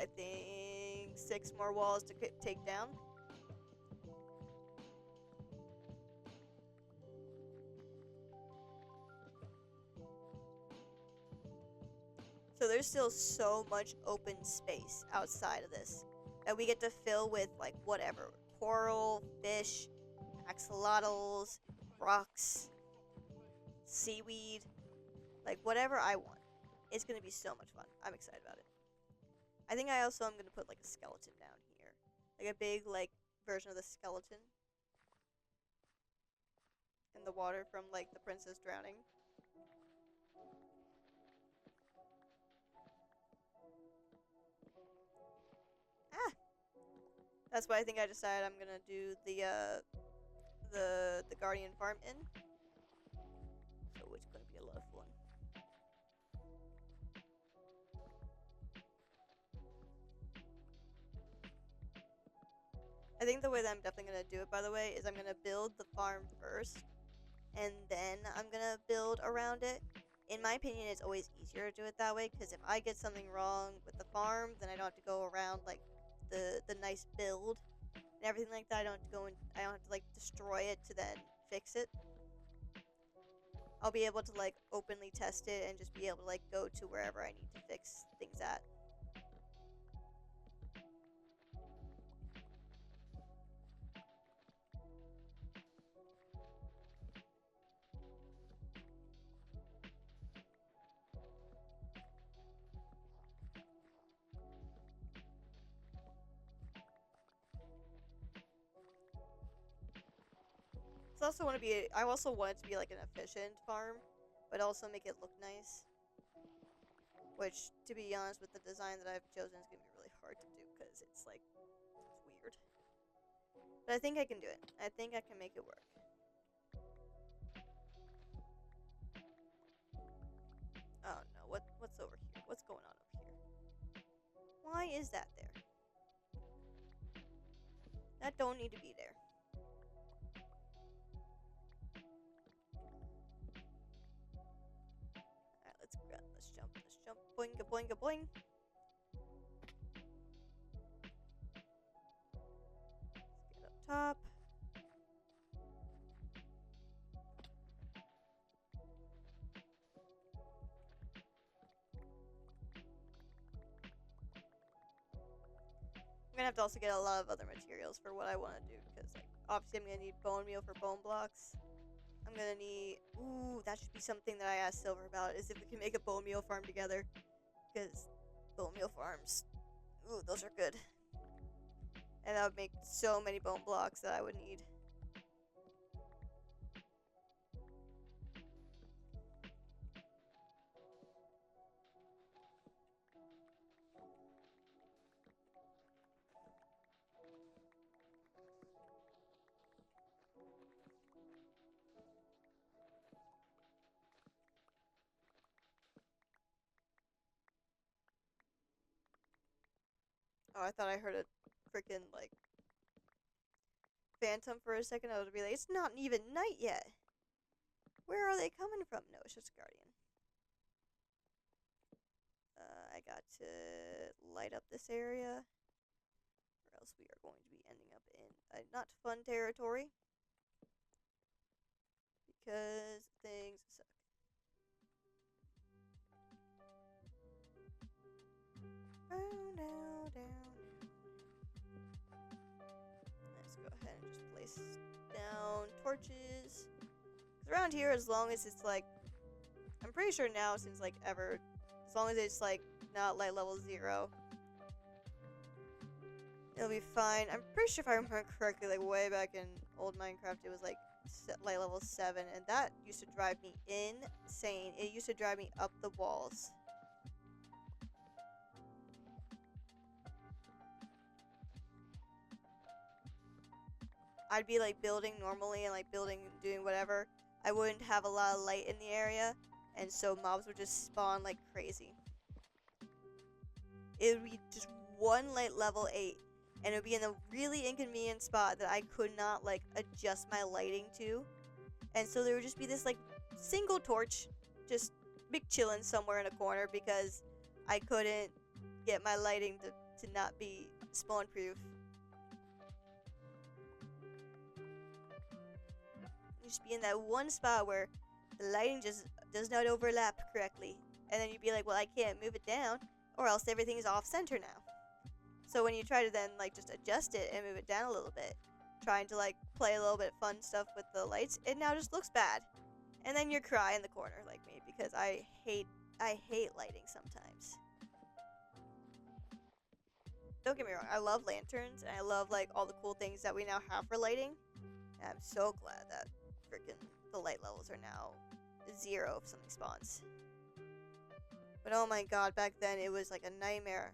I think 6 more walls to take down. So there's still so much open space outside of this that we get to fill with like whatever. Coral, fish, axolotls, rocks, seaweed, like whatever I want. It's gonna be so much fun. I'm excited about it. I think I also am gonna put like a skeleton down here. Like a big like version of the skeleton in the water from like the princess drowning. Ah! That's why I think I decided I'm gonna do the Guardian farm in. So it's gonna be a lot of fun. I think the way that I'm definitely gonna do it, by the way, is I'm gonna build the farm first, and then I'm gonna build around it. In my opinion, it's always easier to do it that way, because if I get something wrong with the farm, then I don't have to go around like the nice build and everything like that. I don't have to go and I don't have to like destroy it to then fix it. I'll be able to like openly test it and just be able to like go to wherever I need to fix things at. I also want it to be like an efficient farm, but also make it look nice. Which, to be honest, with the design that I've chosen, is gonna be really hard to do because it's like it's weird. But I think I can do it. I think I can make it work. Oh no! What's over here? What's going on up here? Why is that there? That don't need to be there. Alright, let's grab. Let's jump. Let's jump. Boinga boinga boing. Let's get up top. I'm gonna have to also get a lot of other materials for what I want to do because, like, obviously I'm gonna need bone meal for bone blocks. I'm gonna need. Ooh, that should be something that I asked Silver about. Is if we can make a bone meal farm together, because bone meal farms. Ooh, those are good. And that would make so many bone blocks that I would need. Oh, I thought I heard a freaking like phantom for a second. I was be like, it's not even night yet. Where are they coming from? No, it's just a guardian. I got to light up this area, or else we are going to be ending up in not fun territory because things suck. Down, down, down. Let's go ahead and just place down torches. 'Cause around here, as long as it's like, I'm pretty sure now since like ever, as long as it's like not light level 0, it'll be fine. I'm pretty sure if I remember correctly, like way back in old Minecraft, it was like light level 7, and that used to drive me insane. It used to drive me up the walls. I'd be like building normally and like building and doing whatever, I wouldn't have a lot of light in the area, and so mobs would just spawn like crazy. It would be just one like level 8, and it would be in a really inconvenient spot that I could not like adjust my lighting to, and so there would just be this like single torch just big chilling somewhere in a corner because I couldn't get my lighting to not be spawn proof. You just be in that one spot where the lighting just does not overlap correctly, and then you'd be like, well, I can't move it down or else everything is off center now. So when you try to then like just adjust it and move it down a little bit, trying to like play a little bit of fun stuff with the lights, it now just looks bad. And then you're crying in the corner like me because I hate lighting sometimes. Don't get me wrong, I love lanterns and I love like all the cool things that we now have for lighting. And I'm so glad that freaking the light levels are now 0 if something spawns. But oh my god, back then it was like a nightmare.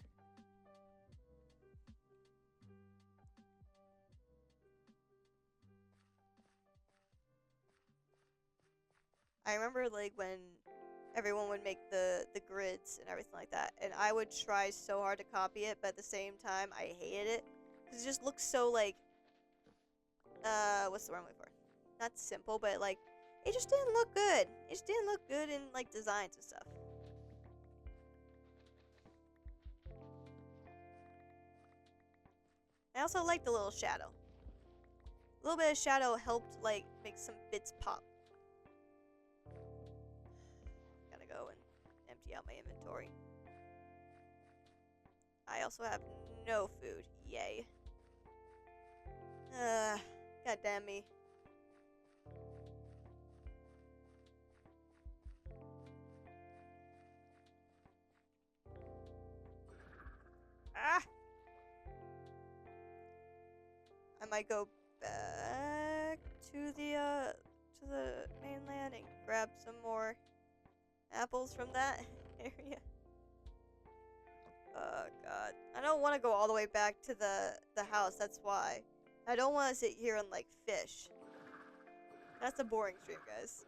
I remember like when everyone would make the grids and everything like that, and I would try so hard to copy it, but at the same time I hated it because it just looks so like what's the word I'm looking for? Not simple, but like it just didn't look good. It just didn't look good in like designs and stuff. I also liked the little shadow. A little bit of shadow helped like make some bits pop. Gotta go and empty out my inventory. I also have no food. Yay. God damn me. Ah! I might go back to the mainland and grab some more apples from that area. Oh god. I don't want to go all the way back to the house, that's why. I don't want to sit here and like fish. That's a boring stream, guys.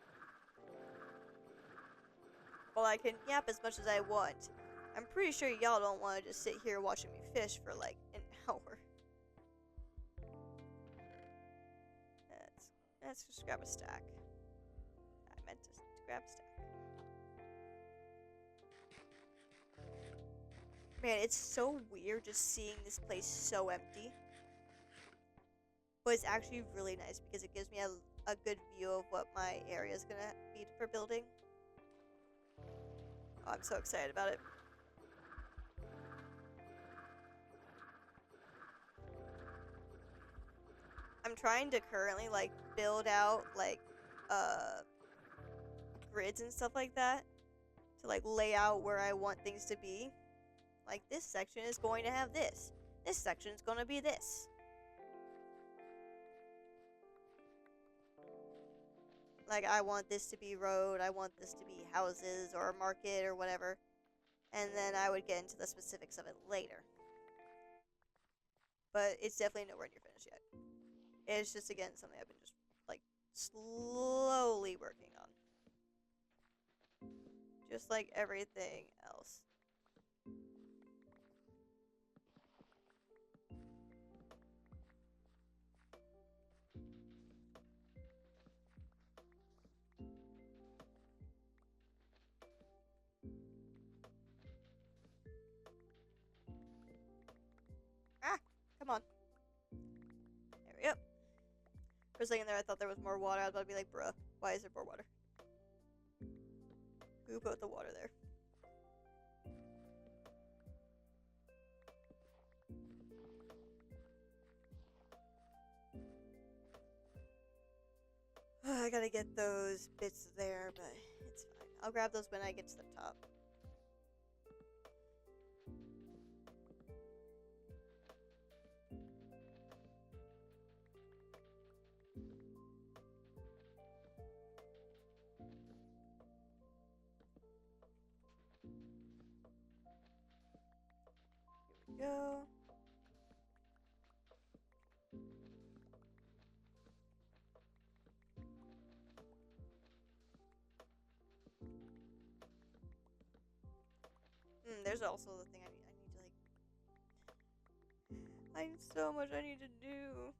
Well, I can yap as much as I want. I'm pretty sure y'all don't want to just sit here watching me fish for like an hour. Let's just grab a stack. I meant to grab a stack. Man, it's so weird just seeing this place so empty. But it's actually really nice because it gives me a good view of what my area is gonna be for building. Oh, I'm so excited about it. I'm trying to currently like build out like grids and stuff like that to like lay out where I want things to be. Like this section is going to have this. This section is going to be this. Like I want this to be road, I want this to be houses or a market or whatever. And then I would get into the specifics of it later. But it's definitely nowhere near finished yet. It's just, again, something I've been just, like, slowly working on. Just like everything else. Ah! Come on. There we go. For a second there, I thought there was more water. I was about to be like, bruh, why is there more water? Who put the water there? I gotta get those bits there, but it's fine. I'll grab those when I get to the top. Here we go. There's also the thing I need to like. I have so much I need to do.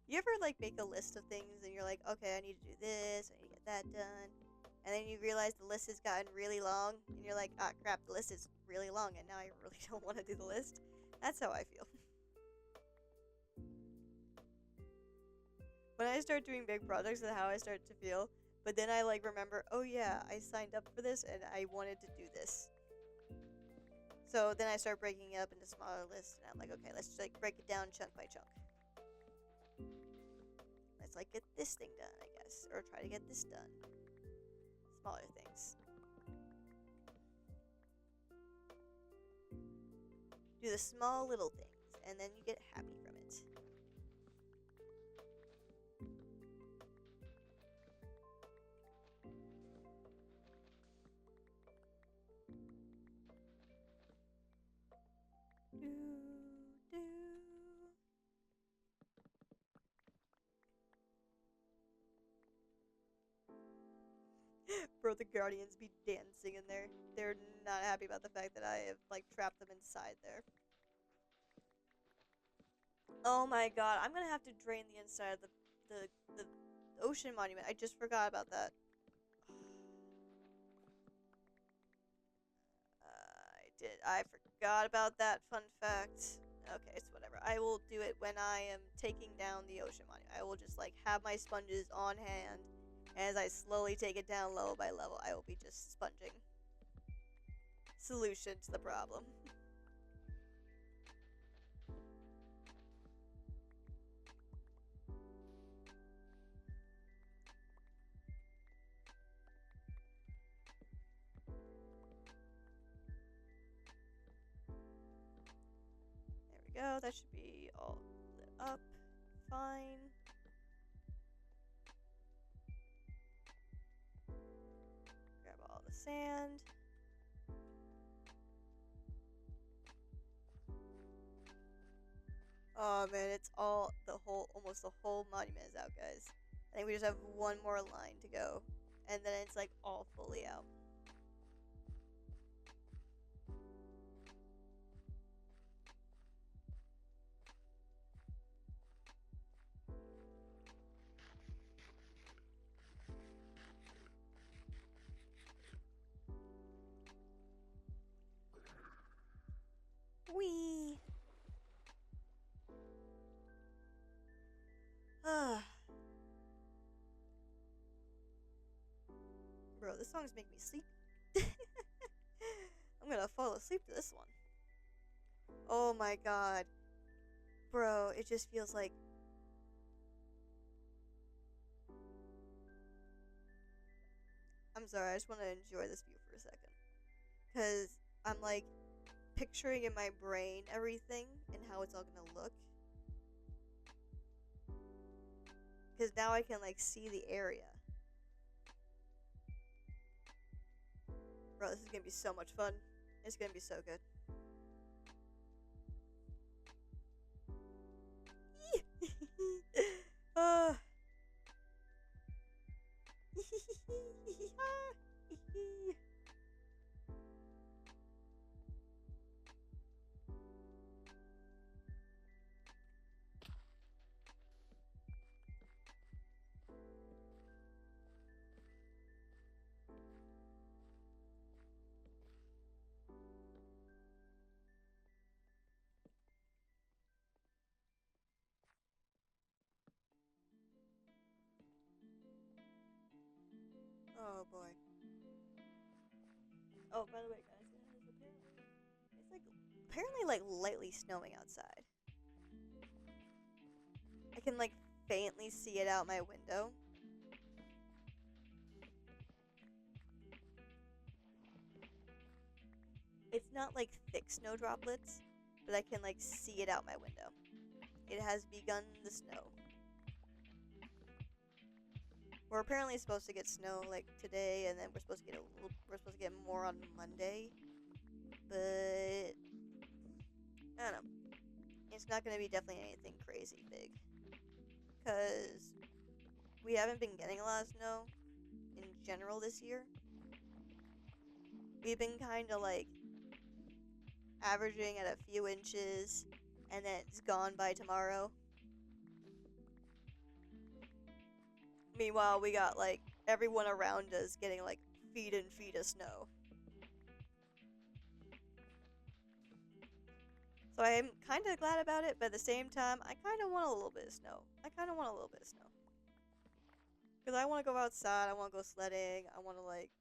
You ever like make a list of things and you're like, okay, I need to do this, I need to get that done, and then you realize the list has gotten really long, and you're like, ah, crap, the list is really long, and now I really don't want to do the list. That's how I feel. When I start doing big projects, that's how I start to feel. But then I like remember, oh yeah, I signed up for this and I wanted to do this. So then I start breaking it up into smaller lists, and I'm like, okay, let's just like break it down chunk by chunk. Let's like get this thing done, I guess, or try to get this done. Smaller things. Do the small little things, and then you get happy from it. Bro, the Guardians be dancing in there. They're not happy about the fact that I have, like, trapped them inside there. Oh my god, I'm gonna have to drain the inside of the ocean monument. I just forgot about that. I forgot about that fun fact. Okay, it's whatever. I will do it when I am taking down the ocean monument. I will just, like, have my sponges on hand. As I slowly take it down level by level, I will be just sponging. Solution to the problem. There we go. That should be all lit up. Fine. Grab all the sand. Oh man, it's all almost the whole monument is out, guys. I think we just have one more line to go, and then it's like all fully out. Wee. Bro, this song's making me sleep. I'm gonna fall asleep to this one. Oh my god. Bro, it just feels like... I'm sorry, I just want to enjoy this view for a second. Because I'm like picturing in my brain everything and how it's all gonna look. Because now I can like see the area. Bro, this is gonna be so much fun. It's gonna be so good. Oh boy. Oh, by the way, guys, it's like apparently like lightly snowing outside. I can like faintly see it out my window. It's not like thick snow droplets, but I can like see it out my window. It has begun the snow. We're apparently supposed to get snow like today, and then we're supposed to get more on Monday. But I don't know. It's not gonna be definitely anything crazy big, cause we haven't been getting a lot of snow in general this year. we've been kind of like averaging at a few inches, and then it's gone by tomorrow. Meanwhile, we got like everyone around us getting like feet and feet of snow. So I am kind of glad about it, but at the same time, I kind of want a little bit of snow. Because I want to go outside, I want to go sledding, I want to like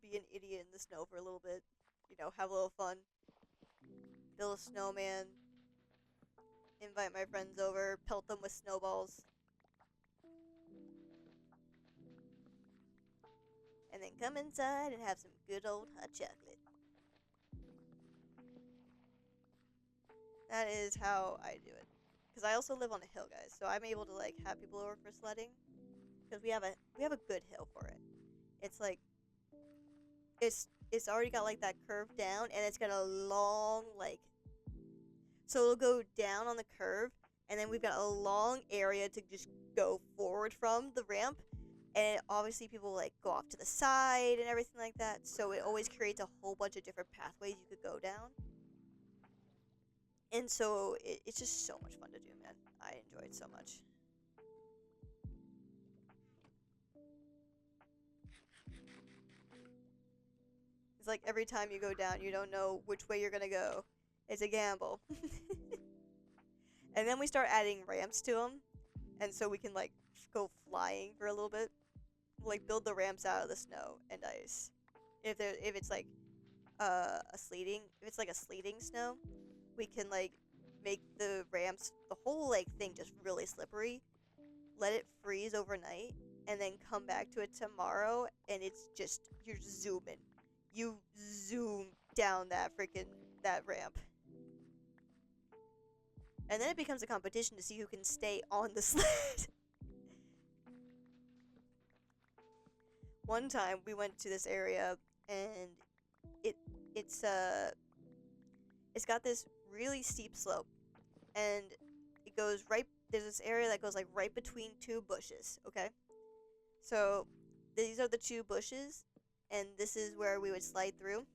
be an idiot in the snow for a little bit. You know, have a little fun. Build a snowman. Invite my friends over, pelt them with snowballs. And then come inside and have some good old hot chocolate. That is how I do it. Because I also live on a hill, guys, so I'm able to like have people over for sledding. Because we have a good hill for it. It's like it's already got like that curve down, and it's got a long like. So it'll go down on the curve, and then we've got a long area to just go forward from the ramp. And obviously people like go off to the side and everything like that. So it always creates a whole bunch of different pathways you could go down. And so it's just so much fun to do, man. I enjoy it so much. It's like every time you go down, you don't know which way you're gonna go. It's a gamble. And then we start adding ramps to them. And so we can like go flying for a little bit. We'll, like build the ramps out of the snow and ice. If it's like if it's like a sleeting snow, we can like make the ramps, the whole like thing just really slippery, let it freeze overnight, and then come back to it tomorrow, and it's just, you're zooming. You zoom down that ramp. And then it becomes a competition to see who can stay on the sled. One time we went to this area, and it's got this really steep slope, and it goes right, there's this area that goes like right between two bushes, okay? So these are the two bushes, and this is where we would slide through.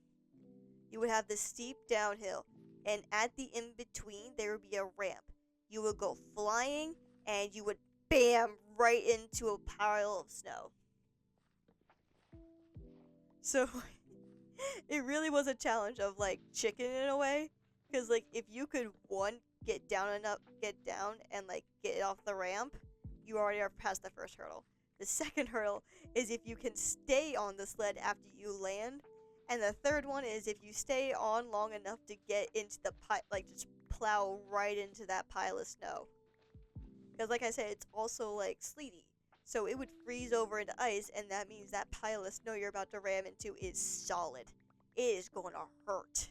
You would have this steep downhill, and at the in-between there would be a ramp. You would go flying, and you would bam right into a pile of snow. So it really was a challenge of like chicken in a way, because like if you could get down and like get off the ramp, you already are past the first hurdle. The second hurdle is if you can stay on the sled after you land, and the third one is if you stay on long enough to get into the like just plow right into that pile of snow. Because like I said, it's also like sleety. So it would freeze over into ice, and that means that pile of snow you're about to ram into is solid. It is going to hurt.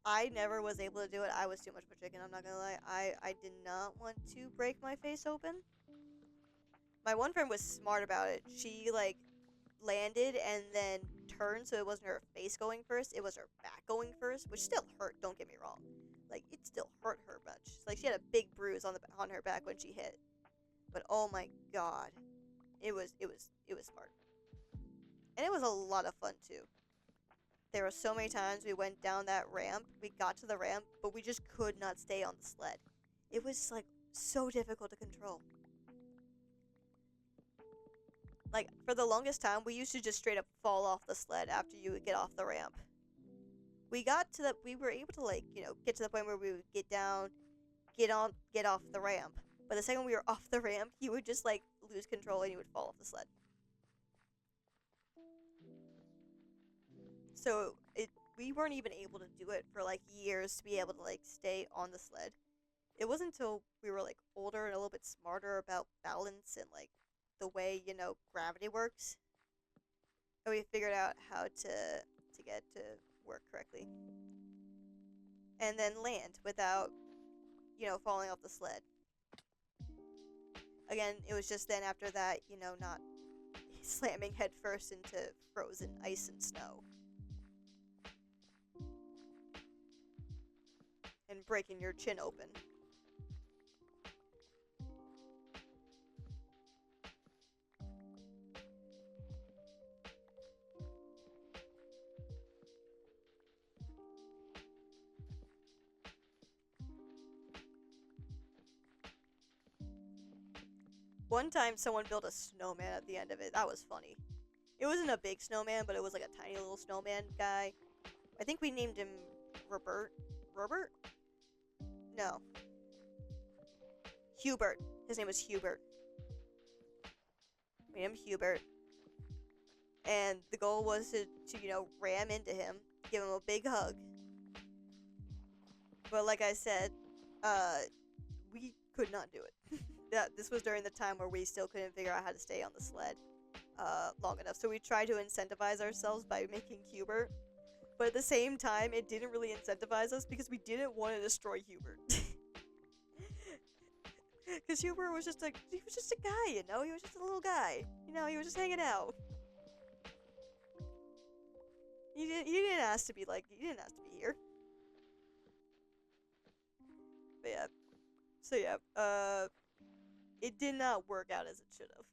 I never was able to do it. I was too much of a chicken, I'm not going to lie. I did not want to break my face open. My one friend was smart about it. She, like, landed and then turned, so it wasn't her face going first. It was her back going first, which still hurt, don't get me wrong. Like, it still hurt her a bunch. Like, she had a big bruise on her back when she hit. But oh my god, it was smart, and it was a lot of fun too. There were so many times we went down that ramp, we got to the ramp, but we just could not stay on the sled. It was like so difficult to control. Like for the longest time, we used to just straight up fall off the sled after you would get off the ramp. We were able to like, get to the point where we would get down, get off the ramp. But the second we were off the ramp, you would just like lose control and you would fall off the sled. So we weren't even able to do it for like years to be able to like stay on the sled. It wasn't until we were like older and a little bit smarter about balance and like the way, gravity works, that we figured out how to get to work correctly. And then land without, falling off the sled. Again, it was just then after that, not slamming headfirst into frozen ice and snow. And breaking your chin open. one time someone built a snowman at the end of it. That was funny. It wasn't a big snowman, but it was like a tiny little snowman guy. I think we named him Robert. Robert? No. Hubert. His name was Hubert. We named him Hubert. And the goal was to you know, ram into him, give him a big hug. But like I said, we could not do it. This was during the time where we still couldn't figure out how to stay on the sled long enough. So we tried to incentivize ourselves by making Hubert. But at the same time, it didn't really incentivize us because we didn't want to destroy Hubert. Because Hubert was just like, he was just a guy, you know? He was just a little guy. You know, he was just hanging out. He didn't ask to be like, he didn't ask to be here. But yeah. So yeah, it did not work out as it should have.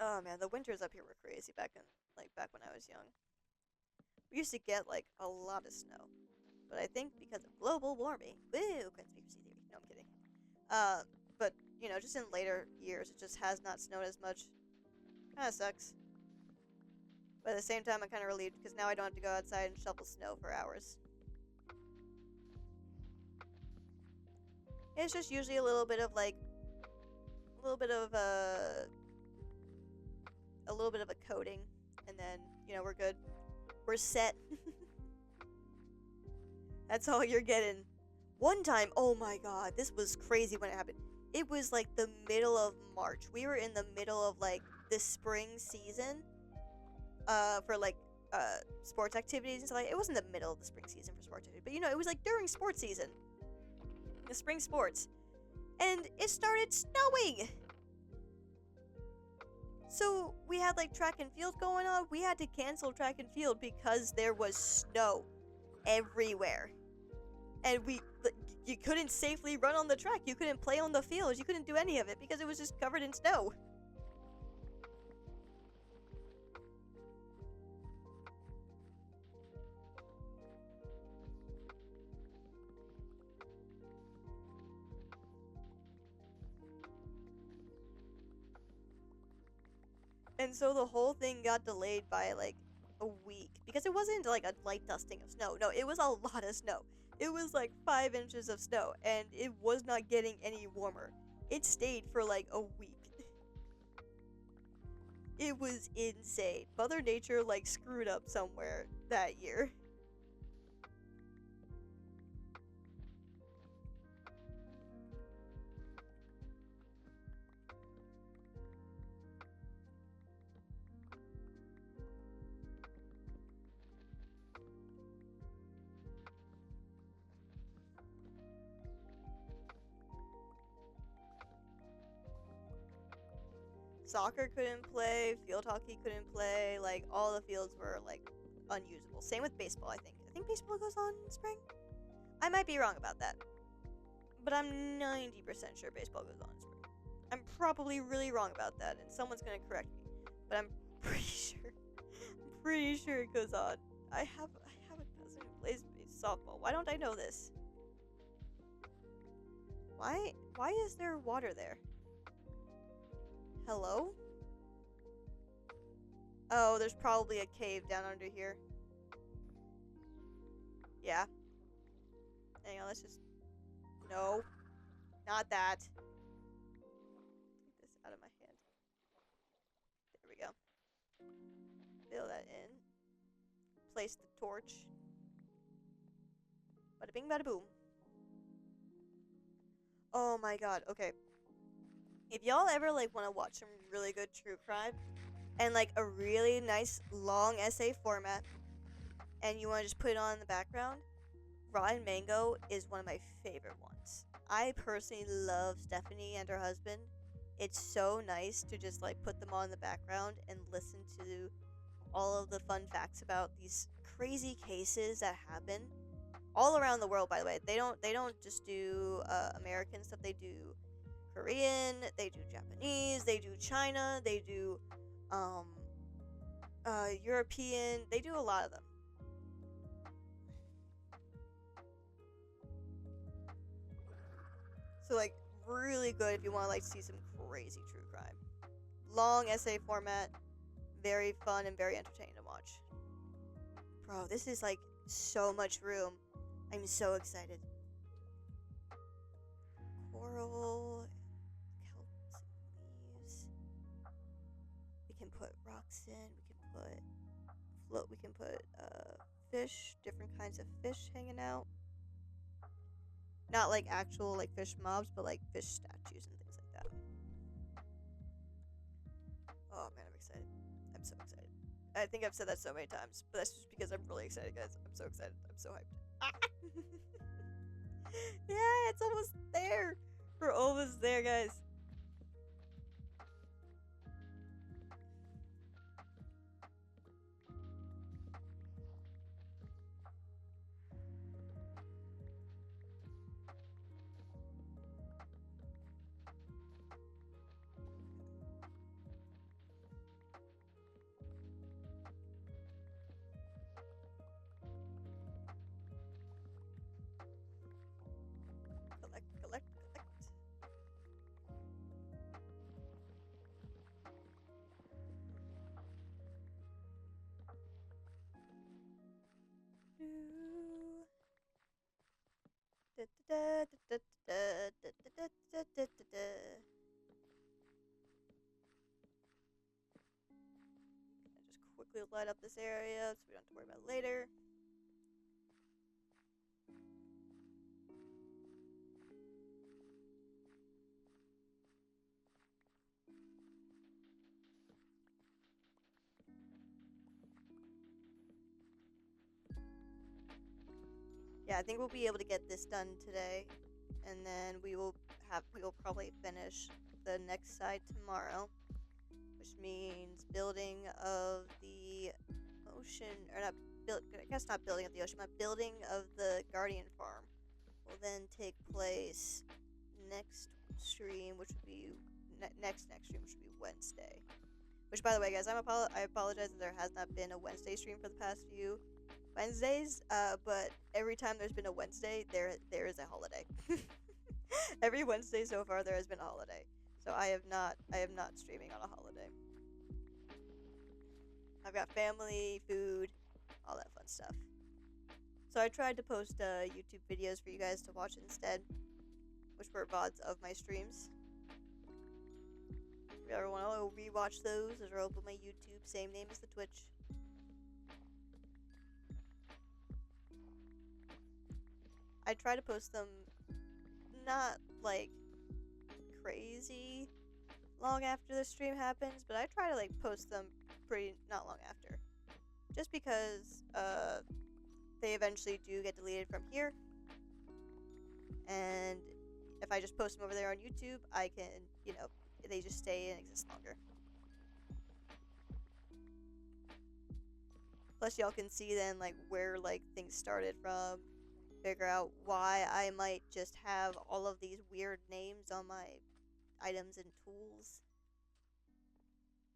Oh man, the winters up here were crazy back when I was young. We used to get like a lot of snow. But I think because of global warming. Woo, conspiracy theory. No, I'm kidding. But you know, just in later years it just has not snowed as much. Kinda sucks. But at the same time I'm kinda relieved because now I don't have to go outside and shovel snow for hours. It's just usually a little bit of like a little bit of a coating, and then, you know, we're good. We're set. That's all you're getting. One time, oh my god, this was crazy when it happened. It was like the middle of March. We were in the middle of like the spring season for like sports activities and stuff like that. It wasn't the middle of the spring season for sports activities, but you know, it was like during sports season. The spring sports. And it started snowing. So we had like track and field going on. We had to cancel track and field because there was snow everywhere. And you couldn't safely run on the track. You couldn't play on the field. You couldn't do any of it because it was just covered in snow. And so the whole thing got delayed by like a week because it wasn't like a light dusting of snow. No, it was a lot of snow. It was like 5 inches of snow, and it was not getting any warmer. It stayed for like a week. It was insane. Mother Nature like screwed up somewhere that year. Soccer couldn't play, field hockey couldn't play, like all the fields were like unusable. Same with baseball, I think. I think baseball goes on in spring? I might be wrong about that. But I'm 90% sure baseball goes on in spring. I'm probably really wrong about that, and someone's gonna correct me. But I'm pretty sure. I'm pretty sure it goes on. I have a cousin who plays softball. Why don't I know this? Why is there water there? Hello? Oh, there's probably a cave down under here. Yeah. Hang on, let's just... No. Not that. Take this out of my hand. There we go. Fill that in. Place the torch. Bada bing, bada boom. Oh my god, okay. If y'all ever like want to watch some really good true crime and like a really nice long essay format and you want to just put it on in the background, Rotten Mango is one of my favorite ones. I personally love Stephanie and her husband. It's so nice to just like put them on in the background and listen to all of the fun facts about these crazy cases that happen all around the world, by the way. They don't just do American stuff. They do Korean, they do Japanese, they do China, they do European. They do a lot of them. So like really good if you want to like see some crazy true crime. Long essay format, very fun and very entertaining to watch. Bro, this is like so much room. I'm so excited. Coral, kelp, leaves. We can put rocks in. We can put fish, different kinds of fish hanging out. Not like actual like fish mobs, but like fish statues and things like that. Oh man, I'm excited. I'm so excited. I think I've said that so many times, but that's just because I'm really excited, guys. I'm so excited. I'm so hyped. Ah! Yeah, it's almost there. We're almost there, guys. Collect. Just quickly light up this area so we don't have to worry about it later. Yeah, I think we'll be able to get this done today, and then we will probably finish the next side tomorrow, which means building of the ocean, or not build. I guess not building of the ocean, but building of the Guardian Farm will then take place next stream, which would be next stream, which would be Wednesday. Which, by the way, guys, I apologize that there has not been a Wednesday stream for the past few Wednesdays, but every time there's been a Wednesday, there is a holiday. Every Wednesday so far, there has been a holiday. So I am not streaming on a holiday. I've got family, food, all that fun stuff. So I tried to post YouTube videos for you guys to watch instead, which were VODs of my streams. If you ever want to rewatch those are open on my YouTube, same name as the Twitch. I try to post them not like crazy long after the stream happens, but I try to like post them pretty not long after. Just because they eventually do get deleted from here. And if I just post them over there on YouTube, I can, they just stay and exist longer. Plus y'all can see then like where like things started from. Figure out why I might just have all of these weird names on my items and tools.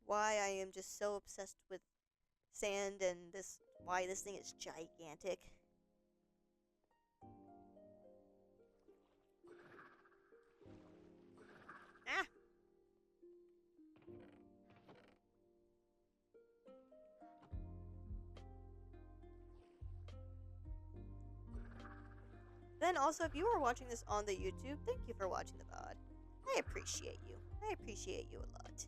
Why I am just so obsessed with sand and why this thing is gigantic. Ah! Then also, if you are watching this on the YouTube, thank you for watching the VOD. I appreciate you. I appreciate you a lot.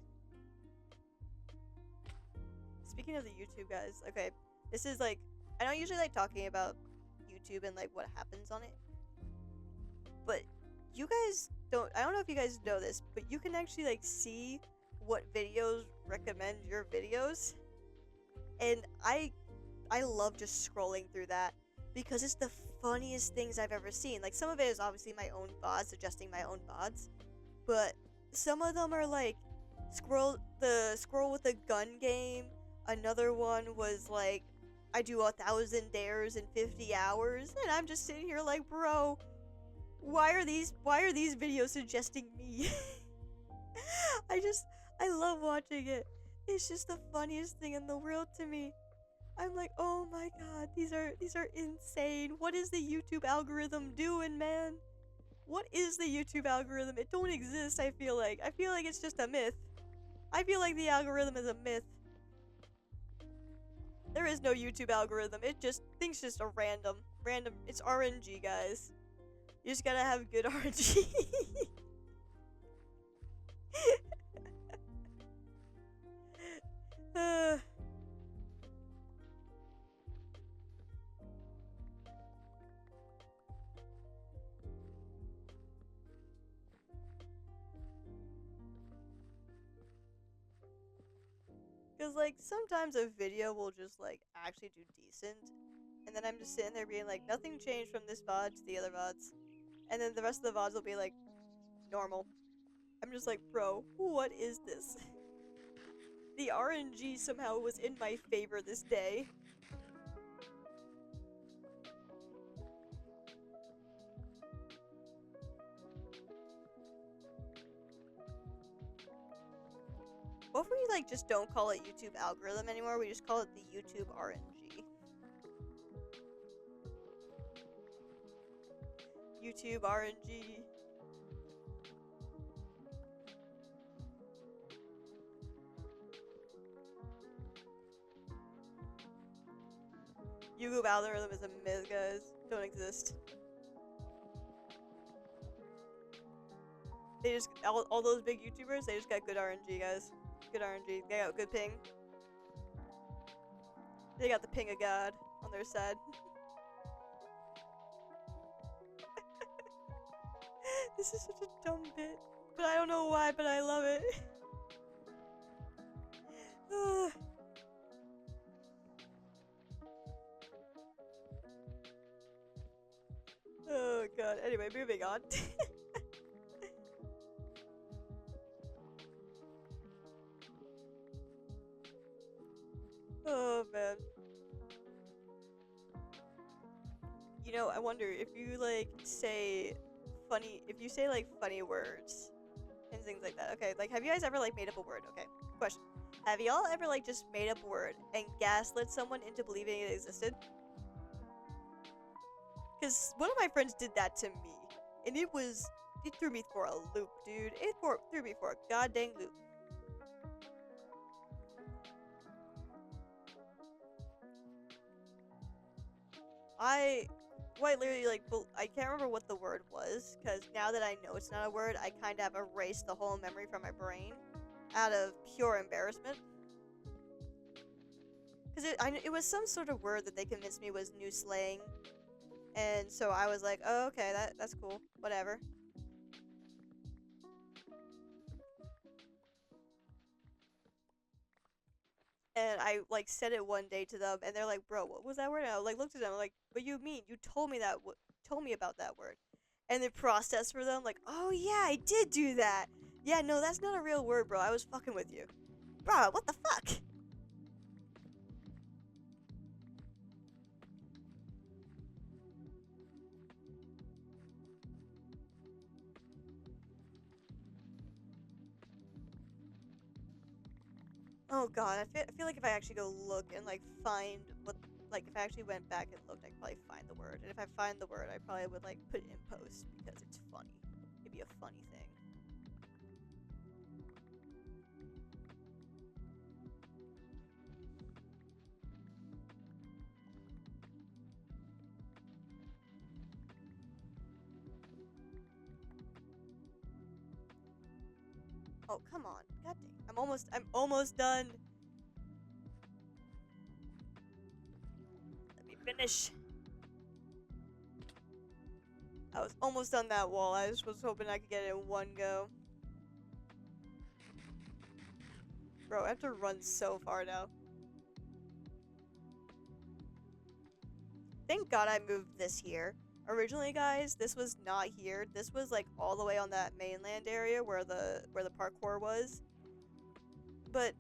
Speaking of the YouTube, guys, okay, this is like, I don't usually like talking about YouTube and like what happens on it, but you guys I don't know if you guys know this, but you can actually like see what videos recommend your videos, and I love just scrolling through that because it's the funniest things I've ever seen. Like, some of it is obviously my own VODs, suggesting my own VODs, but some of them are like squirrel with a gun game. Another one was like, I do 1,000 dares in 50 hours, and I'm just sitting here like, bro, why are these videos suggesting me? I love watching it. It's just the funniest thing in the world to me. I'm like, oh my god, these are insane. What is the YouTube algorithm doing, man? What is the YouTube algorithm? It don't exist, I feel like. I feel like it's just a myth. I feel like the algorithm is a myth. There is no YouTube algorithm. Things just are random. It's RNG, guys. You just gotta have good RNG. Because, like, sometimes a video will just, like, actually do decent. And then I'm just sitting there being like, nothing changed from this VOD to the other VODs. And then the rest of the VODs will be, like, normal. I'm just like, bro, what is this? The RNG somehow was in my favor this day. What if we, like, just don't call it YouTube algorithm anymore? We just call it the YouTube RNG. YouTube RNG. YouTube algorithm is a myth, guys. Don't exist. They just, all those big YouTubers, they just got good RNG, guys. Good RNG. They got good ping. They got the ping of God on their side. This is such a dumb bit. But I don't know why, but I love it. Oh god. Anyway, moving on. Oh man. You know, I wonder if you like say like funny words and things like that. Okay, like have you guys ever like made up a word? Okay, question. Have y'all ever like just made up a word and gaslit someone into believing it existed? Because one of my friends did that to me, and it threw me for a loop, dude. It threw me for a goddamn loop. I quite literally, like, I can't remember what the word was, because now that I know it's not a word, I kind of have erased the whole memory from my brain out of pure embarrassment. Because it was some sort of word that they convinced me was new slang, and so I was like, oh, okay, that's cool, whatever. And I, like, said it one day to them, and they're like, bro, what was that word? And I, like, looked at them, like, what you mean? You told me told me about that word. And they processed for them, like, oh, yeah, I did do that. Yeah, no, that's not a real word, bro. I was fucking with you. Bro, what the fuck? Oh, God, I feel like if I actually go look and, like, find what... Like, if I actually went back and looked, I could probably find the word. And if I find the word, I probably would, like, put it in post, because it's funny. It'd be a funny thing. Oh, come on. God dang. I'm almost done. Let me finish. I was almost done that wall. I just was hoping I could get it in one go. Bro, I have to run so far now. Thank God I moved this here. Originally, guys, this was not here. This was like all the way on that mainland area where the parkour was. But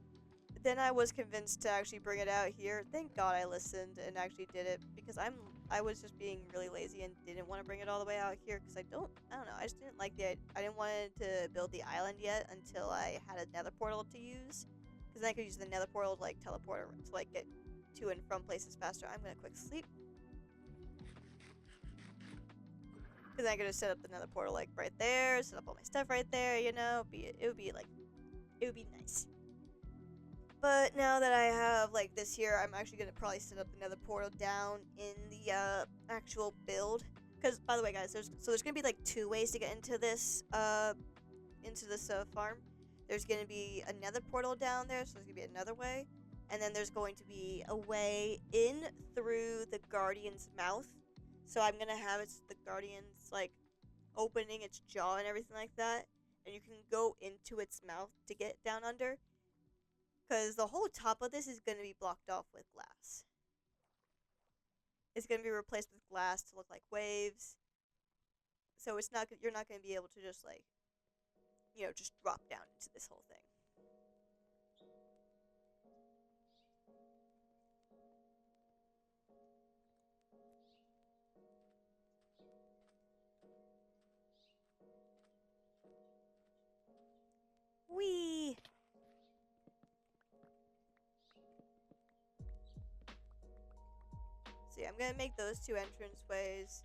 then I was convinced to actually bring it out here. Thank God I listened and actually did it, because I was just being really lazy and didn't want to bring it all the way out here, because I don't know, I just didn't like I didn't want to build the island yet until I had a nether portal to use, Because then I could use the nether portal to like teleport to like get to and from places faster. I'm gonna quick sleep. Because then I could just set up the nether portal like right there, set up all my stuff right there, you know? It would be nice. But now that I have like this here, I'm actually gonna probably set up the nether portal down in the actual build. Because by the way, guys, there's gonna be like 2 ways to get into this farm. There's gonna be another portal down there, so there's gonna be another way, and then there's going to be a way in through the Guardian's mouth. So I'm gonna have the Guardian's like opening its jaw and everything like that, and you can go into its mouth to get down under. Because the whole top of this is gonna be blocked off with glass. It's gonna be replaced with glass to look like waves. So you're not gonna be able to just like, you know, just drop down into this whole thing. Whee! See, I'm gonna make those 2 entrance ways.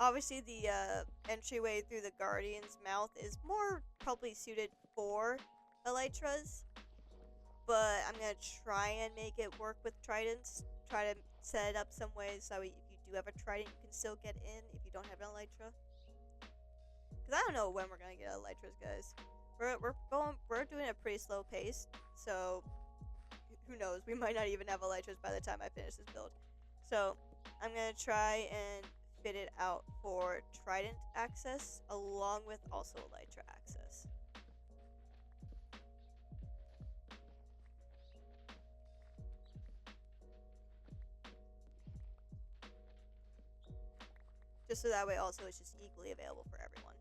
Obviously, the entryway through the Guardian's mouth is more probably suited for elytras, but I'm gonna try and make it work with tridents. Try to set it up some ways so if you do have a trident, you can still get in if you don't have an elytra. Because I don't know when we're gonna get elytras, guys. We're doing a pretty slow pace, so who knows? We might not even have elytras by the time I finish this build. So I'm gonna try and fit it out for trident access along with also elytra access. Just so that way also it's just equally available for everyone.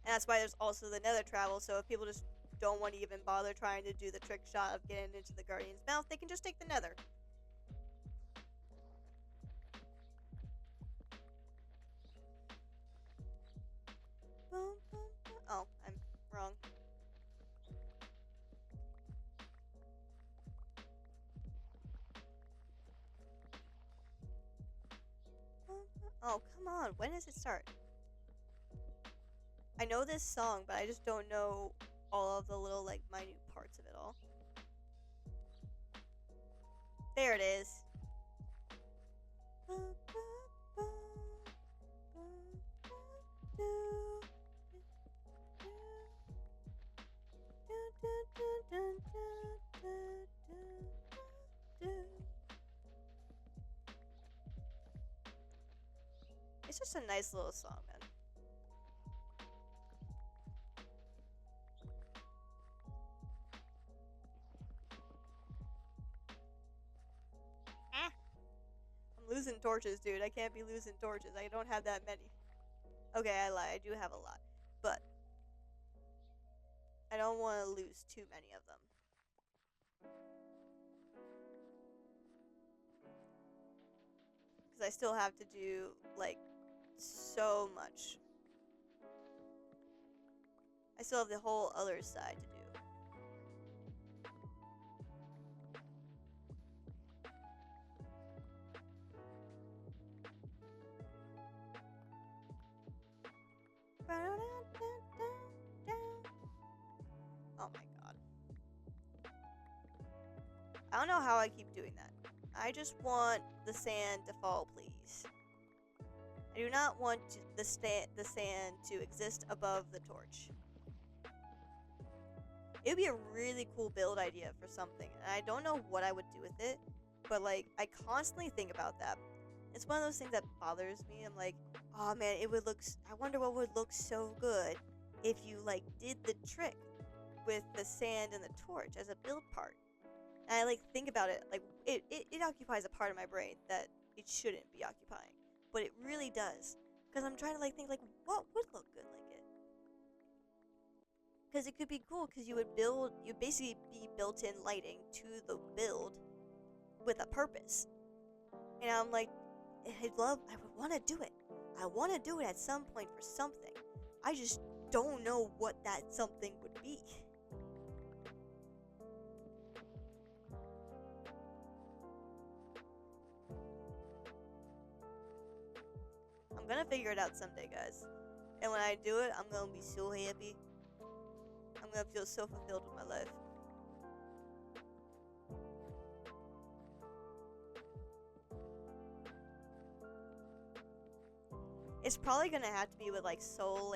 And that's why there's also the nether travel, so if people just don't want to even bother trying to do the trick shot of getting into the Guardian's mouth, they can just take the nether. Oh, I'm wrong. Oh, come on. When does it start? I know this song, but I just don't know all of the little, like, minute parts of it all. There it is. It's just a nice little song, man. I'm losing torches, dude. I can't be losing torches. I don't have that many. Okay, I lie. I do have a lot. But I don't want to lose too many of them. Because I still have to do, like, so much. I still have the whole other side to do. Oh my god. I don't know how I keep doing that. I just want the sand to fall, please. I do not want the sand to exist above the torch. It would be a really cool build idea for something, and I don't know what I would do with it, but like, I constantly think about that. It's one of those things that bothers me. I'm like, oh man, it would look, I wonder what would look so good if you like did the trick with the sand and the torch as a build part. And I like think about it, like it occupies a part of my brain that it shouldn't be occupying, but it really does. Because I'm trying to like think like what would look good like it. Because it could be cool because you basically be built-in lighting to the build with a purpose. And I'm like, I would want to do it. I want to do it at some point for something. I just don't know what that something would be. I'm gonna figure it out someday, guys. And when I do it, I'm gonna be so happy. I'm gonna feel so fulfilled with my life. It's probably gonna have to be with like soul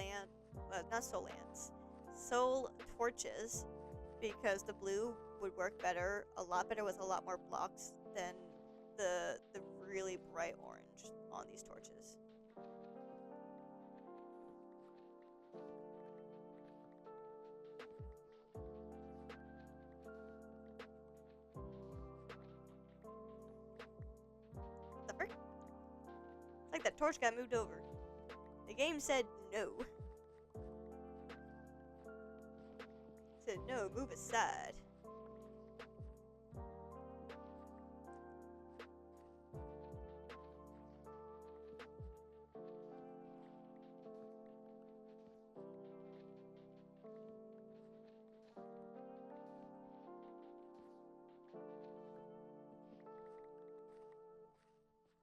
torches, because the blue would work better, a lot better with a lot more blocks than the really bright orange on these torches. The frick? It's like that torch got moved over. The game said no. It said no, move aside.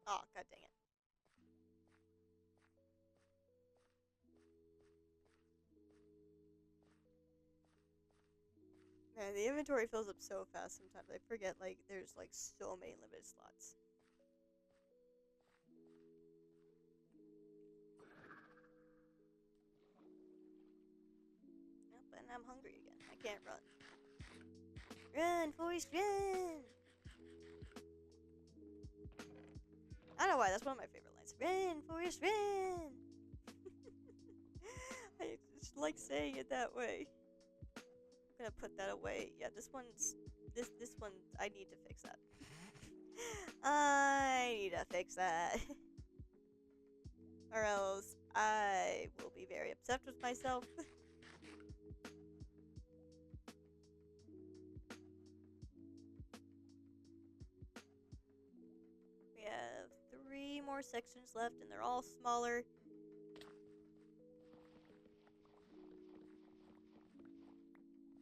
Oh, god dang it. Man, the inventory fills up so fast sometimes. I forget, like, there's, like, so many limited slots. Yep, and I'm hungry again. I can't run. Run, Forrest, run! I don't know why, that's one of my favorite lines. Run, Forrest, run! I just like saying it that way. I'm gonna put that away. Yeah, this one, I need to fix that. I need to fix that. Or else I will be very upset with myself. We have 3 more sections left, and they're all smaller.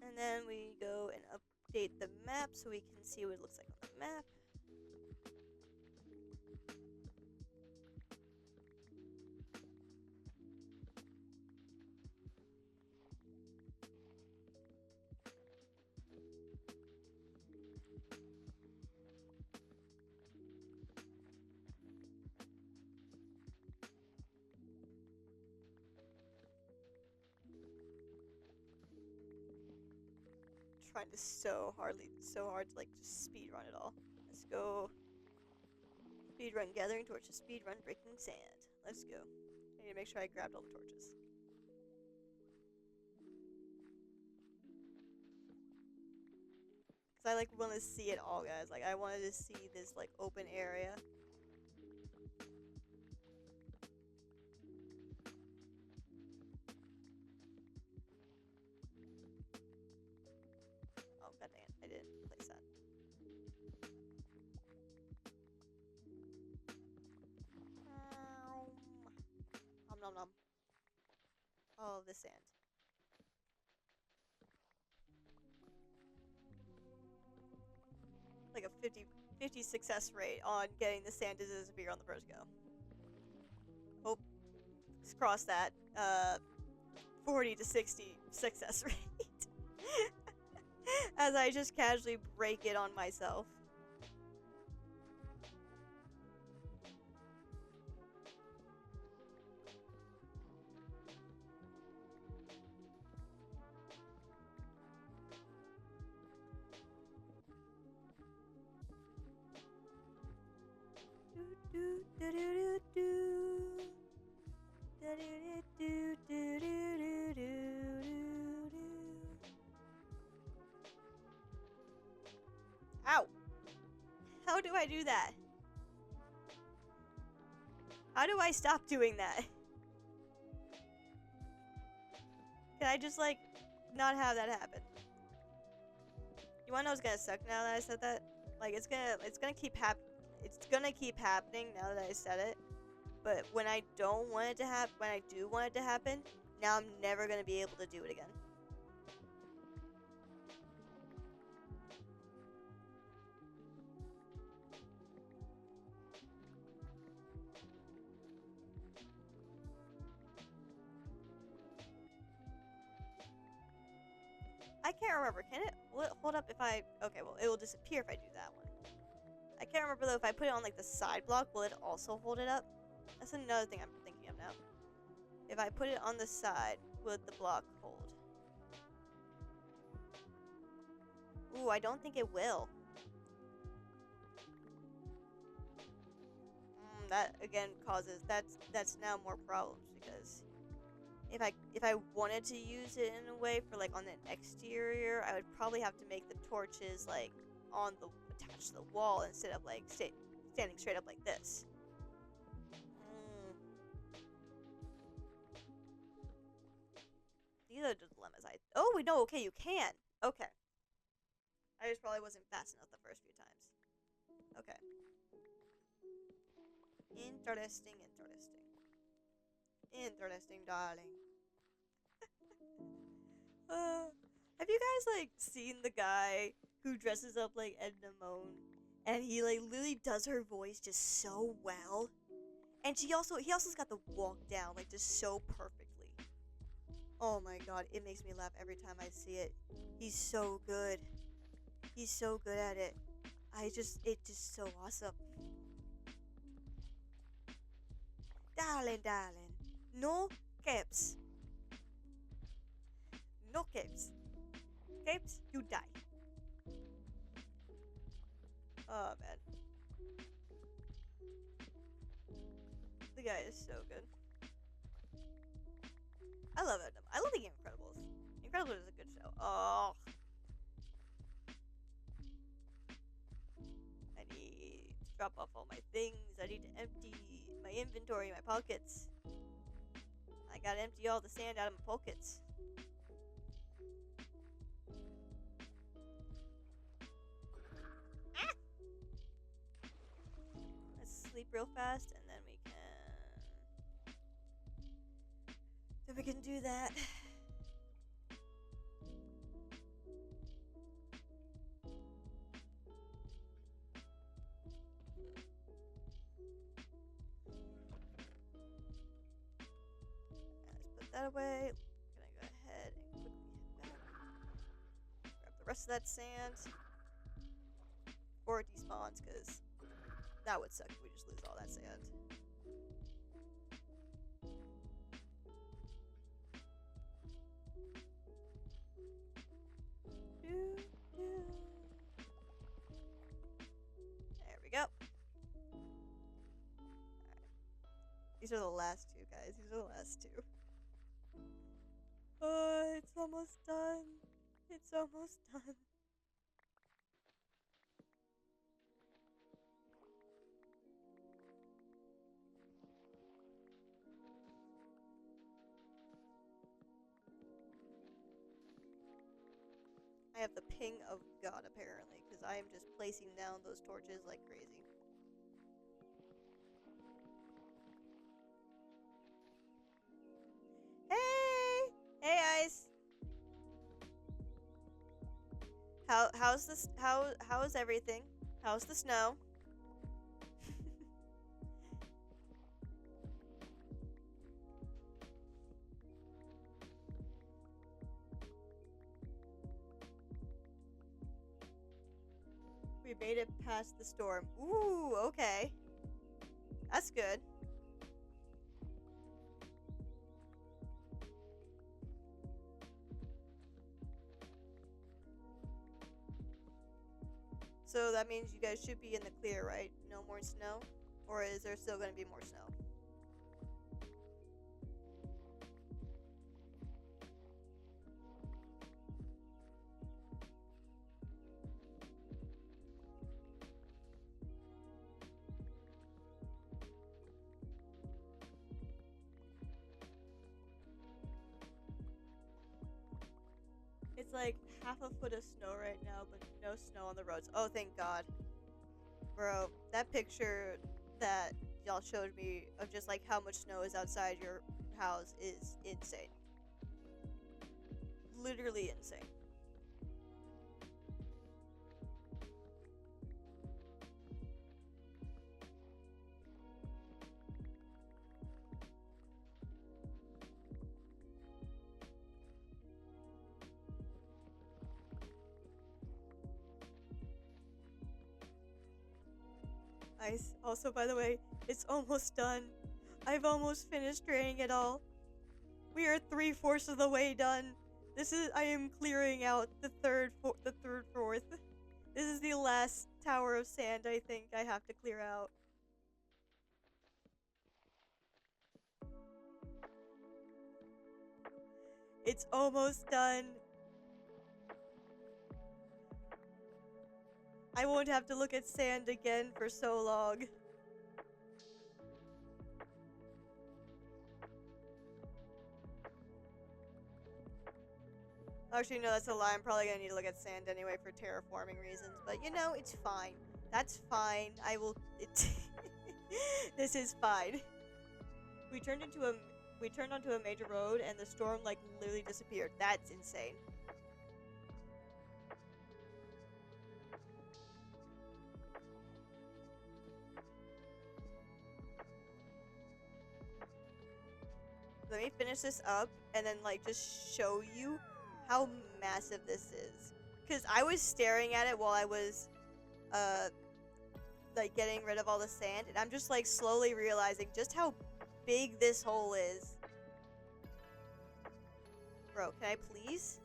And then we go and update the map so we can see what it looks like on the map. Trying to so hard to like just speed run it all. Let's go. Speed run gathering torches. Speed run breaking sand. Let's go. I need to make sure I grabbed all the torches. Cause I like want to see it all, guys. Like I wanted to see this like open area. Oh god dang it! I didn't place that. Nom nom nom. All of the sand. Like a 50 success rate on getting the sand to disappear on the first go. Hope cross that 40 to 60 success rate. As I just casually break it on myself. Ow! How do I do that? How do I stop doing that? Can I just like not have that happen? You wanna know what's gonna suck now that I said that? Like it's gonna keep happening now that I said it. But when I don't want it to happen, when I do want it to happen, now I'm never gonna be able to do it again. I can't remember. Will it hold up if I... Okay, well, it will disappear if I do that one. I can't remember, though, if I put it on, like, the side block, will it also hold it up? That's another thing I'm thinking of now. If I put it on the side, will the block hold? Ooh, I don't think it will. That, again, causes... That's now more problems, because... If I wanted to use it in a way for, like, on the exterior, I would probably have to make the torches, like, attached to the wall instead of, like, standing straight up like this. These are the dilemmas oh, wait, no, okay, you can. Okay. I just probably wasn't fast enough the first few times. Okay. Interesting. Interesting, darling. Have you guys, like, seen the guy who dresses up like Edna Moan? And he, like, literally does her voice just so well. And he also's got the walk down, like, just so perfectly. Oh my god, it makes me laugh every time I see it. He's so good. He's so good at it. It's just so awesome. Darling. No capes. No capes. Capes, you die. Oh, man. The guy is so good. I love it. I love the Incredibles. Incredibles is a good show. Oh. I need to drop off all my things. I need to empty my inventory, my pockets. I gotta empty all the sand out of my pockets. Ah! Let's sleep real fast, and then we can do that. Let's put that away. I'm gonna go ahead and quickly head back. Grab the rest of that sand. Or it despawns, because that would suck if we just lose all that sand. There we go. Alright. These are the last two, guys. These are the last two. Oh, it's almost done. It's almost done. I have the ping of God, apparently, because I am just placing down those torches like crazy. Hey! Hey, guys! How's this? How is everything? How's the snow? We made it past the storm. Ooh, okay. That's good. So that means you guys should be in the clear, right? No more snow? Or is there still going to be more snow? It's like half a foot of snow right now, but no snow on the roads. Oh, thank God. Bro, that picture that y'all showed me of just like how much snow is outside your house is insane. Literally insane. Nice. Also, by the way, it's almost done. I've almost finished draining it all. We are 3/4 of the way done. I am clearing out the third fourth. This is the last tower of sand I think I have to clear out. It's almost done. I won't have to look at sand again for so long. Actually, no, that's a lie. I'm probably gonna need to look at sand anyway for terraforming reasons. But you know, it's fine. That's fine. I will. This is fine. We turned onto a major road, and the storm like literally disappeared. That's insane. Let me finish this up, and then like just show you how massive this is. Cause I was staring at it while I was, like getting rid of all the sand, and I'm just like slowly realizing just how big this hole is. Bro, can I please?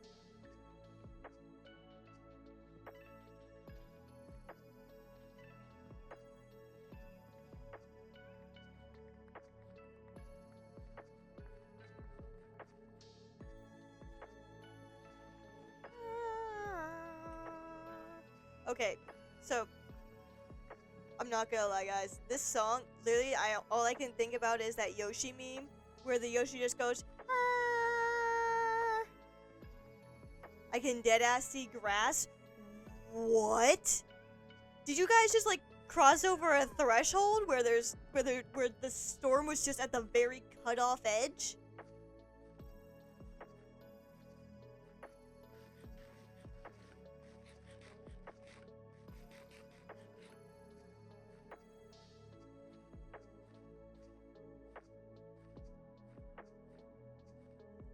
Okay, so I'm not gonna lie, guys. This song, literally, all I can think about is that Yoshi meme, where the Yoshi just goes. "Ah." I can deadass see grass. What? Did you guys just like cross over a threshold where the storm was just at the very cutoff edge?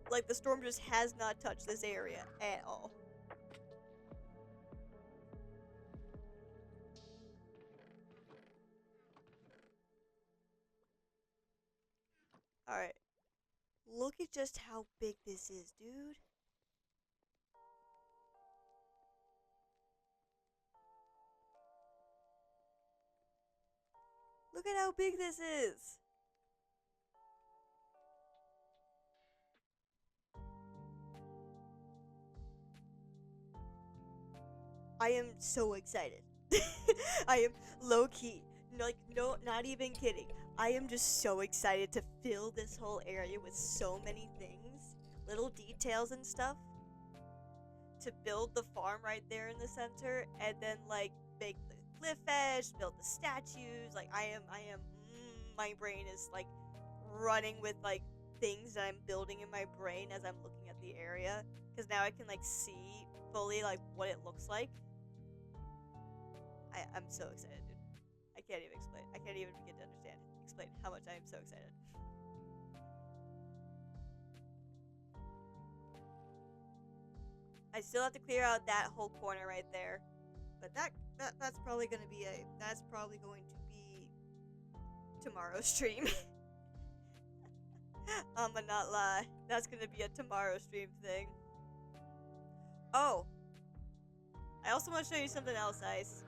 Like, the storm just has not touched this area at all. Alright. Look at just how big this is, dude. Look at how big this is. I am so excited. I am low-key. Like, no, not even kidding. I am just so excited to fill this whole area with so many things. Little details and stuff. To build the farm right there in the center. And then, like, make the cliff edge. Build the statues. Like, my brain is, like, running with, like, things that I'm building in my brain as I'm looking at the area. Because now I can, like, see fully, like, what it looks like. I'm so excited, dude. I can't even explain. I can't even begin to explain how much I am so excited. I still have to clear out that whole corner right there, but that's probably going to be tomorrow's stream. I'ma not lie. That's gonna be a tomorrow stream thing. Oh, I also want to show you something else, Ice.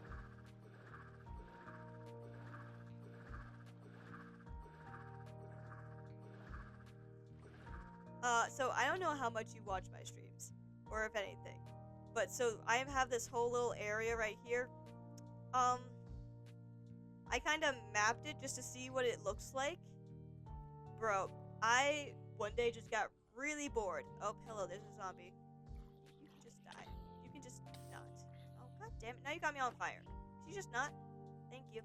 So I don't know how much you watch my streams, or if anything, but so I have this whole little area right here. I kind of mapped it just to see what it looks like. Bro, I one day just got really bored. Oh, hello, there's a zombie. You can just die. You can just not. Oh, god damn it. Now you got me on fire. Can you just not? Thank you.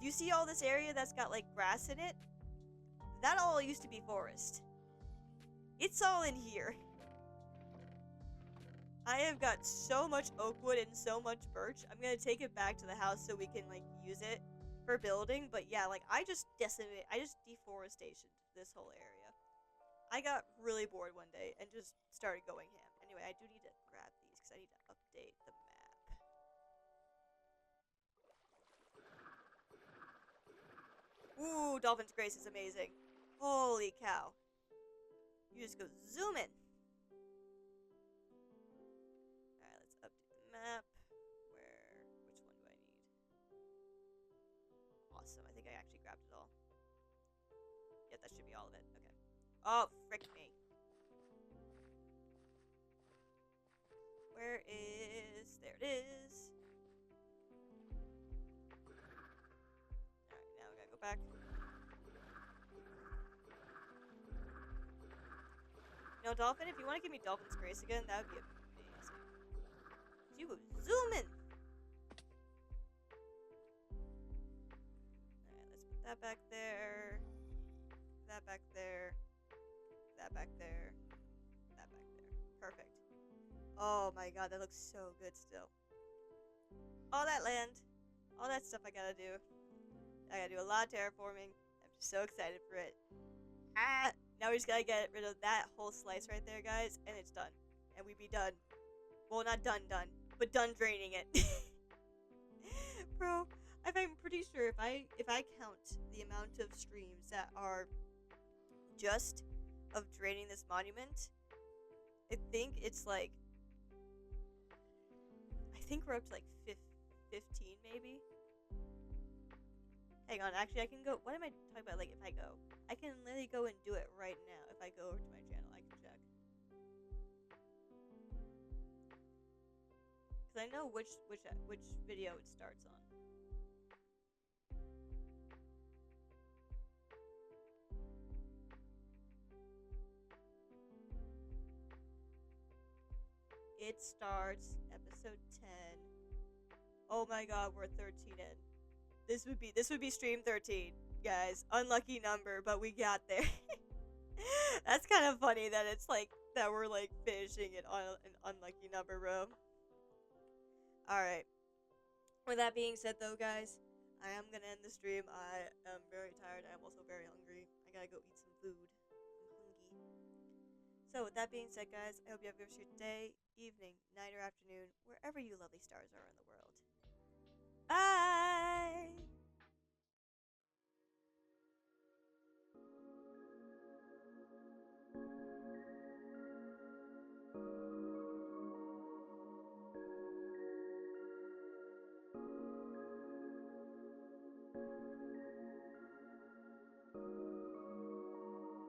Do you see all this area that's got, like, grass in it? That all used to be forest. It's all in here. I have got so much oak wood and so much birch. I'm gonna take it back to the house so we can, like, use it for building. But yeah, like, I just deforestation this whole area. I got really bored one day and just started going ham. Anyway, I do need to grab these because I need to update the map. Ooh, Dolphin's Grace is amazing. Holy cow. You just go zooming. Alright, let's update the map. Which one do I need? Awesome, I think I actually grabbed it all. Yep, that should be all of it. Okay. Oh, frick me. Where is... There it is. Alright, now we gotta go back. No, Dolphin, if you want to give me Dolphin's Grace again, that would be amazing. You go zooming! Alright, let's put that back there. That back there. That back there. That back there. Perfect. Oh my god, that looks so good still. All that land. All that stuff I gotta do. I gotta do a lot of terraforming. I'm just so excited for it. Ah! Now we just gotta get rid of that whole slice right there, guys, and it's done. And we be done. Well, not done, but done draining it. Bro, I'm pretty sure if I count the amount of streams that are just of draining this monument, I think it's like, I think we're up to like 15 maybe. Hang on, actually I can go, what am I talking about, like if I go? I can literally go and do it right now. If I go over to my channel, I can check. Because I know which video it starts on. It starts episode 10. Oh my god, we're 13 in. This would be stream 13, guys. Unlucky number, but we got there. That's kind of funny that it's like that we're like finishing it on an unlucky number, bro. Alright. With that being said though, guys, I am gonna end the stream. I am very tired. I am also very hungry. I gotta go eat some food. I'm hungry. So with that being said, guys, I hope you have a good day, evening, night, or afternoon, wherever you lovely stars are in the world.